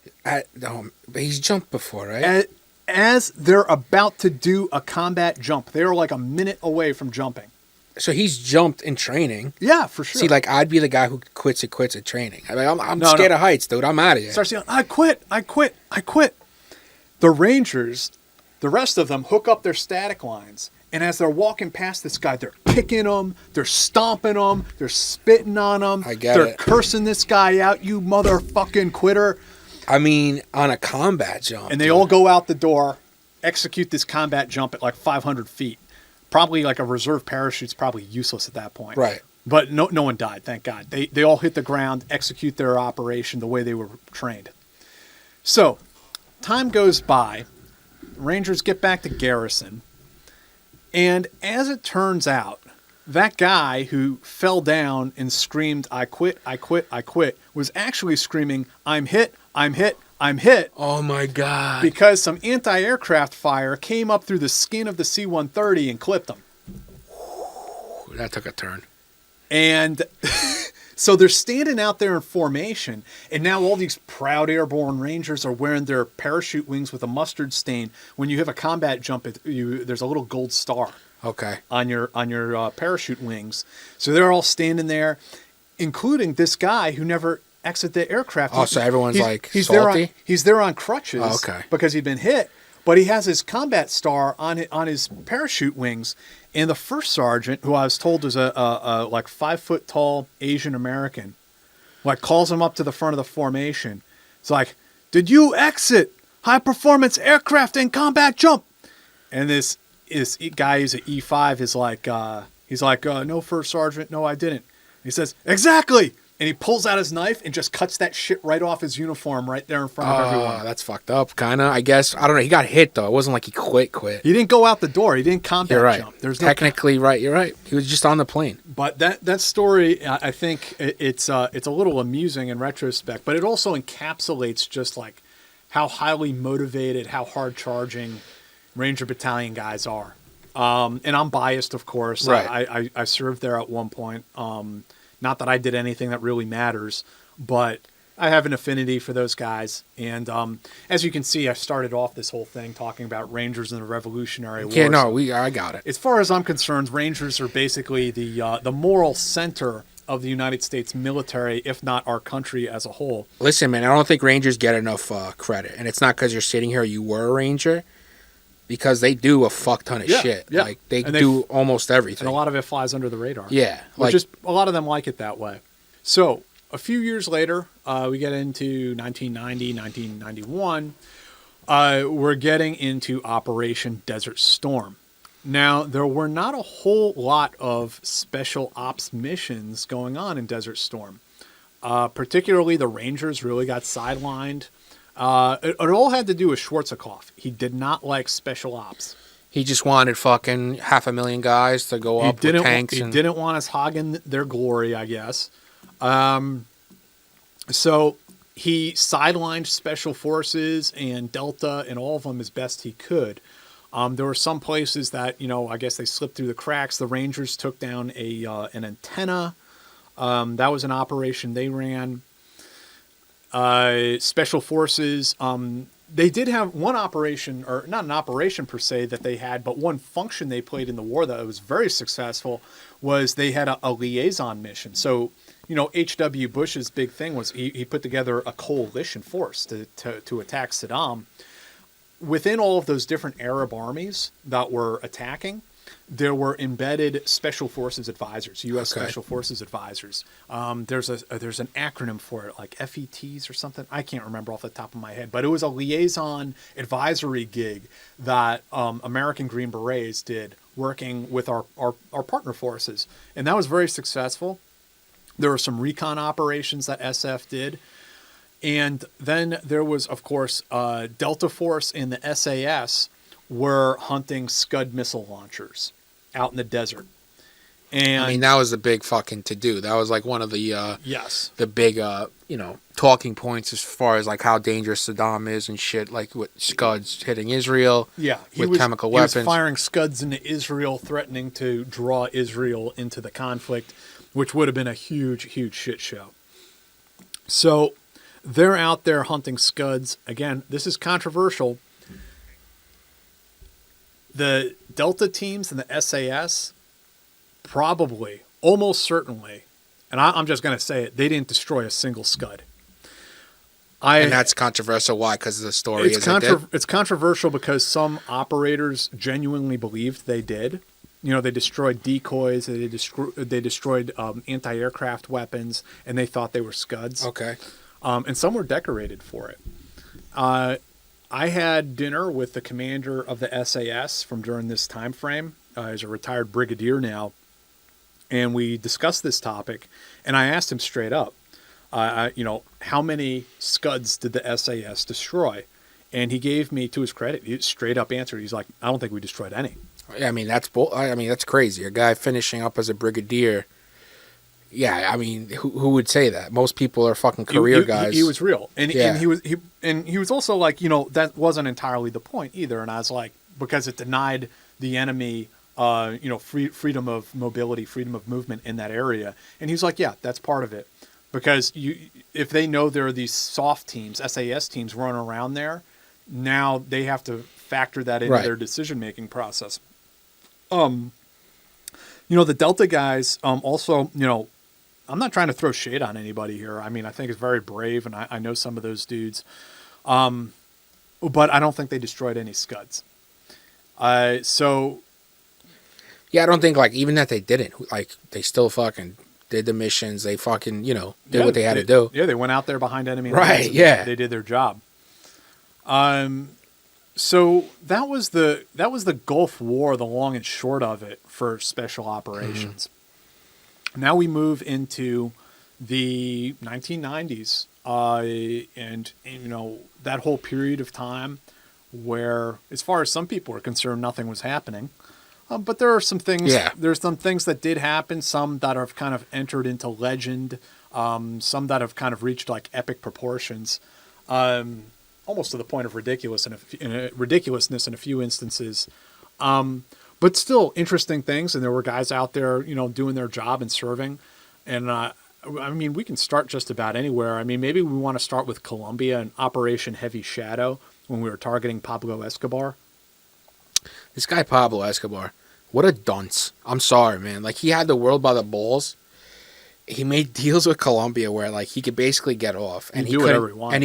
he's jumped before, right? As they're about to do a combat jump. They were like a minute away from jumping. So he's jumped in training. Yeah, for sure. See, like, I'd be the guy who quits at training. I'm scared of heights, dude. I'm out of here. Starts yelling, I quit. The Rangers, the rest of them, hook up their static lines And as they're walking past this guy, they're kicking him, they're stomping him, they're spitting on him. They're cursing this guy out, you motherfucking quitter. I mean, on a combat jump. And they all go out the door, execute this combat jump at like 500 feet. Probably like a reserve parachute's probably useless at that point. Right. But no one died, thank God. They all hit the ground, execute their operation the way they were trained. So, time goes by. Rangers get back to garrison. And as it turns out, that guy who fell down and screamed, I quit, I quit, I quit, was actually screaming, I'm hit, I'm hit, I'm hit. Oh my God. Because some anti-aircraft fire came up through the skin of the C-130 and clipped him. That took a turn. And so they're standing out there in formation, and now all these proud airborne Rangers are wearing their parachute wings with a mustard stain. When you have a combat jump, there's a little gold star on your parachute wings. So they're all standing there, including this guy who never exited the aircraft. Oh, so everyone's he's salty? He's there on crutches because he'd been hit, but he has his combat star on his parachute wings. And the first sergeant, who I was told was a like 5 foot tall Asian American, like calls him up to the front of the formation. It's like, "Did you exit high performance aircraft in combat jump?" And this guy who's an E5 is like, "No, first sergeant, no, I didn't." He says, "Exactly." And he pulls out his knife and just cuts that shit right off his uniform right there in front of everyone. That's fucked up, kind of, I guess. I don't know. He got hit, though. It wasn't like he quit. He didn't go out the door. He didn't combat jump. There's technically right. You're right. He was just on the plane. But that story, I think it's a little amusing in retrospect, but it also encapsulates just like how highly motivated, how hard charging Ranger Battalion guys are. And I'm biased, of course. Right. I served there at one point. Not that I did anything that really matters, but I have an affinity for those guys. And as you can see, I started off this whole thing talking about Rangers in the Revolutionary War. Yeah, no, I got it. As far as I'm concerned, Rangers are basically the moral center of the United States military, if not our country as a whole. Listen, man, I don't think Rangers get enough credit. And it's not because you're sitting here, you were a Ranger. Because they do a fuck ton of shit. Yeah. Like, they do almost everything. And a lot of it flies under the radar. Yeah. A lot of them like it that way. So, a few years later, we get into 1990, 1991. We're getting into Operation Desert Storm. Now, there were not a whole lot of special ops missions going on in Desert Storm. Particularly, the Rangers really got sidelined. It all had to do with Schwarzkopf. He did not like special ops. He just wanted fucking 500,000 guys to go up with tanks. He didn't want us hogging their glory, I guess. So he sidelined Special Forces and Delta and all of them as best he could. There were some places that, I guess they slipped through the cracks. The Rangers took down an antenna. That was an operation they ran. Special Forces, they did have one operation, or not an operation per se that they had, but one function they played in the war that was very successful was they had a liaison mission. So, H.W. Bush's big thing was he put together a coalition force to attack Saddam. Within all of those different Arab armies that were attacking, there were embedded Special Forces advisors, U.S. Special Forces advisors. There's an acronym for it, like FETs or something. I can't remember off the top of my head, but it was a liaison advisory gig that American Green Berets did, working with our partner forces, and that was very successful. There were some recon operations that SF did, and then there was, of course, Delta Force and the SAS were hunting Scud missile launchers out in the desert. And I mean, that was the big fucking to-do. That was like one of the the big talking points as far as like how dangerous Saddam is and shit, like with Scuds hitting Israel with chemical weapons. He was firing Scuds into Israel, threatening to draw Israel into the conflict, which would have been a huge, huge shit show. So they're out there hunting Scuds. Again, this is controversial. The Delta teams and the SAS probably, almost certainly, and I'm just going to say it, they didn't destroy a single Scud. And that's controversial. Why? Because the story it's controversial because some operators genuinely believed they did. They destroyed decoys, they destroyed anti-aircraft weapons, and they thought they were Scuds. Okay. And some were decorated for it. I had dinner with the commander of the SAS from during this time frame. He's a retired brigadier now. And we discussed this topic, and I asked him straight up, how many Scuds did the SAS destroy? And he gave me, to his credit, he straight up answered. He's like, I don't think we destroyed any. I mean, that's crazy. A guy finishing up as a brigadier. Yeah, I mean, who would say that? Most people are fucking career guys. He was real, and he was also like, that wasn't entirely the point either. And I was like, because it denied the enemy, freedom of mobility, freedom of movement in that area. And he was like, yeah, that's part of it, because if they know there are these soft teams, SAS teams running around there, now they have to factor that into their decision making process. The Delta guys, also, I'm not trying to throw shade on anybody here. I mean, I think it's very brave, and I know some of those dudes. But I don't think they destroyed any Scuds. Yeah, I don't think, even that they didn't. They still fucking did the missions. They fucking, did what they had to do. Yeah, they went out there behind enemy lines. Right, yeah. They did their job. So that was the Gulf War, the long and short of it for special operations. Mm-hmm. Now we move into the 1990s, and that whole period of time where, as far as some people are concerned, nothing was happening. But there are some things. Yeah. There's some things that did happen. Some that have kind of entered into legend. Some that have kind of reached epic proportions. Almost to the point of ridiculousness in a few instances. But still interesting things. And there were guys out there, doing their job and serving. And, we can start just about anywhere. I mean, maybe we want to start with Colombia and Operation Heavy Shadow when we were targeting Pablo Escobar. This guy, Pablo Escobar, what a dunce. I'm sorry, man. He had the world by the balls. He made deals with Colombia where, he could basically get off. And he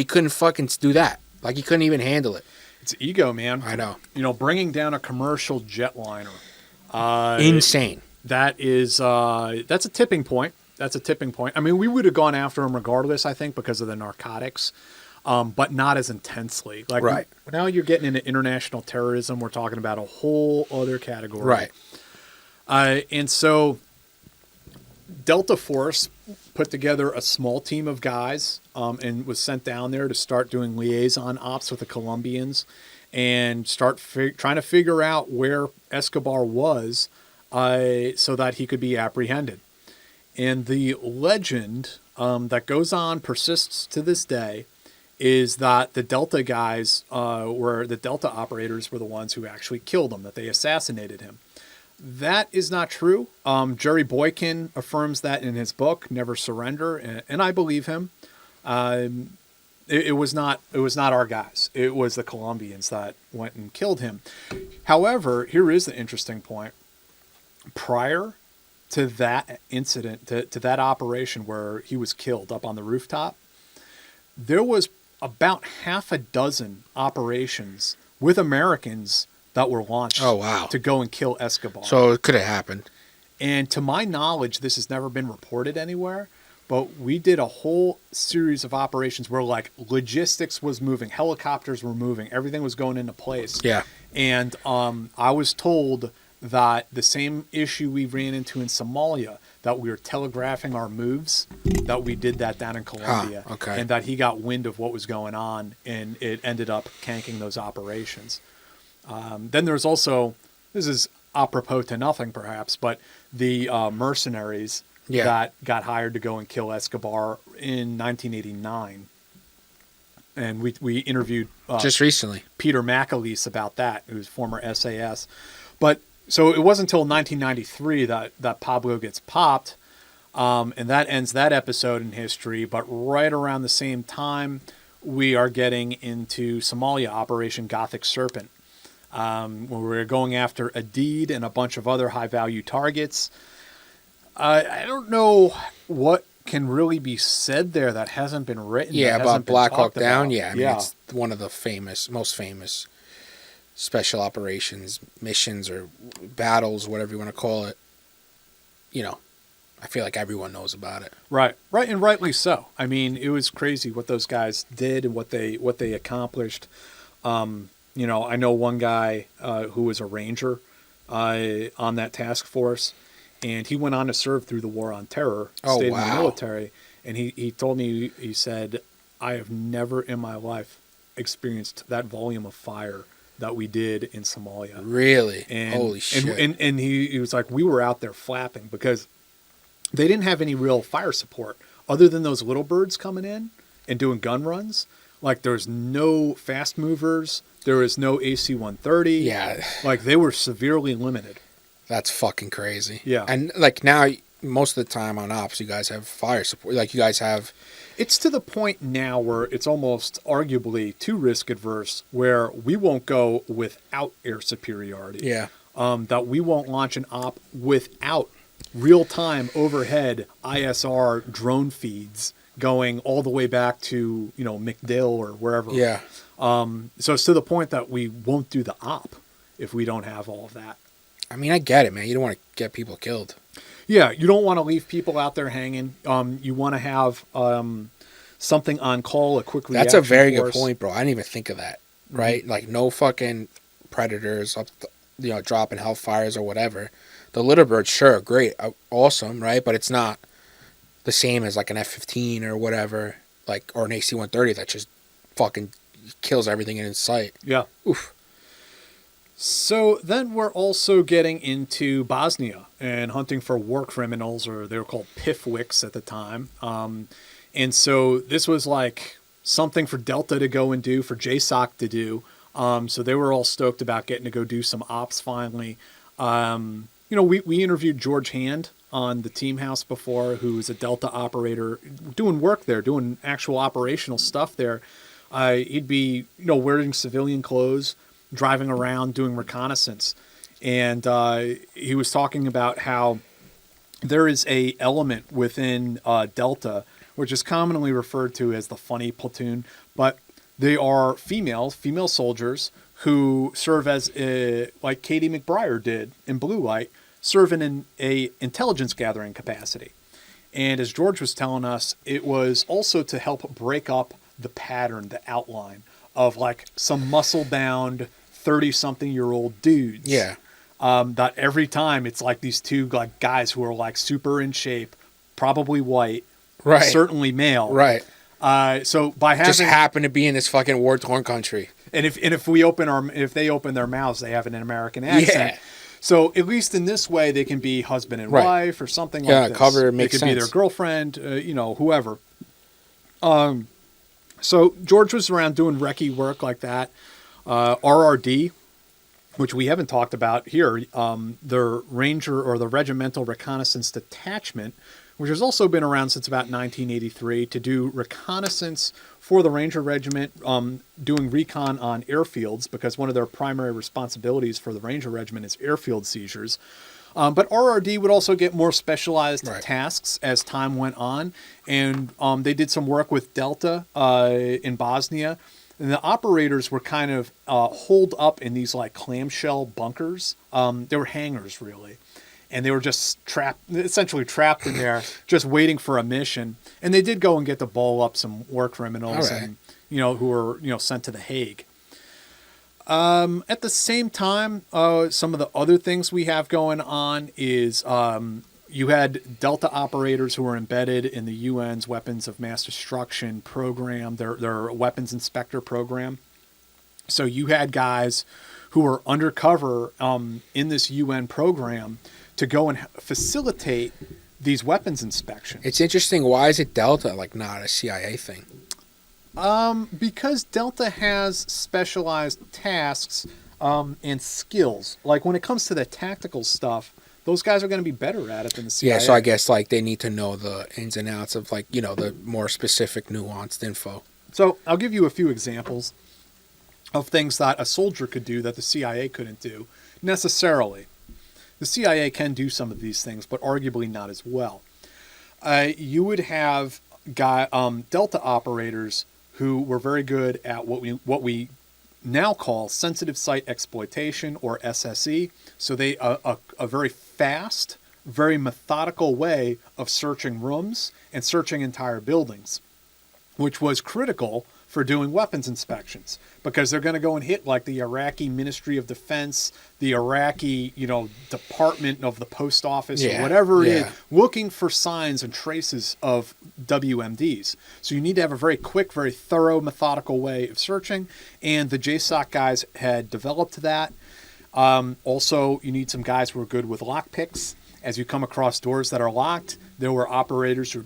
couldn't fucking do that. He couldn't even handle it. It's ego, man. I know. Bringing down a commercial jetliner. Insane. That's a tipping point. That's a tipping point. I mean, we would have gone after him regardless, I think, because of the narcotics, but not as intensely. Right. Now you're getting into international terrorism. We're talking about a whole other category. Right. And so Delta Force put together a small team of guys and was sent down there to start doing liaison ops with the Colombians and start trying to figure out where Escobar was so that he could be apprehended. And the legend that goes on, persists to this day, is that the Delta guys the Delta operators were the ones who actually killed him, that they assassinated him. That is not true. Jerry Boykin affirms that in his book, Never Surrender, and I believe him. It was not our guys. It was the Colombians that went and killed him. However, here is the interesting point. Prior to that incident, to that operation where he was killed up on the rooftop, there was about half a dozen operations with Americans that were launched to go and kill Escobar. So it could have happened. And to my knowledge, this has never been reported anywhere, but we did a whole series of operations where logistics was moving, helicopters were moving, everything was going into place. Yeah. And I was told that the same issue we ran into in Somalia, that we were telegraphing our moves, that we did that down in Colombia. Okay. And that he got wind of what was going on, and it ended up canking those operations. Then there's also, this is apropos to nothing perhaps, but the mercenaries that got hired to go and kill Escobar in 1989. And we interviewed just recently Peter McAleese about that, who's former SAS. But so it wasn't until 1993 that Pablo gets popped, and that ends that episode in history. But right around the same time, we are getting into Somalia, Operation Gothic Serpent, where we're going after Adid and a bunch of other high-value targets. I don't know what can really be said there that hasn't been written. Yeah, about Black Hawk Down. Yeah, I mean, yeah. it's one of the most famous special operations missions or battles, whatever you want to call it. You know, I feel like everyone knows about it. Right, and rightly so. I mean, it was crazy what those guys did and what they accomplished. You know, I know one guy who was a ranger on that task force, and he went on to serve through the War on Terror, stayed in the military, and he told me, he said, I have never in my life experienced that volume of fire that we did in Somalia. Really? And, holy shit. And he was like, we were out there flapping because they didn't have any real fire support other than those little birds coming in and doing gun runs. Like, there's no fast movers. There was no AC-130. Yeah. Like, they were severely limited. That's fucking crazy. Yeah. And, like, now, most of the time on ops, you guys have fire support. Like, you guys have... It's to the point now where it's almost arguably too risk adverse, where we won't go without air superiority. Yeah. That we won't launch an op without real-time overhead ISR drone feeds going all the way back to, you know, McDill or wherever. Yeah. So it's to the point that we won't do the op if we don't have all of that. I mean, I get it, man. You don't want to get people killed. Yeah, you don't want to leave people out there hanging. You want to have something on call, a quick reaction. That's a very force. good point, bro. I didn't even think of that, right? Like, no fucking predators up, dropping hellfires or whatever. The little birds, sure, great, awesome, right? But it's not the same as like an F-15 or whatever, like, or an AC-130 that just fucking kills everything in its sight. Yeah. Oof. So then we're also getting into Bosnia and hunting for war criminals, or they were called PIFWICs at the time. And so this was like something for Delta to go and do, for JSOC to do. So they were all stoked about getting to go do some ops finally. You know, we interviewed George Hand on the Team House before, who was a Delta operator doing work there, doing actual operational stuff there. He'd be, you know, wearing civilian clothes, driving around doing reconnaissance. And he was talking about how there is a element within Delta, which is commonly referred to as the funny platoon, but they are female soldiers who serve as, like Katie McBriar did in Blue Light, serving in a intelligence gathering capacity. And as George was telling us, it was also to help break up the pattern, the outline of like some muscle-bound 30-something-year-old dudes. Yeah. That every time it's like these two like guys who are like super in shape, probably white, right, certainly male, right. So by having just happen to be in this fucking war-torn country, and if they open their mouths, they have an American accent. Yeah. So at least in this way, they can be husband and wife or something like this. Cover makes sense. They could be their girlfriend, you know, whoever. So George was around doing recce work like that. RRD, which we haven't talked about here, the Ranger or the Regimental Reconnaissance Detachment, which has also been around since about 1983 to do reconnaissance for the Ranger Regiment, doing recon on airfields, because one of their primary responsibilities for the Ranger Regiment is airfield seizures. But RRD would also get more specialized tasks as time went on, and they did some work with Delta in Bosnia. And the operators were kind of holed up in these like clamshell bunkers. They were hangars, really. And they were just essentially trapped in there, just waiting for a mission. And they did go and get to bowl up some war criminals, and who were sent to The Hague. At the same time, some of the other things we have going on is you had Delta operators who were embedded in the UN's Weapons of Mass Destruction program, their weapons inspector program. So you had guys who were undercover in this UN program to go and facilitate these weapons inspections. It's interesting. Why is it Delta, like not a CIA thing? Because Delta has specialized tasks and skills. Like when it comes to the tactical stuff, those guys are going to be better at it than the CIA. Yeah, so I guess like they need to know the ins and outs of like, the more specific, nuanced info. So I'll give you a few examples of things that a soldier could do that the CIA couldn't do necessarily. The CIA can do some of these things, but arguably not as well. You would have Delta operators who were very good at what we now call sensitive site exploitation, or SSE. So they a very fast, very methodical way of searching rooms and searching entire buildings, which was critical for doing weapons inspections, because they're going to go and hit like the Iraqi Ministry of Defense, the Iraqi, Department of the Post Office, or whatever it is, looking for signs and traces of WMDs. So you need to have a very quick, very thorough, methodical way of searching, and the JSOC guys had developed that. Also, you need some guys who are good with lockpicks. As you come across doors that are locked, there were operators who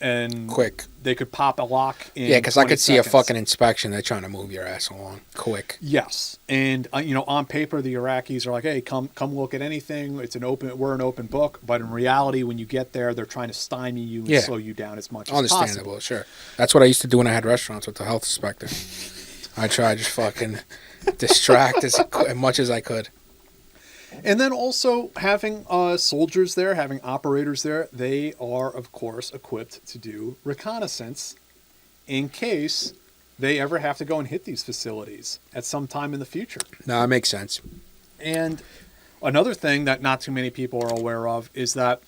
and quick. They could pop a lock in because I could see seconds. a fucking inspection. They're trying to move your ass along quick. Yes, and on paper the Iraqis are like, hey, come look at anything. We're an open book. But in reality, when you get there, they're trying to stymie you and slow you down as much as possible. Understandable, sure. That's what I used to do when I had restaurants with the health inspector. I tried to just fucking distract as much as I could. And then also having soldiers there, having operators there, they are, of course, equipped to do reconnaissance in case they ever have to go and hit these facilities at some time in the future. No, that makes sense. And another thing that not too many people are aware of is that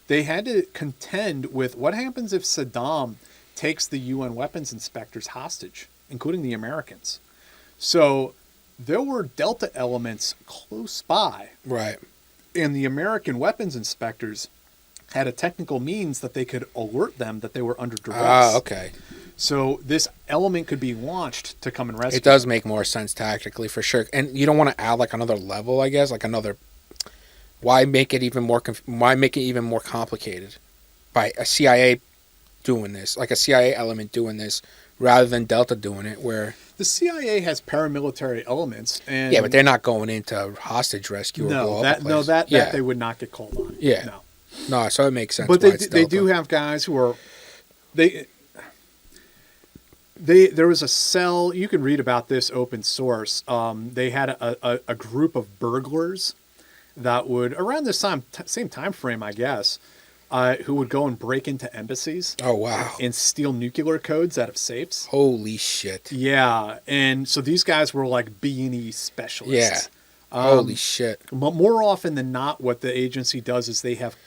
they had to contend with what happens if Saddam takes the UN weapons inspectors hostage, including the Americans. So there were Delta elements close by. Right. And the American weapons inspectors had a technical means that they could alert them that they were under duress. Ah, okay. So this element could be launched to come and rescue. It does make more sense tactically, for sure. And you don't want to add like another level, I guess, like another. Why make it even more? Why make it even more complicated by a CIA doing this, like a CIA element doing this, rather than Delta doing it, where. The CIA has paramilitary elements, and yeah, but they're not going into hostage rescue or blow up a place. That they would not get called on. Yeah, no, so it makes sense. But they do have guys who are there was a cell. You can read about this open source. They had a group of burglars that would around this same time frame, I guess. Who would go and break into embassies. Oh, wow. And steal nuclear codes out of safes. Holy shit. Yeah. And so these guys were like B&E specialists. Yeah. Holy shit. But more often than not, what the agency does is they have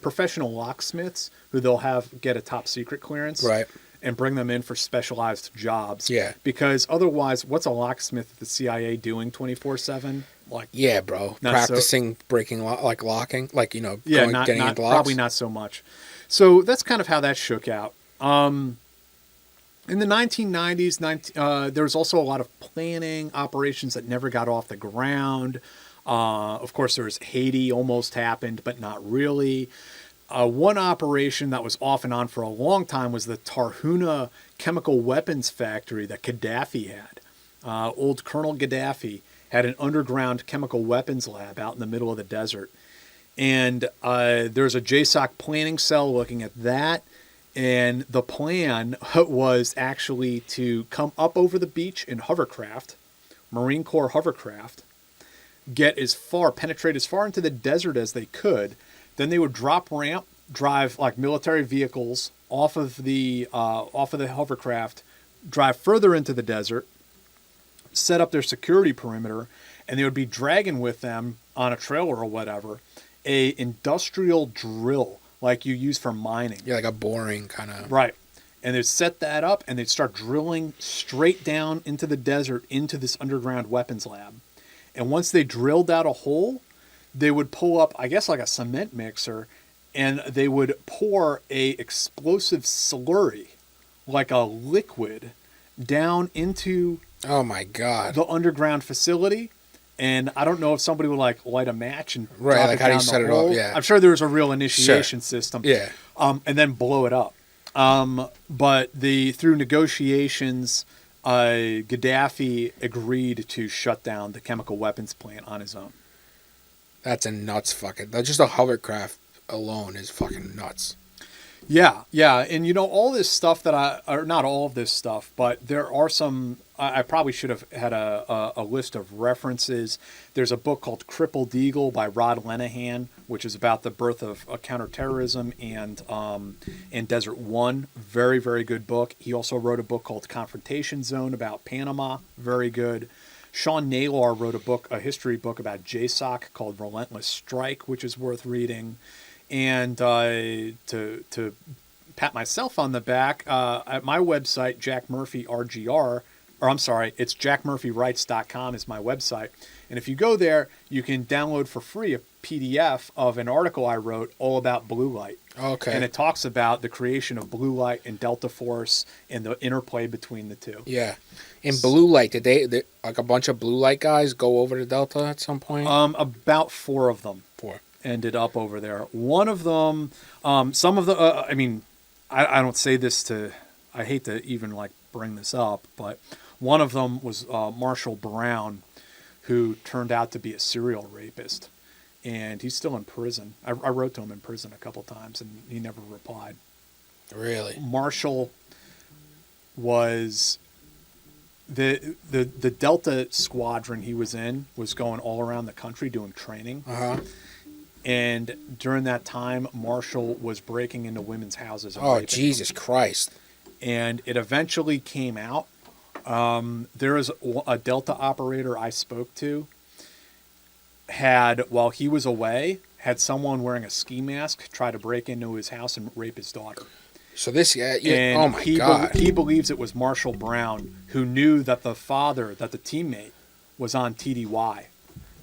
professional locksmiths who they'll get a top secret clearance. Right. And bring them in for specialized jobs. Yeah. Because otherwise, what's a locksmith at the CIA doing 24/7? Like, yeah, bro. Practicing breaking, locking, getting into locks. Probably not so much. So that's kind of how that shook out. In the 1990s, there was also a lot of planning operations that never got off the ground. Of course, there was Haiti, almost happened, but not really. One operation that was off and on for a long time was the Tarhuna chemical weapons factory that Gaddafi had. Old Colonel Gaddafi had an underground chemical weapons lab out in the middle of the desert. And there's a JSOC planning cell looking at that. And the plan was actually to come up over the beach in hovercraft, Marine Corps hovercraft, penetrate as far into the desert as they could. Then they would drop ramp, drive like military vehicles off of the hovercraft, drive further into the desert, set up their security perimeter, and they would be dragging with them on a trailer or whatever a industrial drill like you use for mining. Yeah, like a boring kind of. Right. And they'd set that up and they'd start drilling straight down into the desert into this underground weapons lab. And once they drilled out a hole, they would pull up, I guess, like a cement mixer, and they would pour a explosive slurry, like a liquid, down into oh my god, the underground facility. And I don't know if somebody would like light a match and right, like how do you set it up? Yeah, I'm sure there was a real initiation system. Yeah, and then blow it up. But through negotiations, Gaddafi agreed to shut down the chemical weapons plant on his own. That's a nuts fucking. Just a hovercraft alone is fucking nuts. Yeah, and all this stuff or not all of this stuff, but there are some. I probably should have had a list of references. There's a book called Crippled Eagle by Rod Lenahan, which is about the birth of counterterrorism and Desert One. Very, very good book. He also wrote a book called Confrontation Zone about Panama. Very good. Sean Naylor wrote a history book about JSOC called Relentless Strike, which is worth reading. And to pat myself on the back, at my website, Jack Murphy RGR, or I'm sorry, it's jackmurphywrites.com is my website. And if you go there, you can download for free a PDF of an article I wrote all about blue light. Okay. And it talks about the creation of blue light and Delta Force and the interplay between the two. Yeah. In blue light, did they like a bunch of blue light guys go over to Delta at some point? About 4 of them. 4. Ended up over there. One of them, some of the, I don't say this to, I hate to even bring this up, but one of them was Marshall Brown, who turned out to be a serial rapist, and he's still in prison. I wrote to him in prison a couple times, and he never replied. Really? Marshall was the Delta squadron he was in was going all around the country doing training. Uh-huh. And during that time, Marshall was breaking into women's houses. Oh, Jesus Christ. And it eventually came out. There is a Delta operator I spoke to while he was away, had someone wearing a ski mask try to break into his house and rape his daughter. So this, and oh my God. He believes it was Marshall Brown who knew that the teammate was on TDY.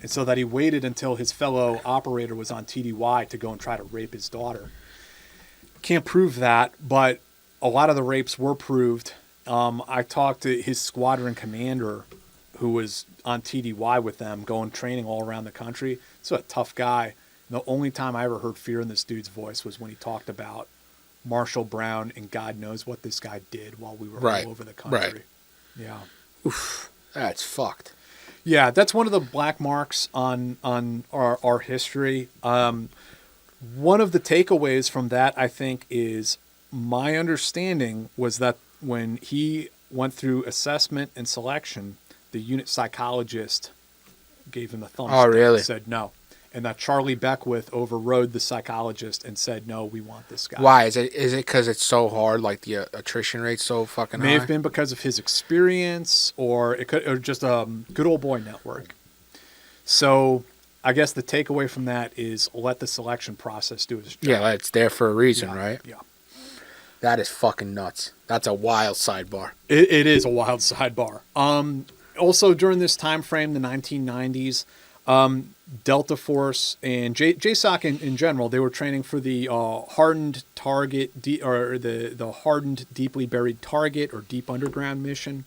And so that he waited until his fellow operator was on TDY to go and try to rape his daughter. Can't prove that, but a lot of the rapes were proved. I talked to his squadron commander who was on TDY with them, going training all around the country. So a tough guy. The only time I ever heard fear in this dude's voice was when he talked about Marshall Brown and God knows what this guy did while we were all over the country. Right. Yeah. Oof, that's fucked. Yeah, that's one of the black marks on our history. One of the takeaways from that, I think, is my understanding was that when he went through assessment and selection, the unit psychologist gave him the thumbs down. Really? Said no. And that Charlie Beckwith overrode the psychologist and said, no, we want this guy. Why? Is it because it's so hard, like the attrition rate's so fucking high? May have been because of his experience, or just a good old boy network. So I guess the takeaway from that is let the selection process do its job. Yeah, it's there for a reason, right? Yeah. That is fucking nuts. That's a wild sidebar. It is a wild sidebar. Also, during this time frame, the 1990s, Delta Force and JSOC in general, they were training for the hardened target or the hardened deeply buried target or deep underground mission,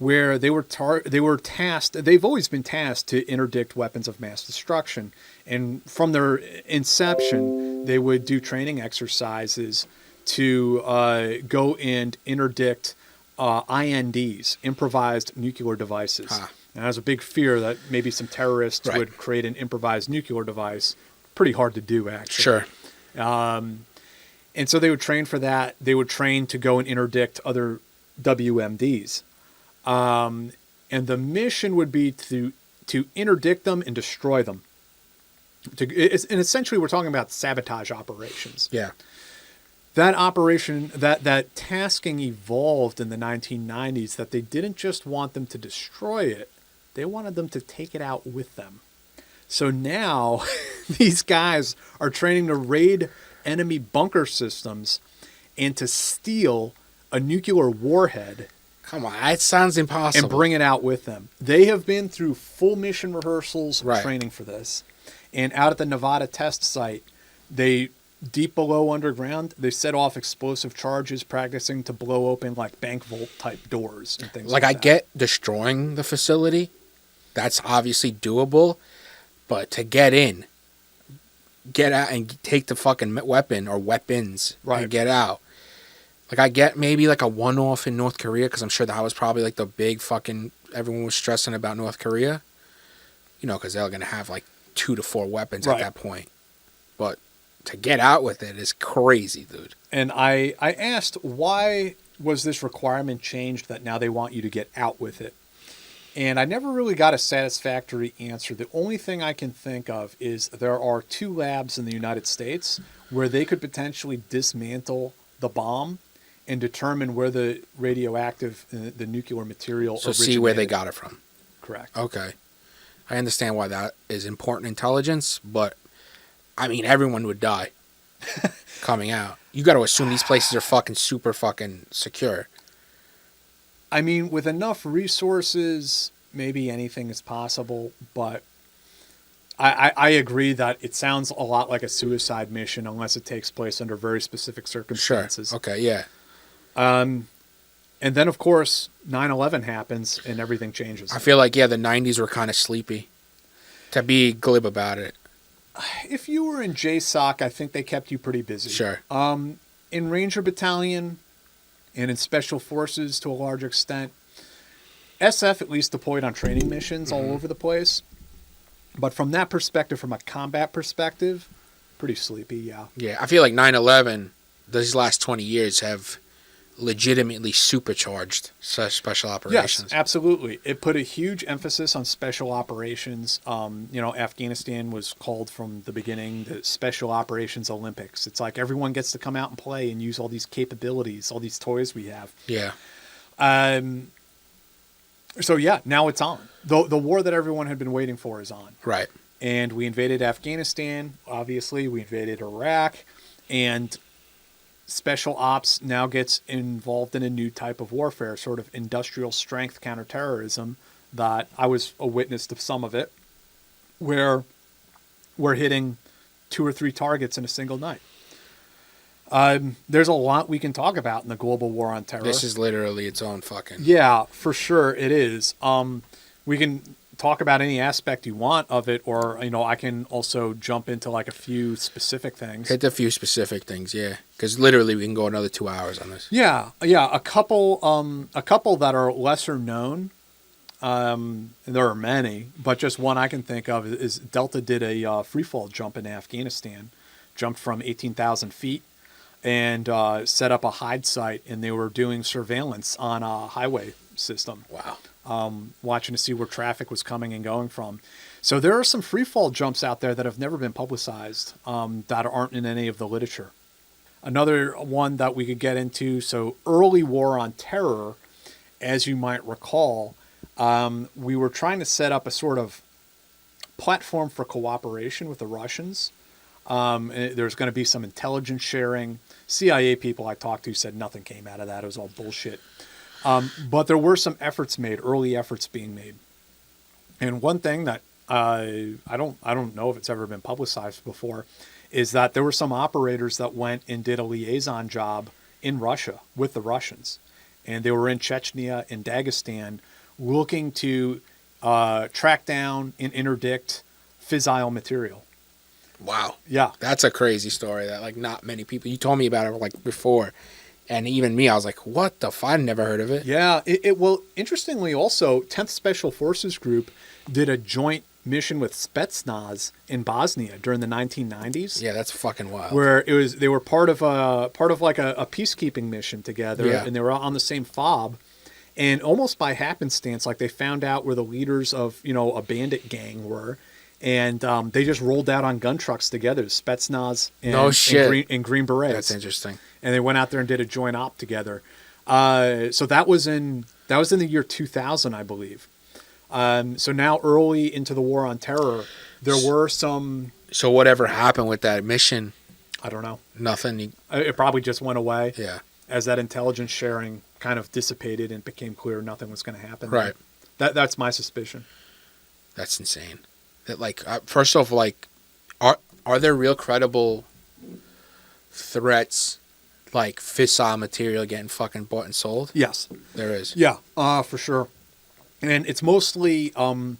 where they were tasked. They've always been tasked to interdict weapons of mass destruction, and from their inception, they would do training exercises to go and interdict INDs, improvised nuclear devices. Huh. And there was a big fear that maybe some terrorists would create an improvised nuclear device. Pretty hard to do, actually. Sure. And so they would train for that. They would train to go and interdict other WMDs. And the mission would be to interdict them and destroy them. And essentially, we're talking about sabotage operations. Yeah. That operation, that tasking evolved in the 1990s, that they didn't just want them to destroy it, they wanted them to take it out with them. So now these guys are training to raid enemy bunker systems and to steal a nuclear warhead. Come on, that sounds impossible. And bring it out with them. They have been through full mission rehearsals, training for this. And out at the Nevada test site, deep below underground, they set off explosive charges, practicing to blow open bank vault type doors and things like that. I get destroying the facility. That's obviously doable. But to get out and take the fucking weapon or weapons and get out. I get maybe a one-off in North Korea, because I'm sure that was probably the big fucking, everyone was stressing about North Korea. Because they're going to have 2 to 4 weapons at that point. But to get out with it is crazy, dude. And I asked, why was this requirement changed that now they want you to get out with it? And I never really got a satisfactory answer. The only thing I can think of is there are 2 labs in the United States where they could potentially dismantle the bomb and determine where the radioactive, the nuclear material So originated. see where they got it from. Correct. Okay. I understand why that is important intelligence, but, I mean, everyone would die coming out. You got to assume these places are fucking super fucking secure. I mean, with enough resources, maybe anything is possible, but I agree that it sounds a lot like a suicide mission unless it takes place under very specific circumstances. Sure. Okay, yeah. And then, of course, 9/11 happens and everything changes. I feel like, yeah, the 90s were kind of sleepy, to be glib about it. If you were in JSOC, I think they kept you pretty busy. Sure. In Ranger Battalion and in Special Forces to a large extent, SF at least deployed on training missions all over the place. But from that perspective, from a combat perspective, pretty sleepy, yeah. Yeah, I feel like 9/11, these last 20 years have legitimately supercharged special operations. Yes, absolutely. It put a huge emphasis on special operations. Afghanistan was called from the beginning the Special Operations Olympics. It's like everyone gets to come out and play and use all these capabilities, all these toys we have. Yeah. So yeah, now it's on. The war that everyone had been waiting for is on. Right. And we invaded Afghanistan, obviously. We invaded Iraq. And Special Ops now gets involved in a new type of warfare, sort of industrial strength counterterrorism, that I was a witness to some of it, where we're hitting 2 or 3 targets in a single night. There's a lot we can talk about in the global war on terror. This is literally its own fucking... Yeah, for sure it is. We can talk about any aspect you want of it, or, I can also jump into like a few specific things. Hit a few specific things, yeah. Because literally we can go another 2 hours on this. Yeah. A couple that are lesser known. There are many, but just one I can think of is Delta did a freefall jump in Afghanistan, jumped from 18,000 feet and set up a hide site, and they were doing surveillance on a highway system. Wow. Watching to see where traffic was coming and going from. So there are some freefall jumps out there that have never been publicized, that aren't in any of the literature. Another one that we could get into, so early war on terror, as you might recall, we were trying to set up a sort of platform for cooperation with the Russians. There's going to be some intelligence sharing. CIA people I talked to said nothing came out of that. It was all bullshit. But there were some efforts made, early efforts being made. And one thing that I don't know if it's ever been publicized before is that there were some operators that went and did a liaison job in Russia with the Russians. And they were in Chechnya and Dagestan looking to track down and interdict fissile material. Wow. Yeah. That's a crazy story that like not many people, you told me about it like before. And even me, I was like, what the fuck? I never heard of it. Yeah. Well, interestingly also, 10th Special Forces Group did a joint mission with Spetsnaz in Bosnia during the 1990s. Yeah, that's fucking wild. Where they were part of like a peacekeeping mission together, yeah. And they were on the same fob. And almost by happenstance, like they found out where the leaders of, a bandit gang were. And they just rolled out on gun trucks together, Spetsnaz and Green Berets. That's interesting. And they went out there and did a joint op together. So that was in the year 2000, I believe. So now early into the war on terror, there were some... So whatever happened with that mission? I don't know. Nothing? It probably just went away. Yeah. As that intelligence sharing kind of dissipated and became clear nothing was going to happen. Right. That's my suspicion. That's insane. That like first off, like, are there real credible threats like fissile material getting fucking bought and sold? Yes, there is. Yeah, for sure. And it's mostly a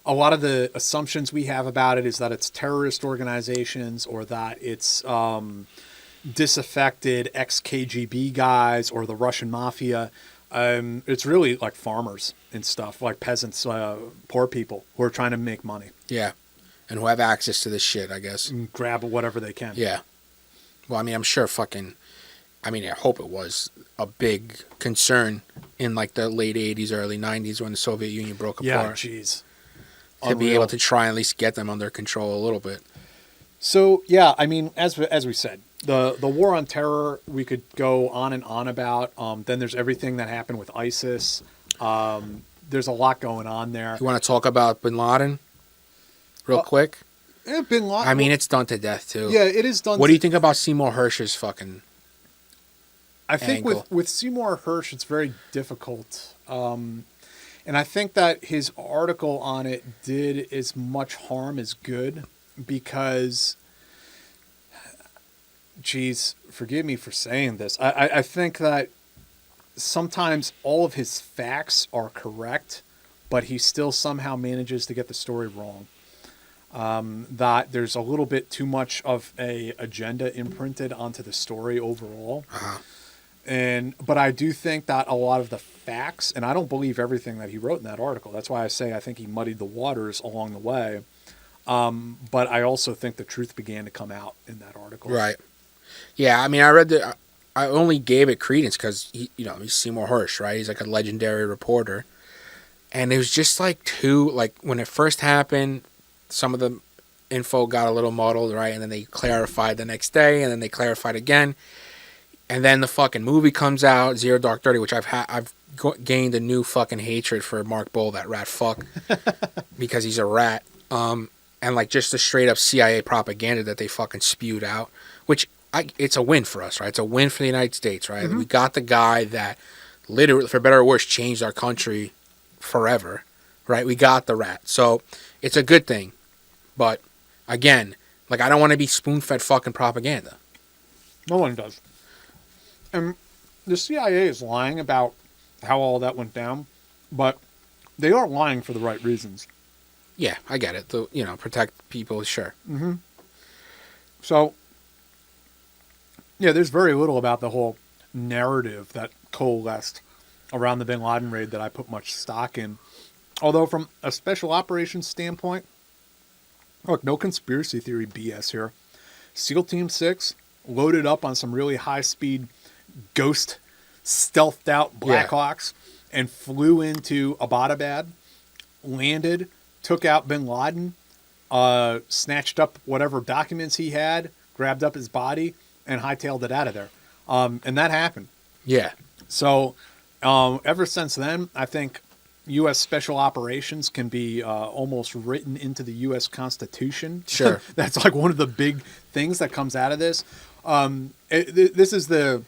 lot of the assumptions we have about it is that it's terrorist organizations or that it's disaffected ex-KGB guys or the Russian mafia. It's really like farmers and stuff, like peasants, poor people who are trying to make money. Yeah. and who have access to this shit, I guess. And grab whatever they can. Yeah. Well, I mean, I'm sure I hope it was a big concern in like the late 80s, early 90s when the Soviet Union broke apart. Yeah, jeez. To be able to try and at least get them under control a little bit. So, yeah, I mean, as we said, the war on terror, we could go on and on about. Then there's everything that happened with ISIS. There's a lot going on there. You want to talk about Bin Laden real quick? Bin Laden. I mean, it's done to death, too. Yeah, it is done. What do you think about Seymour Hersh's fucking I think angle? with Seymour Hersh, it's very difficult. And I think that his article on it did as much harm as good because, geez, forgive me for saying this. I think that sometimes all of his facts are correct, but he still somehow manages to get the story wrong. That there's a little bit too much of a agenda imprinted onto the story overall. Uh-huh. But I do think that a lot of the facts, and I don't believe everything that he wrote in that article. That's why I say I think he muddied the waters along the way. But I also think the truth began to come out in that article. Right. Yeah, I mean, I only gave it credence because, he's Seymour Hersh, right? He's like a legendary reporter. And it was just like when it first happened, some of the info got a little muddled, right? And then they clarified the next day, and then they clarified again. And then the fucking movie comes out, Zero Dark 30, which I've gained a new fucking hatred for Mark Bull, that rat fuck, because he's a rat. And like just the straight up CIA propaganda that they fucking spewed out, which it's a win for us, right? It's a win for the United States, right? Mm-hmm. We got the guy that literally, for better or worse, changed our country forever, right? We got the rat. So it's a good thing. But again, like I don't want to be spoon-fed fucking propaganda. No one does. And the CIA is lying about how all that went down, but they are lying for the right reasons. Yeah, I get it. Protect people, sure. Mm-hmm. So, yeah, there's very little about the whole narrative that coalesced around the Bin Laden raid that I put much stock in. Although from a special operations standpoint, look, no conspiracy theory BS here. SEAL Team 6 loaded up on some really high-speed ghost stealthed out Blackhawks and flew into Abbottabad, landed, took out Bin Laden, snatched up whatever documents he had, grabbed up his body, and hightailed it out of there. And that happened. Yeah. So ever since then, I think U.S. Special Operations can be almost written into the U.S. Constitution. Sure. That's like one of the big things that comes out of this. This is the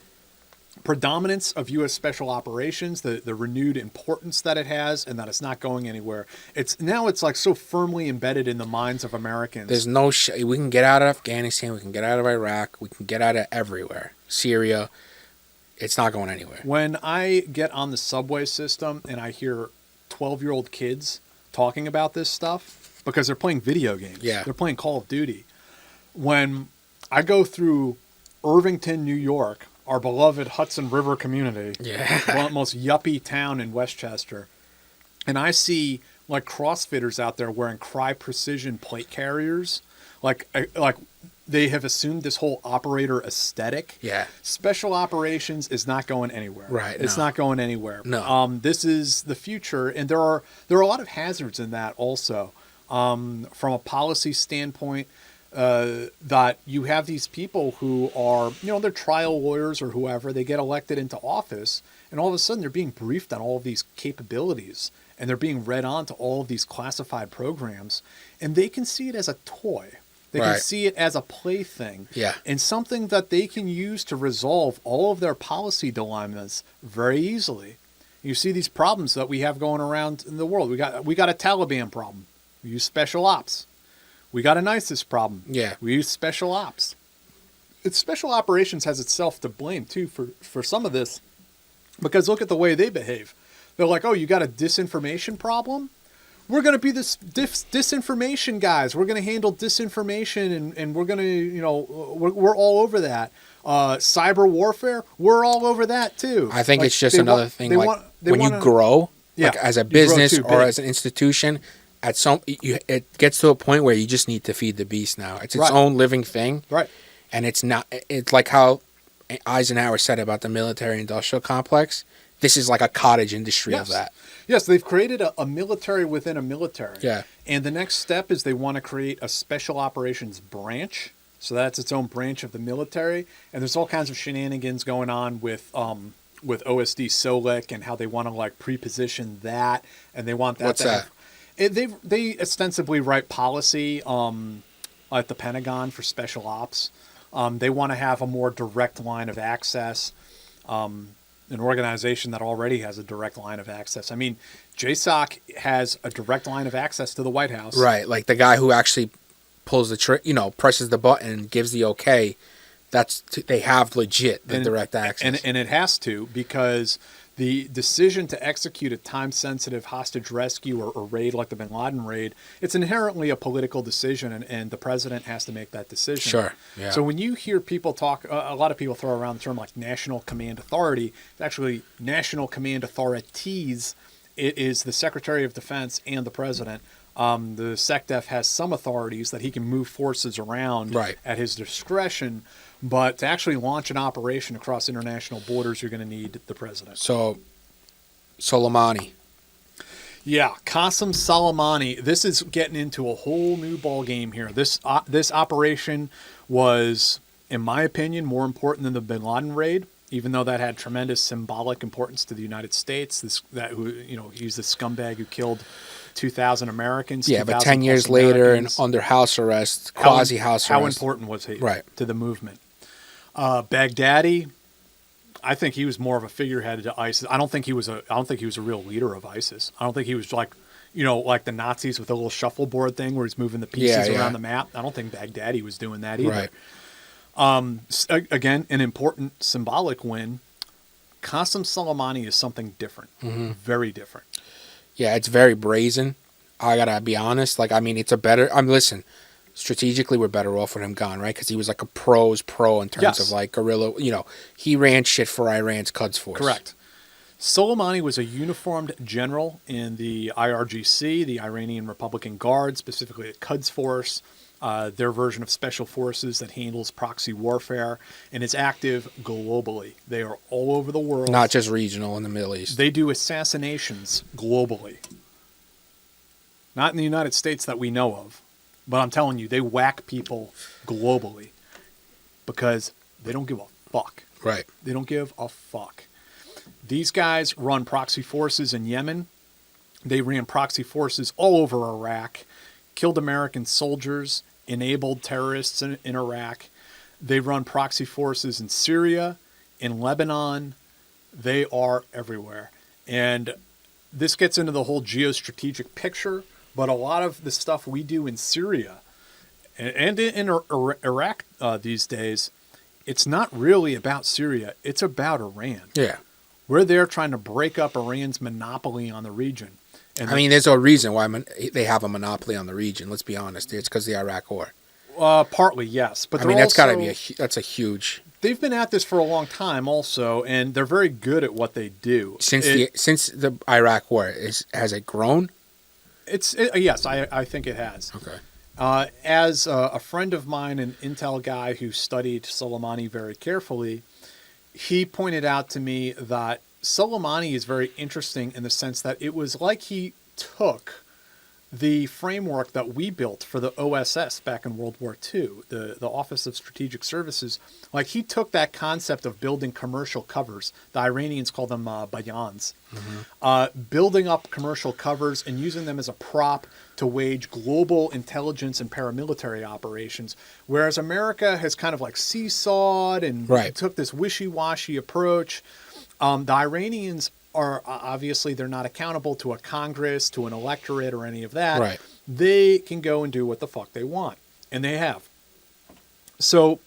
predominance of U.S. Special Operations, the renewed importance that it has, and that it's not going anywhere. It's like so firmly embedded in the minds of Americans. There's no we can get out of Afghanistan, we can get out of Iraq, we can get out of everywhere. Syria, it's not going anywhere. When I get on the subway system and I hear 12-year-old kids talking about this stuff because they're playing video games. Yeah. They're playing Call of Duty. When I go through Irvington, New York, our beloved Hudson River community, the most yuppie town in Westchester, and I see like CrossFitters out there wearing Cry Precision plate carriers, like they have assumed this whole operator aesthetic. Yeah. Special Operations is not going anywhere. Right. It's not going anywhere. No. This is the future, and there are a lot of hazards in that also. From a policy standpoint, that you have these people who are, they're trial lawyers or whoever, they get elected into office, and all of a sudden they're being briefed on all of these capabilities, and they're being read on to all of these classified programs, and they can see it as a toy. They can see it as a plaything. Yeah. And something that they can use to resolve all of their policy dilemmas very easily. You see these problems that we have going around in the world. We got a Taliban problem. We use special ops. We got an ISIS problem. Yeah. We use special ops. Special Operations has itself to blame, too, for some of this. Because look at the way they behave. They're like, oh, you got a disinformation problem? We're going to be this disinformation guys. We're going to handle disinformation, and we're going to, we're all over that. Cyber warfare, we're all over that, too. I think it's just another thing. When you grow, like as a business or as an institution, it gets to a point where you just need to feed the beast now. It's its own living thing. Right. And it's like how Eisenhower said about the military-industrial complex. This is like a cottage industry of that. Yes, they've created a military within a military. Yeah. And the next step is they want to create a special operations branch. So that's its own branch of the military. And there's all kinds of shenanigans going on with OSD Solic and how they want to like pre-position that. And they want that. What's that? They ostensibly write policy at the Pentagon for special ops. They want to have a more direct line of access. An organization that already has a direct line of access. I mean, JSOC has a direct line of access to the White House. Right, like the guy who actually pulls presses the button and gives the okay. They have legit direct access. And it has to, because the decision to execute a time-sensitive hostage rescue or raid like the Bin Laden raid, it's inherently a political decision, and the president has to make that decision. Sure. Yeah. So when you hear people talk, a lot of people throw around the term like National Command Authority. It's actually National Command Authorities. It is the Secretary of Defense and the president. The SecDef has some authorities that he can move forces around at his discretion. But to actually launch an operation across international borders, you're going to need the president. So, Soleimani. Yeah, Qasem Soleimani. This is getting into a whole new ball game here. This operation was, in my opinion, more important than the Bin Laden raid, even though that had tremendous symbolic importance to the United States. He's the scumbag who killed 2,000 Americans. Yeah, but 10 years later and under house arrest, quasi-house arrest. How important was he to the movement? Baghdadi, I think he was more of a figurehead to ISIS. I don't think he was a real leader of ISIS. I don't think he was like the Nazis with a little shuffleboard thing where he's moving the pieces around the map. I don't think Baghdadi was doing that either. Right. Again, an important symbolic win. Qasem Soleimani is something different, very different. Yeah, it's very brazen. I gotta be honest. Listen. Strategically, we're better off with him gone, right? Because he was like a pro's pro in terms of like guerrilla. He ran shit for Iran's Quds Force. Correct. Soleimani was a uniformed general in the IRGC, the Iranian Republican Guard, specifically at Quds Force, their version of special forces that handles proxy warfare, and is active globally. They are all over the world. Not just regional in the Middle East. They do assassinations globally. Not in the United States that we know of. But I'm telling you, they whack people globally because they don't give a fuck. Right. They don't give a fuck. These guys run proxy forces in Yemen. They ran proxy forces all over Iraq, killed American soldiers, enabled terrorists in Iraq. They run proxy forces in Syria, in Lebanon. They are everywhere. And this gets into the whole geostrategic picture. But a lot of the stuff we do in Syria and in Iraq these days, it's not really about Syria. It's about Iran. Yeah. We're there trying to break up Iran's monopoly on the region. And there's a reason why they have a monopoly on the region. Let's be honest. It's because of the Iraq War. Partly, yes. But that's got to be that's a huge... They've been at this for a long time also, and they're very good at what they do. Since the Iraq War, has it grown? Yes, I think it has. Okay. As a friend of mine, an intel guy who studied Soleimani very carefully, he pointed out to me that Soleimani is very interesting in the sense that it was like he took the framework that we built for the OSS back in World War II, the Office of Strategic Services. Like, he took that concept of building commercial covers. The Iranians call them bayans. Building up commercial covers and using them as a prop to wage global intelligence and paramilitary operations. Whereas America has kind of like seesawed and took this wishy-washy approach. The Iranians are obviously, they're not accountable to a Congress, to an electorate, or any of that. Right. They can go and do what the fuck they want, and they have. So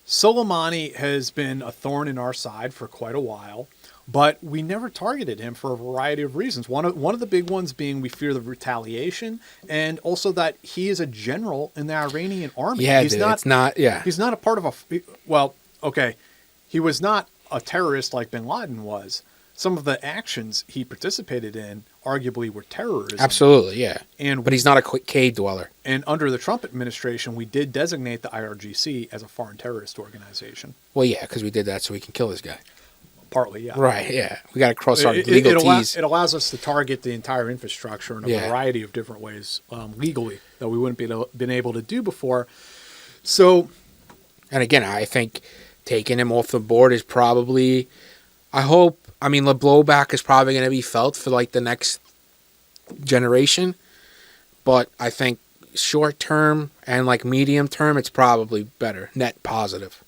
Soleimani has been a thorn in our side for quite a while, but we never targeted him for a variety of reasons. One of the big ones being we fear the retaliation, and also that he is a general in the Iranian army. Yeah, he's not a part of he was not a terrorist like Bin Laden was. Some of the actions he participated in arguably were terrorism. Absolutely, yeah. And but he's not a cave dweller. And under the Trump administration, we did designate the IRGC as a foreign terrorist organization. Well, yeah, because we did that so we can kill this guy. Partly, yeah. Right, yeah. We got to cross our legal T's. It allows us to target the entire infrastructure in a variety of different ways legally that we wouldn't been able to do before. So, and again, I think taking him off the board is probably, the blowback is probably going to be felt for like the next generation. But I think short term and like medium term, it's probably better, net positive.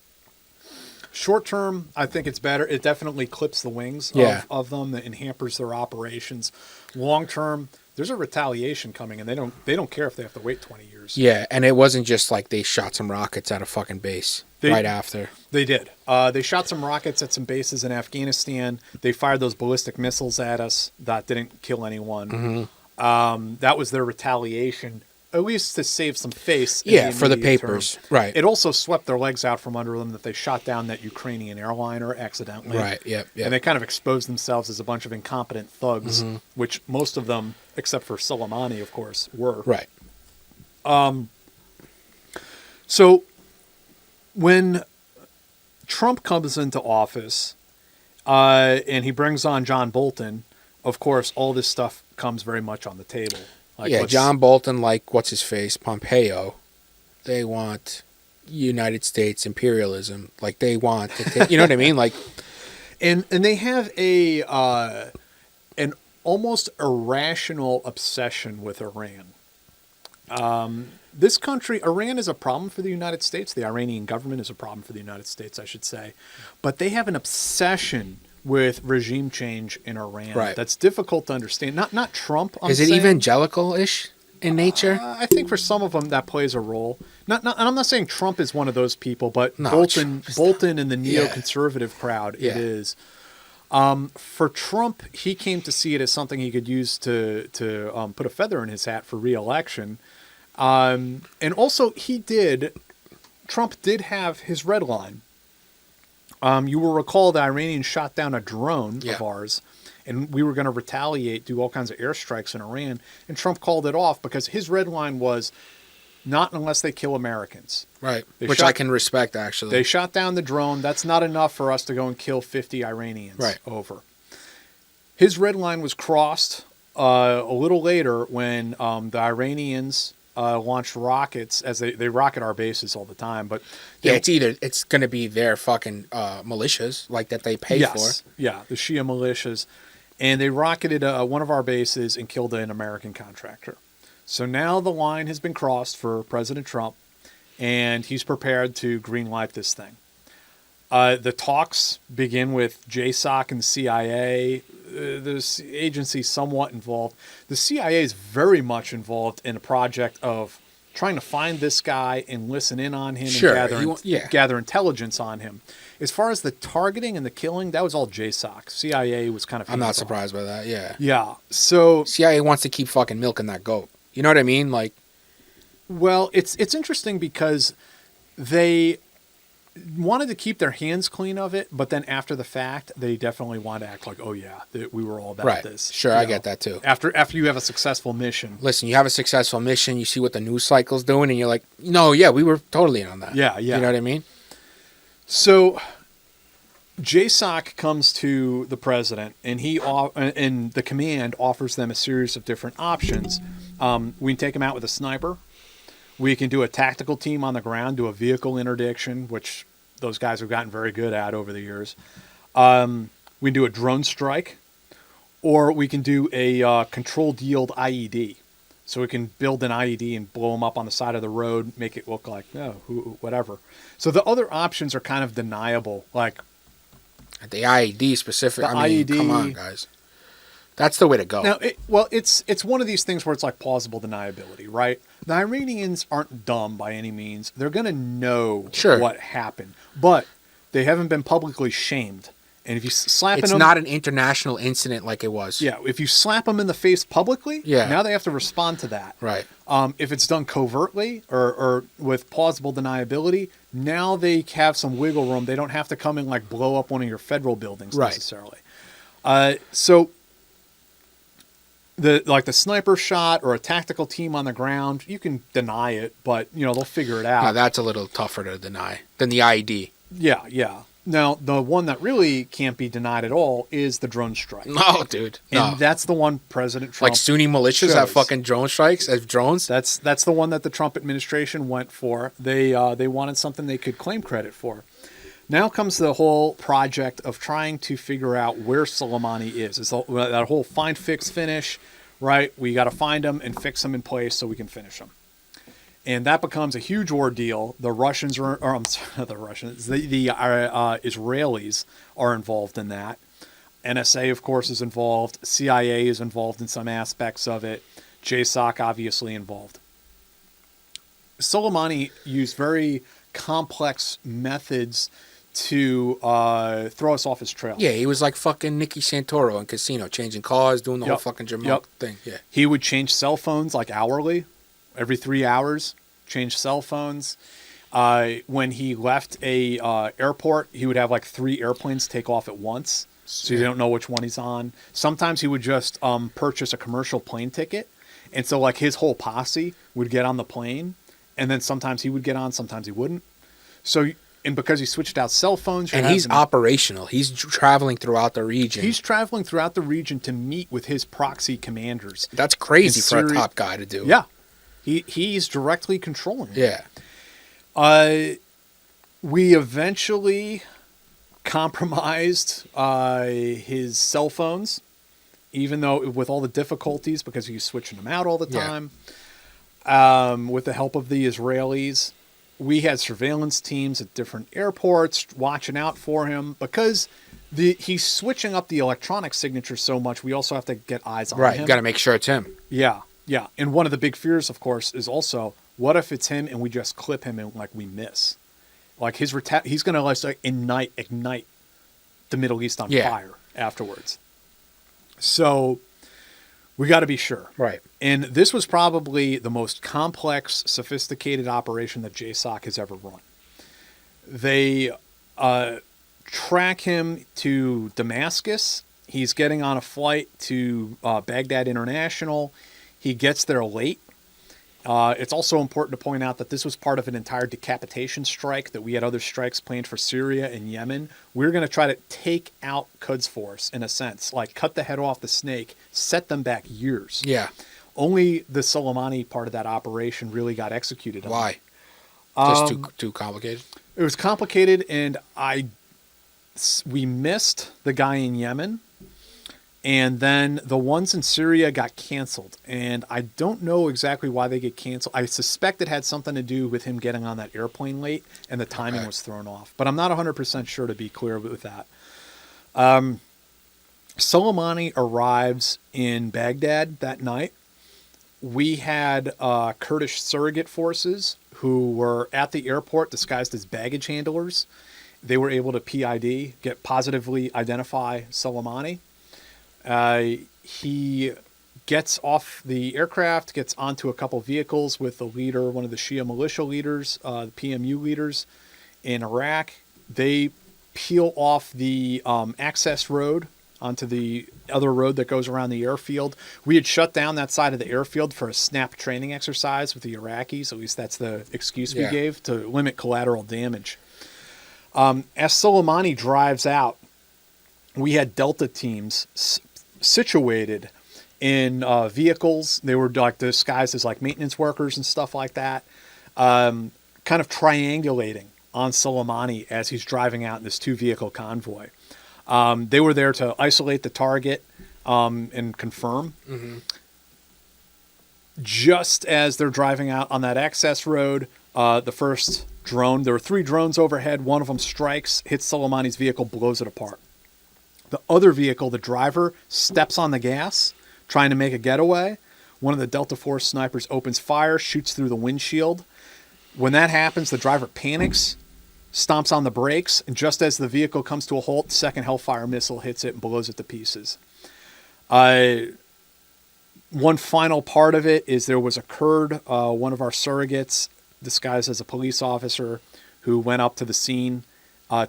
Short term, I think it's better. It definitely clips the wings of them and hampers their operations. Long term, there's a retaliation coming, and they don't care if they have to wait 20 years. Yeah, and it wasn't just like they shot some rockets at a fucking base right after. They did. They shot some rockets at some bases in Afghanistan. They fired those ballistic missiles at us that didn't kill anyone. Mm-hmm. That was their retaliation. At least to save some face. For the papers. Term. Right. It also swept their legs out from under them that they shot down that Ukrainian airliner accidentally. Right, yep. And they kind of exposed themselves as a bunch of incompetent thugs, which most of them, except for Soleimani, of course, were. Right. So when Trump comes into office and he brings on John Bolton, of course, all this stuff comes very much on the table. Like John Bolton, like, what's-his-face, Pompeo, they want United States imperialism. Like, they want to take, you know what I mean? Like, and they have an almost irrational obsession with Iran. This country, Iran is a problem for the United States. The Iranian government is a problem for the United States, I should say. But they have an obsession with regime change in Iran that's difficult to understand. Not Trump. Is it evangelical-ish in nature? I think for some of them that plays a role. And I'm not saying Trump is one of those people, but Bolton and the neoconservative crowd, it is. For Trump, he came to see it as something he could use to put a feather in his hat for re-election. And also, Trump did have his red line. You will recall the Iranians shot down a drone of ours, and we were going to retaliate, do all kinds of airstrikes in Iran, and Trump called it off because his red line was not unless they kill Americans. Right, which I can respect, actually. They shot down the drone. That's not enough for us to go and kill 50 Iranians. Over. His red line was crossed a little later when the Iranians launched rockets, as they rocket our bases all the time. But it's going to be their fucking militias like that they pay for. Yeah, the Shia militias, and they rocketed one of our bases and killed an American contractor. So now the line has been crossed for President Trump, and he's prepared to greenlight this thing. The talks begin with JSOC and the CIA. The agency's somewhat involved. The CIA is very much involved in a project of trying to find this guy and listen in on him and gather intelligence on him. As far as the targeting and the killing, that was all JSOC. CIA was kind of... I'm not surprised by that, Yeah, so... CIA wants to keep fucking milking that goat. You know what I mean? Like... Well, it's interesting because they wanted to keep their hands clean of it, but then after the fact, they definitely want to act like, oh yeah, we were all about this. Sure, I get that too. After you have a successful mission. Listen, you have a successful mission, you see what the news cycle's doing, and you're like, no, yeah, we were totally in on that. Yeah. You know what I mean? So JSOC comes to the president, and and the command offers them a series of different options. We can take them out with a sniper. We can do a tactical team on the ground, do a vehicle interdiction, which those guys have gotten very good at over the years. We can do a drone strike, or we can do a controlled yield IED. So we can build an IED and blow them up on the side of the road, make it look like, whatever. So the other options are kind of deniable. Like the IED specific. IED, come on, guys. That's the way to go. Now, it's one of these things where it's like plausible deniability, right? The Iranians aren't dumb by any means. They're going to know what happened, but they haven't been publicly shamed. And if you slap them... It's not an international incident like it was. Yeah, if you slap them in the face publicly, now they have to respond to that. Right. If it's done covertly or with plausible deniability, now they have some wiggle room. They don't have to come and like blow up one of your federal buildings necessarily. So the sniper shot or a tactical team on the ground, you can deny it, but they'll figure it out. No, that's a little tougher to deny than the IED. Yeah. Now, the one that really can't be denied at all is the drone strike. No, dude. No. And that's the one President Trump... Like Sunni militias have fucking drone strikes as drones? That's the one that the Trump administration went for. They wanted something they could claim credit for. Now comes the whole project of trying to figure out where Soleimani is. It's that whole find, fix, finish, right? We got to find him and fix him in place so we can finish him. And that becomes a huge ordeal. The Russians the Israelis are involved in that. NSA, of course, is involved. CIA is involved in some aspects of it. JSOC obviously involved. Soleimani used very complex methods to throw us off his trail. Yeah, he was like fucking Nicky Santoro in Casino, changing cars, doing the whole fucking Jamal thing. Yeah, he would change cell phones like hourly. Every 3 hours, change cell phones. When he left a airport, he would have like 3 airplanes take off at once, so you don't know which one he's on. Sometimes he would just purchase a commercial plane ticket, and so like his whole posse would get on the plane, and then sometimes he would get on, sometimes he wouldn't. So, and because he switched out cell phones, and he's operational. He's traveling throughout the region. He's traveling throughout the region to meet with his proxy commanders. That's crazy for a top guy to do. Yeah. He's directly controlling it. Yeah. We eventually compromised his cell phones, even though with all the difficulties because he was switching them out all the time. With the help of the Israelis, we had surveillance teams at different airports watching out for him because he's switching up the electronic signature so much. We also have to get eyes on him. Right, you got to make sure it's him. Yeah. And one of the big fears, of course, is also what if it's him and we just clip him and like we miss, like he's going to like ignite the Middle East on fire afterwards. So we got to be sure. Right. And this was probably the most complex, sophisticated operation that JSOC has ever run. They track him to Damascus. He's getting on a flight to Baghdad International. He gets there late. It's also important to point out that this was part of an entire decapitation strike, that we had other strikes planned for Syria and Yemen. We were going to try to take out Quds Force, in a sense, like cut the head off the snake, set them back years. Yeah. Only the Soleimani part of that operation really got executed. Why? Just too complicated? It was complicated, and we missed the guy in Yemen. And then the ones in Syria got canceled. And I don't know exactly why they get canceled. I suspect it had something to do with him getting on that airplane late and the timing was thrown off. But I'm not 100% sure, to be clear with that. Soleimani arrives in Baghdad that night. We had Kurdish surrogate forces who were at the airport disguised as baggage handlers. They were able to positively identify Soleimani. He gets off the aircraft, gets onto a couple vehicles with the leader, one of the Shia militia leaders, the PMU leaders in Iraq. They peel off the access road onto the other road that goes around the airfield. We had shut down that side of the airfield for a snap training exercise with the Iraqis. At least that's the excuse we gave, to limit collateral damage. As Soleimani drives out, we had Delta teams situated in vehicles. They were like disguised as like maintenance workers and stuff like that, kind of triangulating on Soleimani as he's driving out in this 2-vehicle convoy. They were there to isolate the target and confirm. Mm-hmm. Just as they're driving out on that access road, the first drone, there were 3 drones overhead. One of them strikes, hits Soleimani's vehicle, blows it apart. The other vehicle, the driver, steps on the gas, trying to make a getaway. One of the Delta Force snipers opens fire, shoots through the windshield. When that happens, the driver panics, stomps on the brakes, and just as the vehicle comes to a halt, the second Hellfire missile hits it and blows it to pieces. One final part of it is there was a Kurd, one of our surrogates, disguised as a police officer, who went up to the scene,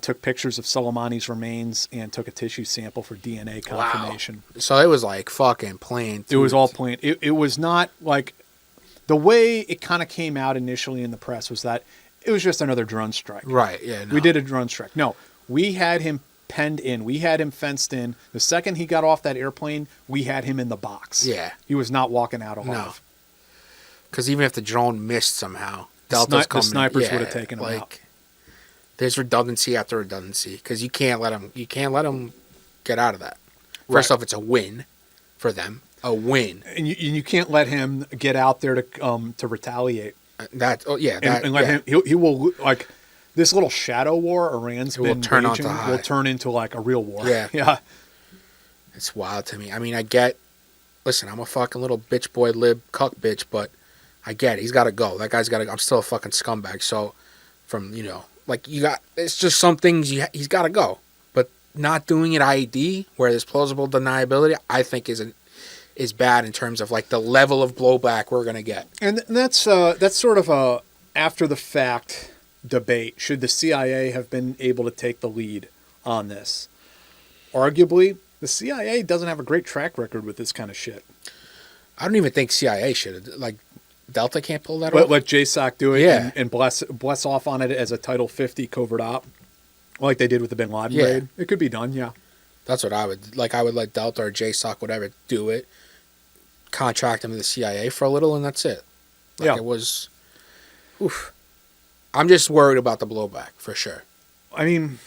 took pictures of Soleimani's remains, and took a tissue sample for DNA confirmation. Wow. So it was like fucking planned. It was all planned. It was not like the way it kind of came out initially in the press was that it was just another drone strike. Right, yeah. No. We did a drone strike. No, we had him penned in. We had him fenced in. The second he got off that airplane, we had him in the box. Yeah. He was not walking out alive. No. Because even if the drone missed somehow, Delta's coming. The snipers would have taken him out. There's redundancy after redundancy because you can't let them get out of that. First off, it's a win for them. A win. And you can't let him get out there to retaliate. Let him. He will like this little shadow war Iran's been waging will turn into like a real war. Yeah, yeah. It's wild to me. I mean, listen, I'm a fucking little bitch boy lib cuck bitch, but I get it. He's got to go. That guy's got to go. I'm still a fucking scumbag. So, it's just some things he's got to go. But not doing it IED where there's plausible deniability, I think is bad in terms of like the level of blowback we're gonna get. And that's sort of a after the fact debate. Should the CIA have been able to take the lead on this? Arguably, the CIA doesn't have a great track record with this kind of shit. I don't even think CIA should. Like, Delta can't pull that off? Let JSOC do it and bless off on it as a Title 50 covert op, like they did with the Bin Laden raid. It could be done, yeah. That's what I would. Like, I would let Delta or JSOC, whatever, do it. Contract them to the CIA for a little, and that's it. It was... Oof. I'm just worried about the blowback, for sure. I mean...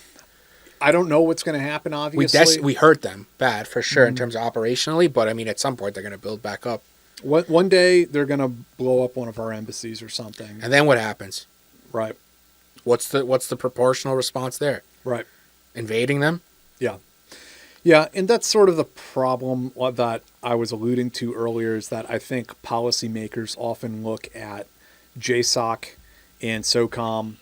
I don't know what's going to happen, obviously. We hurt them bad, for sure, in terms of operationally, but I mean, at some point, they're going to build back up. One day, they're going to blow up one of our embassies or something. And then what happens? Right. What's the proportional response there? Right. Invading them? Yeah. Yeah, and that's sort of the problem that I was alluding to earlier, is that I think policymakers often look at JSOC and SOCOM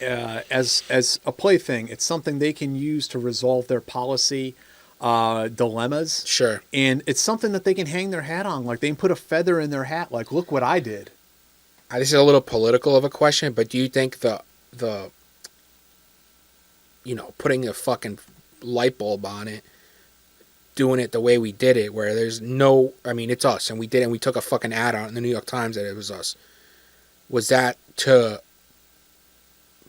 as a plaything. It's something they can use to resolve their policy dilemmas. Sure. And it's something that they can hang their hat on. Like, they can put a feather in their hat. Like, look what I did. This is a little political of a question, but do you think the putting a fucking light bulb on it, doing it the way we did it, where there's no... I mean, it's us, and we did it, and we took a fucking ad out in the New York Times that it was us. Was that to...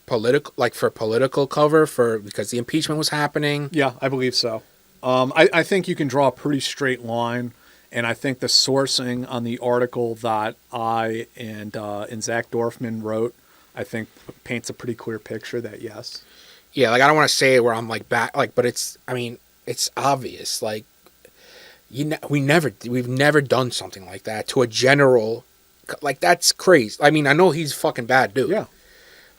for political cover because the impeachment was happening? Yeah, I believe so. I think you can draw a pretty straight line, and I think the sourcing on the article that I and Zach Dorfman wrote, I think paints a pretty clear picture that yes. Yeah, like I don't want to say it where I'm like back, like, but it's obvious. Like, we've never done something like that to a general. Like, that's crazy. I mean, I know he's a fucking bad dude. Yeah.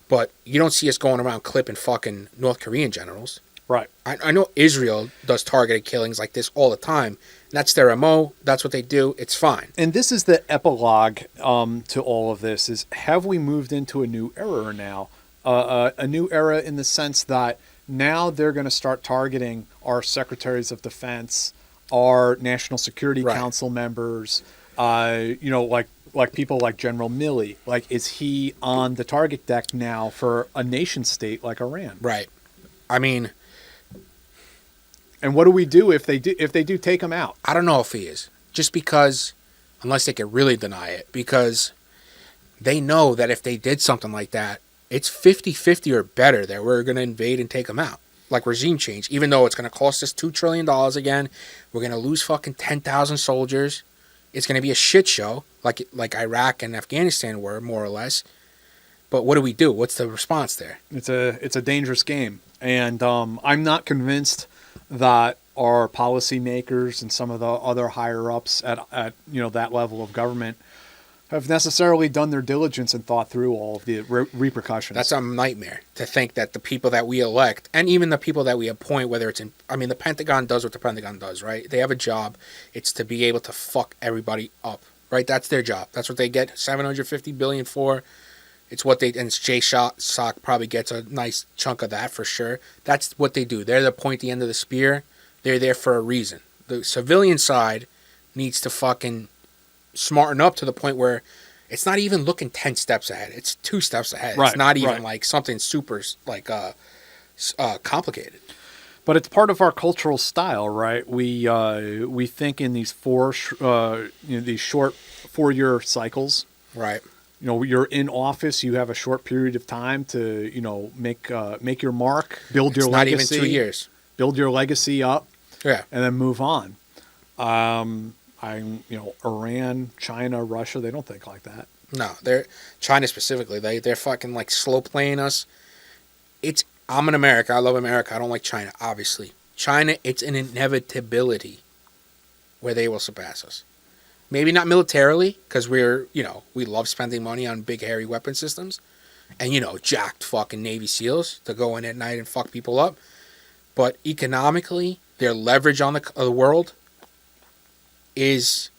But you don't see us going around clipping fucking North Korean generals. Right. I know Israel does targeted killings like this all the time. That's their MO. That's what they do. It's fine. And this is the epilogue to all of this, is have we moved into a new era now? A new era in the sense that now they're going to start targeting our secretaries of defense, our National Security Council members, like people like General Milley. Like, is he on the target deck now for a nation state like Iran? Right. I mean, and what do we do if they do take him out? I don't know if he is. Just because, unless they can really deny it, because they know that if they did something like that, it's 50-50 or better that we're going to invade and take him out. Like regime change, even though it's going to cost us $2 trillion again, we're going to lose fucking 10,000 soldiers. It's going to be a shit show, like Iraq and Afghanistan were, more or less. But what do we do? What's the response there? It's a dangerous game, and I'm not convinced that our policymakers and some of the other higher ups at that level of government have necessarily done their diligence and thought through all of the repercussions. That's a nightmare to think that the people that we elect, and even the people that we appoint, whether it's the Pentagon does what the Pentagon does, right? They have a job. It's to be able to fuck everybody up, right? That's their job. That's what they get $750 billion for. It's what and JSOC probably gets a nice chunk of that for sure. That's what they do. They're the pointy end of the spear. They're there for a reason. The civilian side needs to fucking smarten up to the point where it's not even looking 10 steps ahead. It's 2 steps ahead. Right, it's not even like something super like complicated. But it's part of our cultural style, right? We think in these these short 4-year cycles. Right. You're in office. You have a short period of time to make your mark, build your legacy. Not even 2 years. Build your legacy up. Yeah. And then move on. Iran, China, Russia, they don't think like that. No, China specifically. They're fucking like slow playing us. I'm in America. I love America. I don't like China, obviously. China, it's an inevitability where they will surpass us. Maybe not militarily, because we love spending money on big, hairy weapon systems. And, jacked fucking Navy SEALs to go in at night and fuck people up. But economically, their leverage on the world is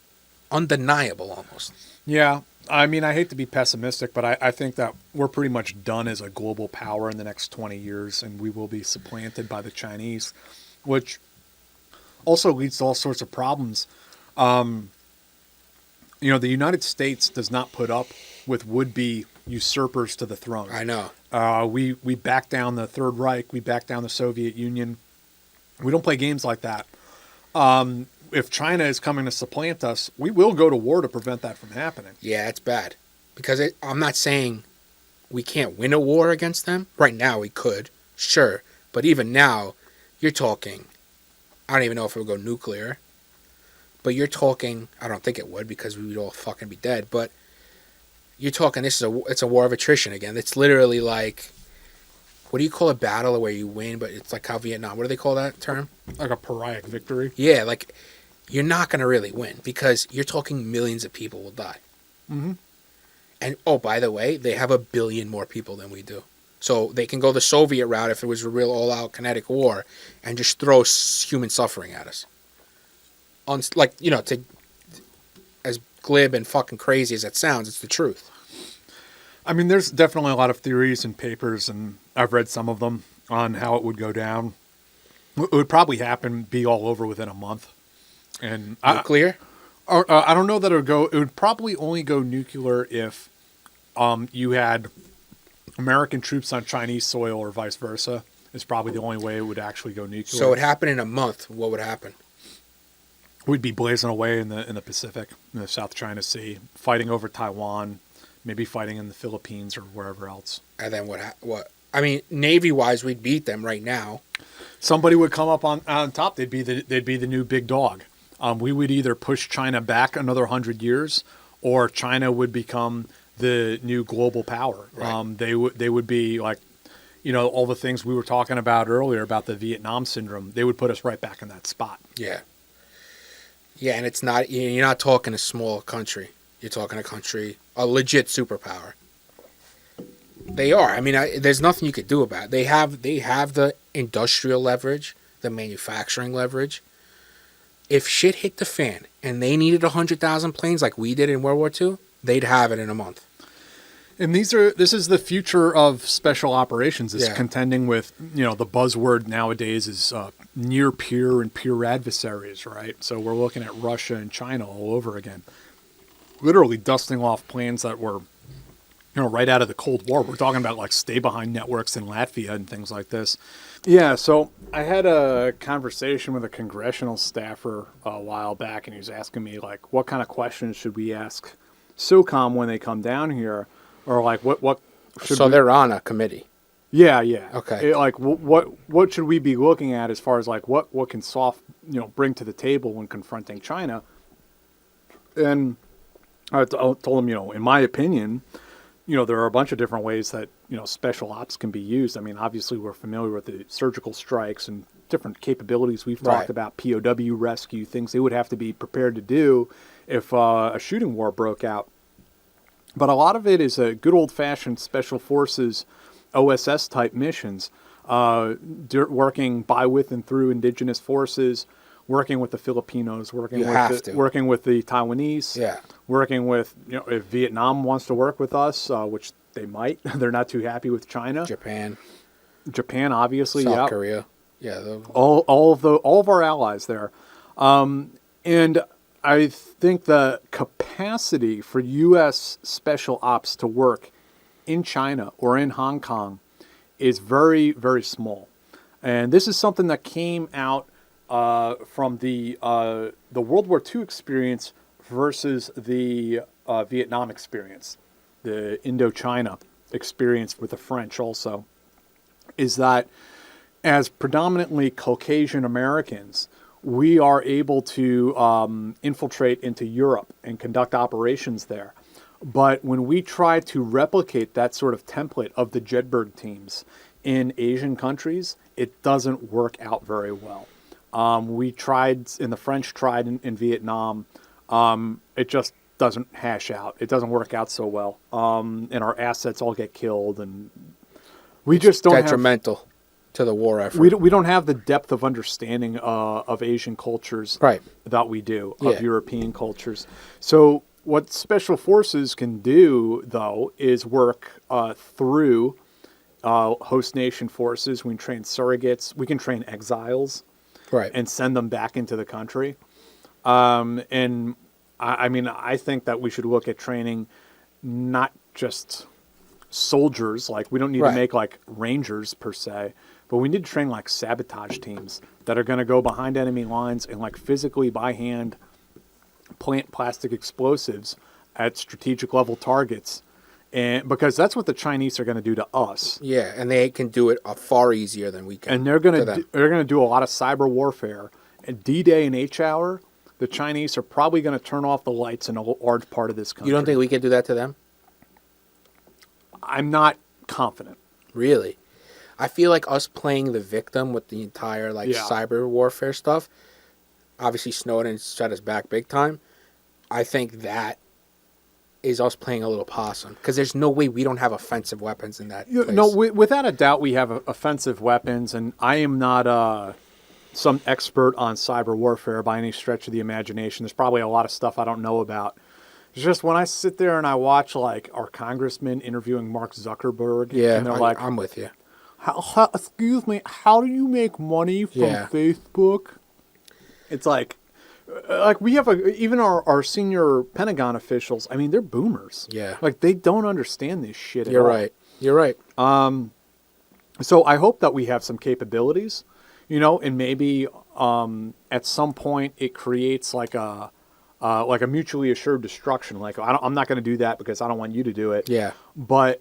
undeniable almost. Yeah. I mean, I hate to be pessimistic, but I think that we're pretty much done as a global power in the next 20 years, and we will be supplanted by the Chinese, which also leads to all sorts of problems. The United States does not put up with would-be usurpers to the throne. I know. We back down the Third Reich. We back down the Soviet Union. We don't play games like that. If China is coming to supplant us, we will go to war to prevent that from happening. Yeah, it's bad. Because I'm not saying we can't win a war against them. Right now we could, sure. But even now, you're talking, I don't even know if it would go nuclear. But you're talking, I don't think it would because we would all fucking be dead. But you're talking, it's a war of attrition again. It's literally like, what do you call a battle where you win, but it's like how Vietnam, what do they call that term? Like a pyrrhic victory? Yeah, like, you're not going to really win because you're talking millions of people will die. Mm-hmm. And, oh, by the way, they have 1 billion more people than we do. So they can go the Soviet route if it was a real all-out kinetic war and just throw human suffering at us. As glib and fucking crazy as that sounds, it's the truth. I mean, there's definitely a lot of theories and papers, and I've read some of them on how it would go down. It would probably be all over within a month. And nuclear? I don't know that it would go. It would probably only go nuclear if you had American troops on Chinese soil or vice versa. It's probably the only way it would actually go nuclear. So it would happen in a month. What would happen? We'd be blazing away in the Pacific, in the South China Sea, fighting over Taiwan, maybe fighting in the Philippines or wherever else. And then what? I mean, Navy-wise, we'd beat them right now. Somebody would come up on top. They'd be the new big dog. We would either push China back another 100 years, or China would become the new global power. Right. They would be like, all the things we were talking about earlier about the Vietnam syndrome. They would put us right back in that spot. Yeah. Yeah, and it's not. You're not talking a small country. You're talking a legit superpower. They are. I mean, there's nothing you could do about it. They have the industrial leverage, the manufacturing leverage. If shit hit the fan and they needed 100,000 planes like we did in World War II, they'd have it in a month. And this is the future of special operations. Is contending with the buzzword nowadays is near peer and peer adversaries, right? So we're looking at Russia and China all over again, literally dusting off planes that were right out of the Cold War. We're talking about like stay behind networks in Latvia and things like this. Yeah, so I had a conversation with a congressional staffer a while back, and he was asking me like, what kind of questions should we ask SOCOM when they come down here, or like what should so they're on a committee. Yeah. Okay. What should we be looking at as far as like what can SOF bring to the table when confronting China? And I told him, in my opinion, there are a bunch of different ways that, special ops can be used. I mean, obviously we're familiar with the surgical strikes and different capabilities. We've talked about POW rescue, things they would have to be prepared to do if a shooting war broke out. But a lot of it is a good old-fashioned special forces OSS-type missions, working by, with, and through indigenous forces, working with the Filipinos, working with the Taiwanese, working with, if Vietnam wants to work with us, which they might, they're not too happy with China. Japan, obviously, South Korea, all of our allies there, and I think the capacity for U.S. special ops to work in China or in Hong Kong is very, very small. And this is something that came out from the World War II experience versus the Vietnam experience, the Indochina experience with the French also, is that as predominantly Caucasian Americans, we are able to infiltrate into Europe and conduct operations there. But when we try to replicate that sort of template of the Jedburgh teams in Asian countries, it doesn't work out very well. We tried, and the French tried in Vietnam. It just doesn't hash out. It doesn't work out so well. And our assets all get killed, and we just don't detrimental to the war effort. We don't have the depth of understanding of Asian cultures that we do of European cultures. So what Special Forces can do, though, is work through host nation forces. We can train surrogates. We can train exiles and send them back into the country. And I mean, I think that we should look at training not just soldiers. Like, we don't need to make like rangers per se, but we need to train like sabotage teams that are going to go behind enemy lines and like physically by hand plant plastic explosives at strategic level targets. And because that's what the Chinese are going to do to us. Yeah, and they can do it far easier than we can. And they're going to do a lot of cyber warfare. And D-Day and H-Hour, the Chinese are probably going to turn off the lights in a large part of this country. You don't think we can do that to them? I'm not confident. Really? I feel like us playing the victim with the entire cyber warfare stuff, obviously Snowden set us back big time. I think that is us playing a little possum, because there's no way we don't have offensive weapons in that place. No, without a doubt we have offensive weapons, and I am not some expert on cyber warfare by any stretch of the imagination. There's probably a lot of stuff I don't know about. It's just when I sit there and I watch like our congressman interviewing Mark Zuckerberg, and they're like, I'm with you. Excuse me, how do you make money from Facebook? It's like we have even our senior Pentagon officials. I mean, they're boomers. Yeah, like they don't understand this shit. You're right. You're right. So I hope that we have some capabilities, and maybe at some point it creates like a mutually assured destruction. Like I'm not going to do that because I don't want you to do it. Yeah. But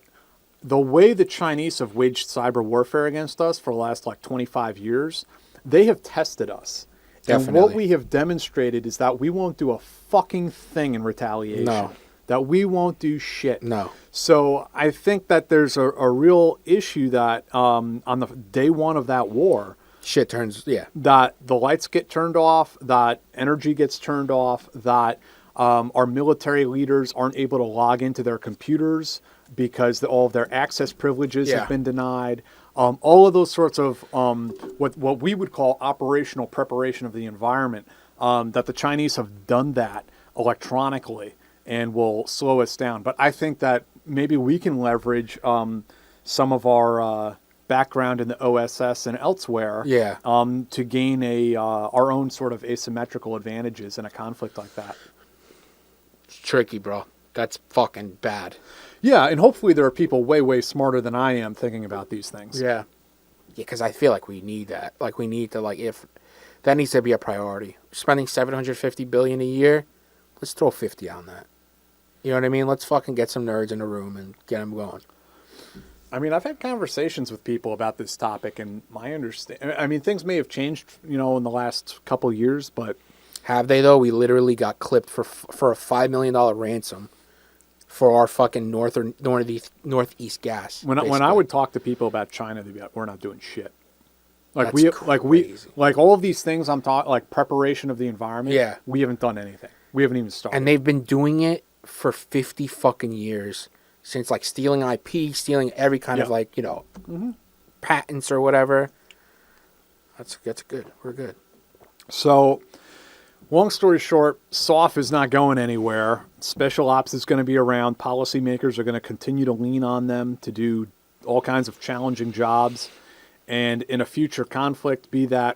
the way the Chinese have waged cyber warfare against us for the last 25 years, they have tested us. Definitely. And what we have demonstrated is that we won't do a fucking thing in retaliation. No. That we won't do shit. No. So I think that there's a real issue that on the day one of that war, shit turns, that the lights get turned off, that energy gets turned off, that our military leaders aren't able to log into their computers because all of their access privileges have been denied. All of those sorts of what we would call operational preparation of the environment, that the Chinese have done that electronically and will slow us down. But I think that maybe we can leverage some of our background in the OSS and elsewhere to gain our own sort of asymmetrical advantages in a conflict like that. It's tricky, bro. That's fucking bad. Yeah, and hopefully there are people way, way smarter than I am thinking about these things. Yeah. Yeah, because I feel like we need that. Like, we need to, if that needs to be a priority. Spending $750 billion a year, let's throw 50 on that. You know what I mean? Let's fucking get some nerds in a room and get them going. I mean, I've had conversations with people about this topic, and my understanding, I mean, things may have changed, in the last couple years, but... Have they, though? We literally got clipped for a $5 million ransom for our fucking northeast gas. When I would talk to people about China, they'd be like, "We're not doing shit." Like crazy. All of these things I'm talking, like preparation of the environment. Yeah, we haven't done anything. We haven't even started. And they've been doing it for 50 fucking years, since stealing IP, stealing every kind of patents or whatever. That's good. We're good. So. Long story short, SOF is not going anywhere. Special Ops is going to be around. Policymakers are going to continue to lean on them to do all kinds of challenging jobs. And in a future conflict, be that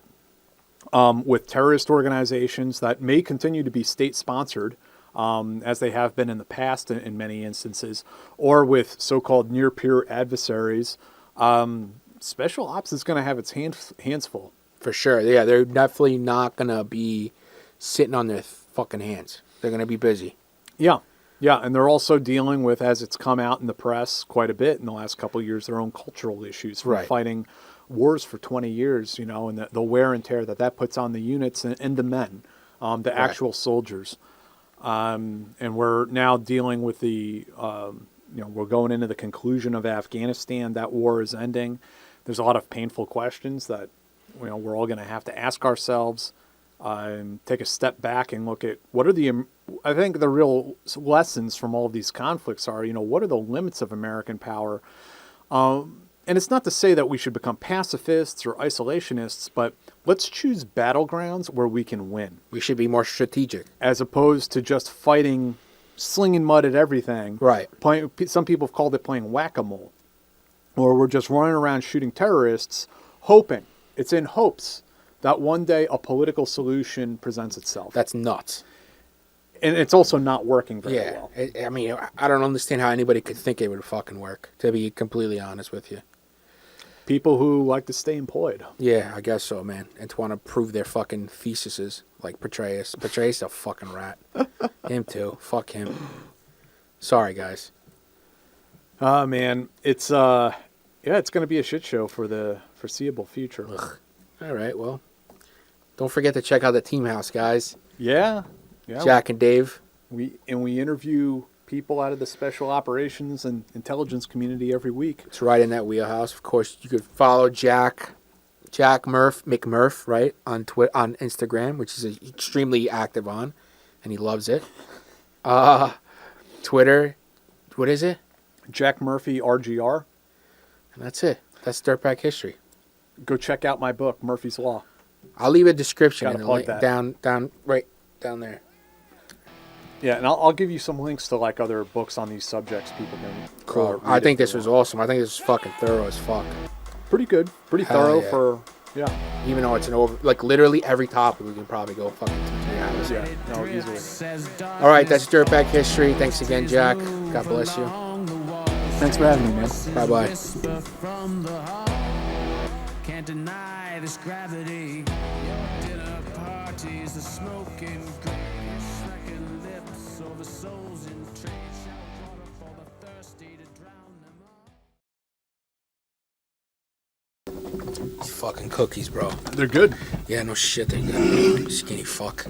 with terrorist organizations that may continue to be state-sponsored, as they have been in the past in many instances, or with so-called near-peer adversaries Special Ops is going to have its hands full. For sure. Yeah, they're definitely not going to be sitting on their fucking hands. They're going to be busy. Yeah. Yeah, and they're also dealing with, as it's come out in the press quite a bit in the last couple of years, their own cultural issues from fighting wars for 20 years, you know, and the wear and tear that puts on the units and the men, the actual soldiers. And we're now dealing with the, we're going into the conclusion of Afghanistan. That war is ending. There's a lot of painful questions that, we're all going to have to ask ourselves, take a step back and look at what are I think the real lessons from all of these conflicts are, what are the limits of American power? And it's not to say that we should become pacifists or isolationists, but let's choose battlegrounds where we can win. We should be more strategic. As opposed to just fighting, slinging mud at everything. Right. Some people have called it playing whack-a-mole. Or we're just running around shooting terrorists, hoping. It's in hopes that one day a political solution presents itself. That's nuts. And it's also not working very well. I mean, I don't understand how anybody could think it would fucking work, to be completely honest with you. People who like to stay employed. Yeah, I guess so, man. And to want to prove their fucking theses, like Petraeus. Petraeus a fucking rat. Him too. Fuck him. Sorry, guys. Man, it's going to be a shit show for the foreseeable future. Ugh. All right, well, don't forget to check out the Team House, guys. Yeah. Jack and Dave. We interview people out of the special operations and intelligence community every week. It's right in that wheelhouse. Of course, you could follow Jack McMurph, right, on Instagram, which is extremely active on, and he loves it. Twitter, what is it? Jack Murphy RGR. And that's it. That's Dirtbag History. Go check out my book, Murphy's Law. I'll leave a description in the plug that. right down there. Yeah, and I'll give you some links to like other books on these subjects people can. Cool. I think this was awesome. I think this was fucking thorough as fuck. Pretty good. Pretty thorough for Even though it's literally every topic we can probably go fucking 2-3 hours. Yeah, no, easily. All right, that's Dirtbag History. Thanks again, Jack. God bless you. Thanks for having me, man. Bye-bye. Can't deny this gravity. Your dinner parties, the smoking graves, smacking lips over souls in trade. Shout water for the thirsty to drown them all. These fucking cookies, bro. They're good. Yeah, no shit, they're good. Skinny fuck.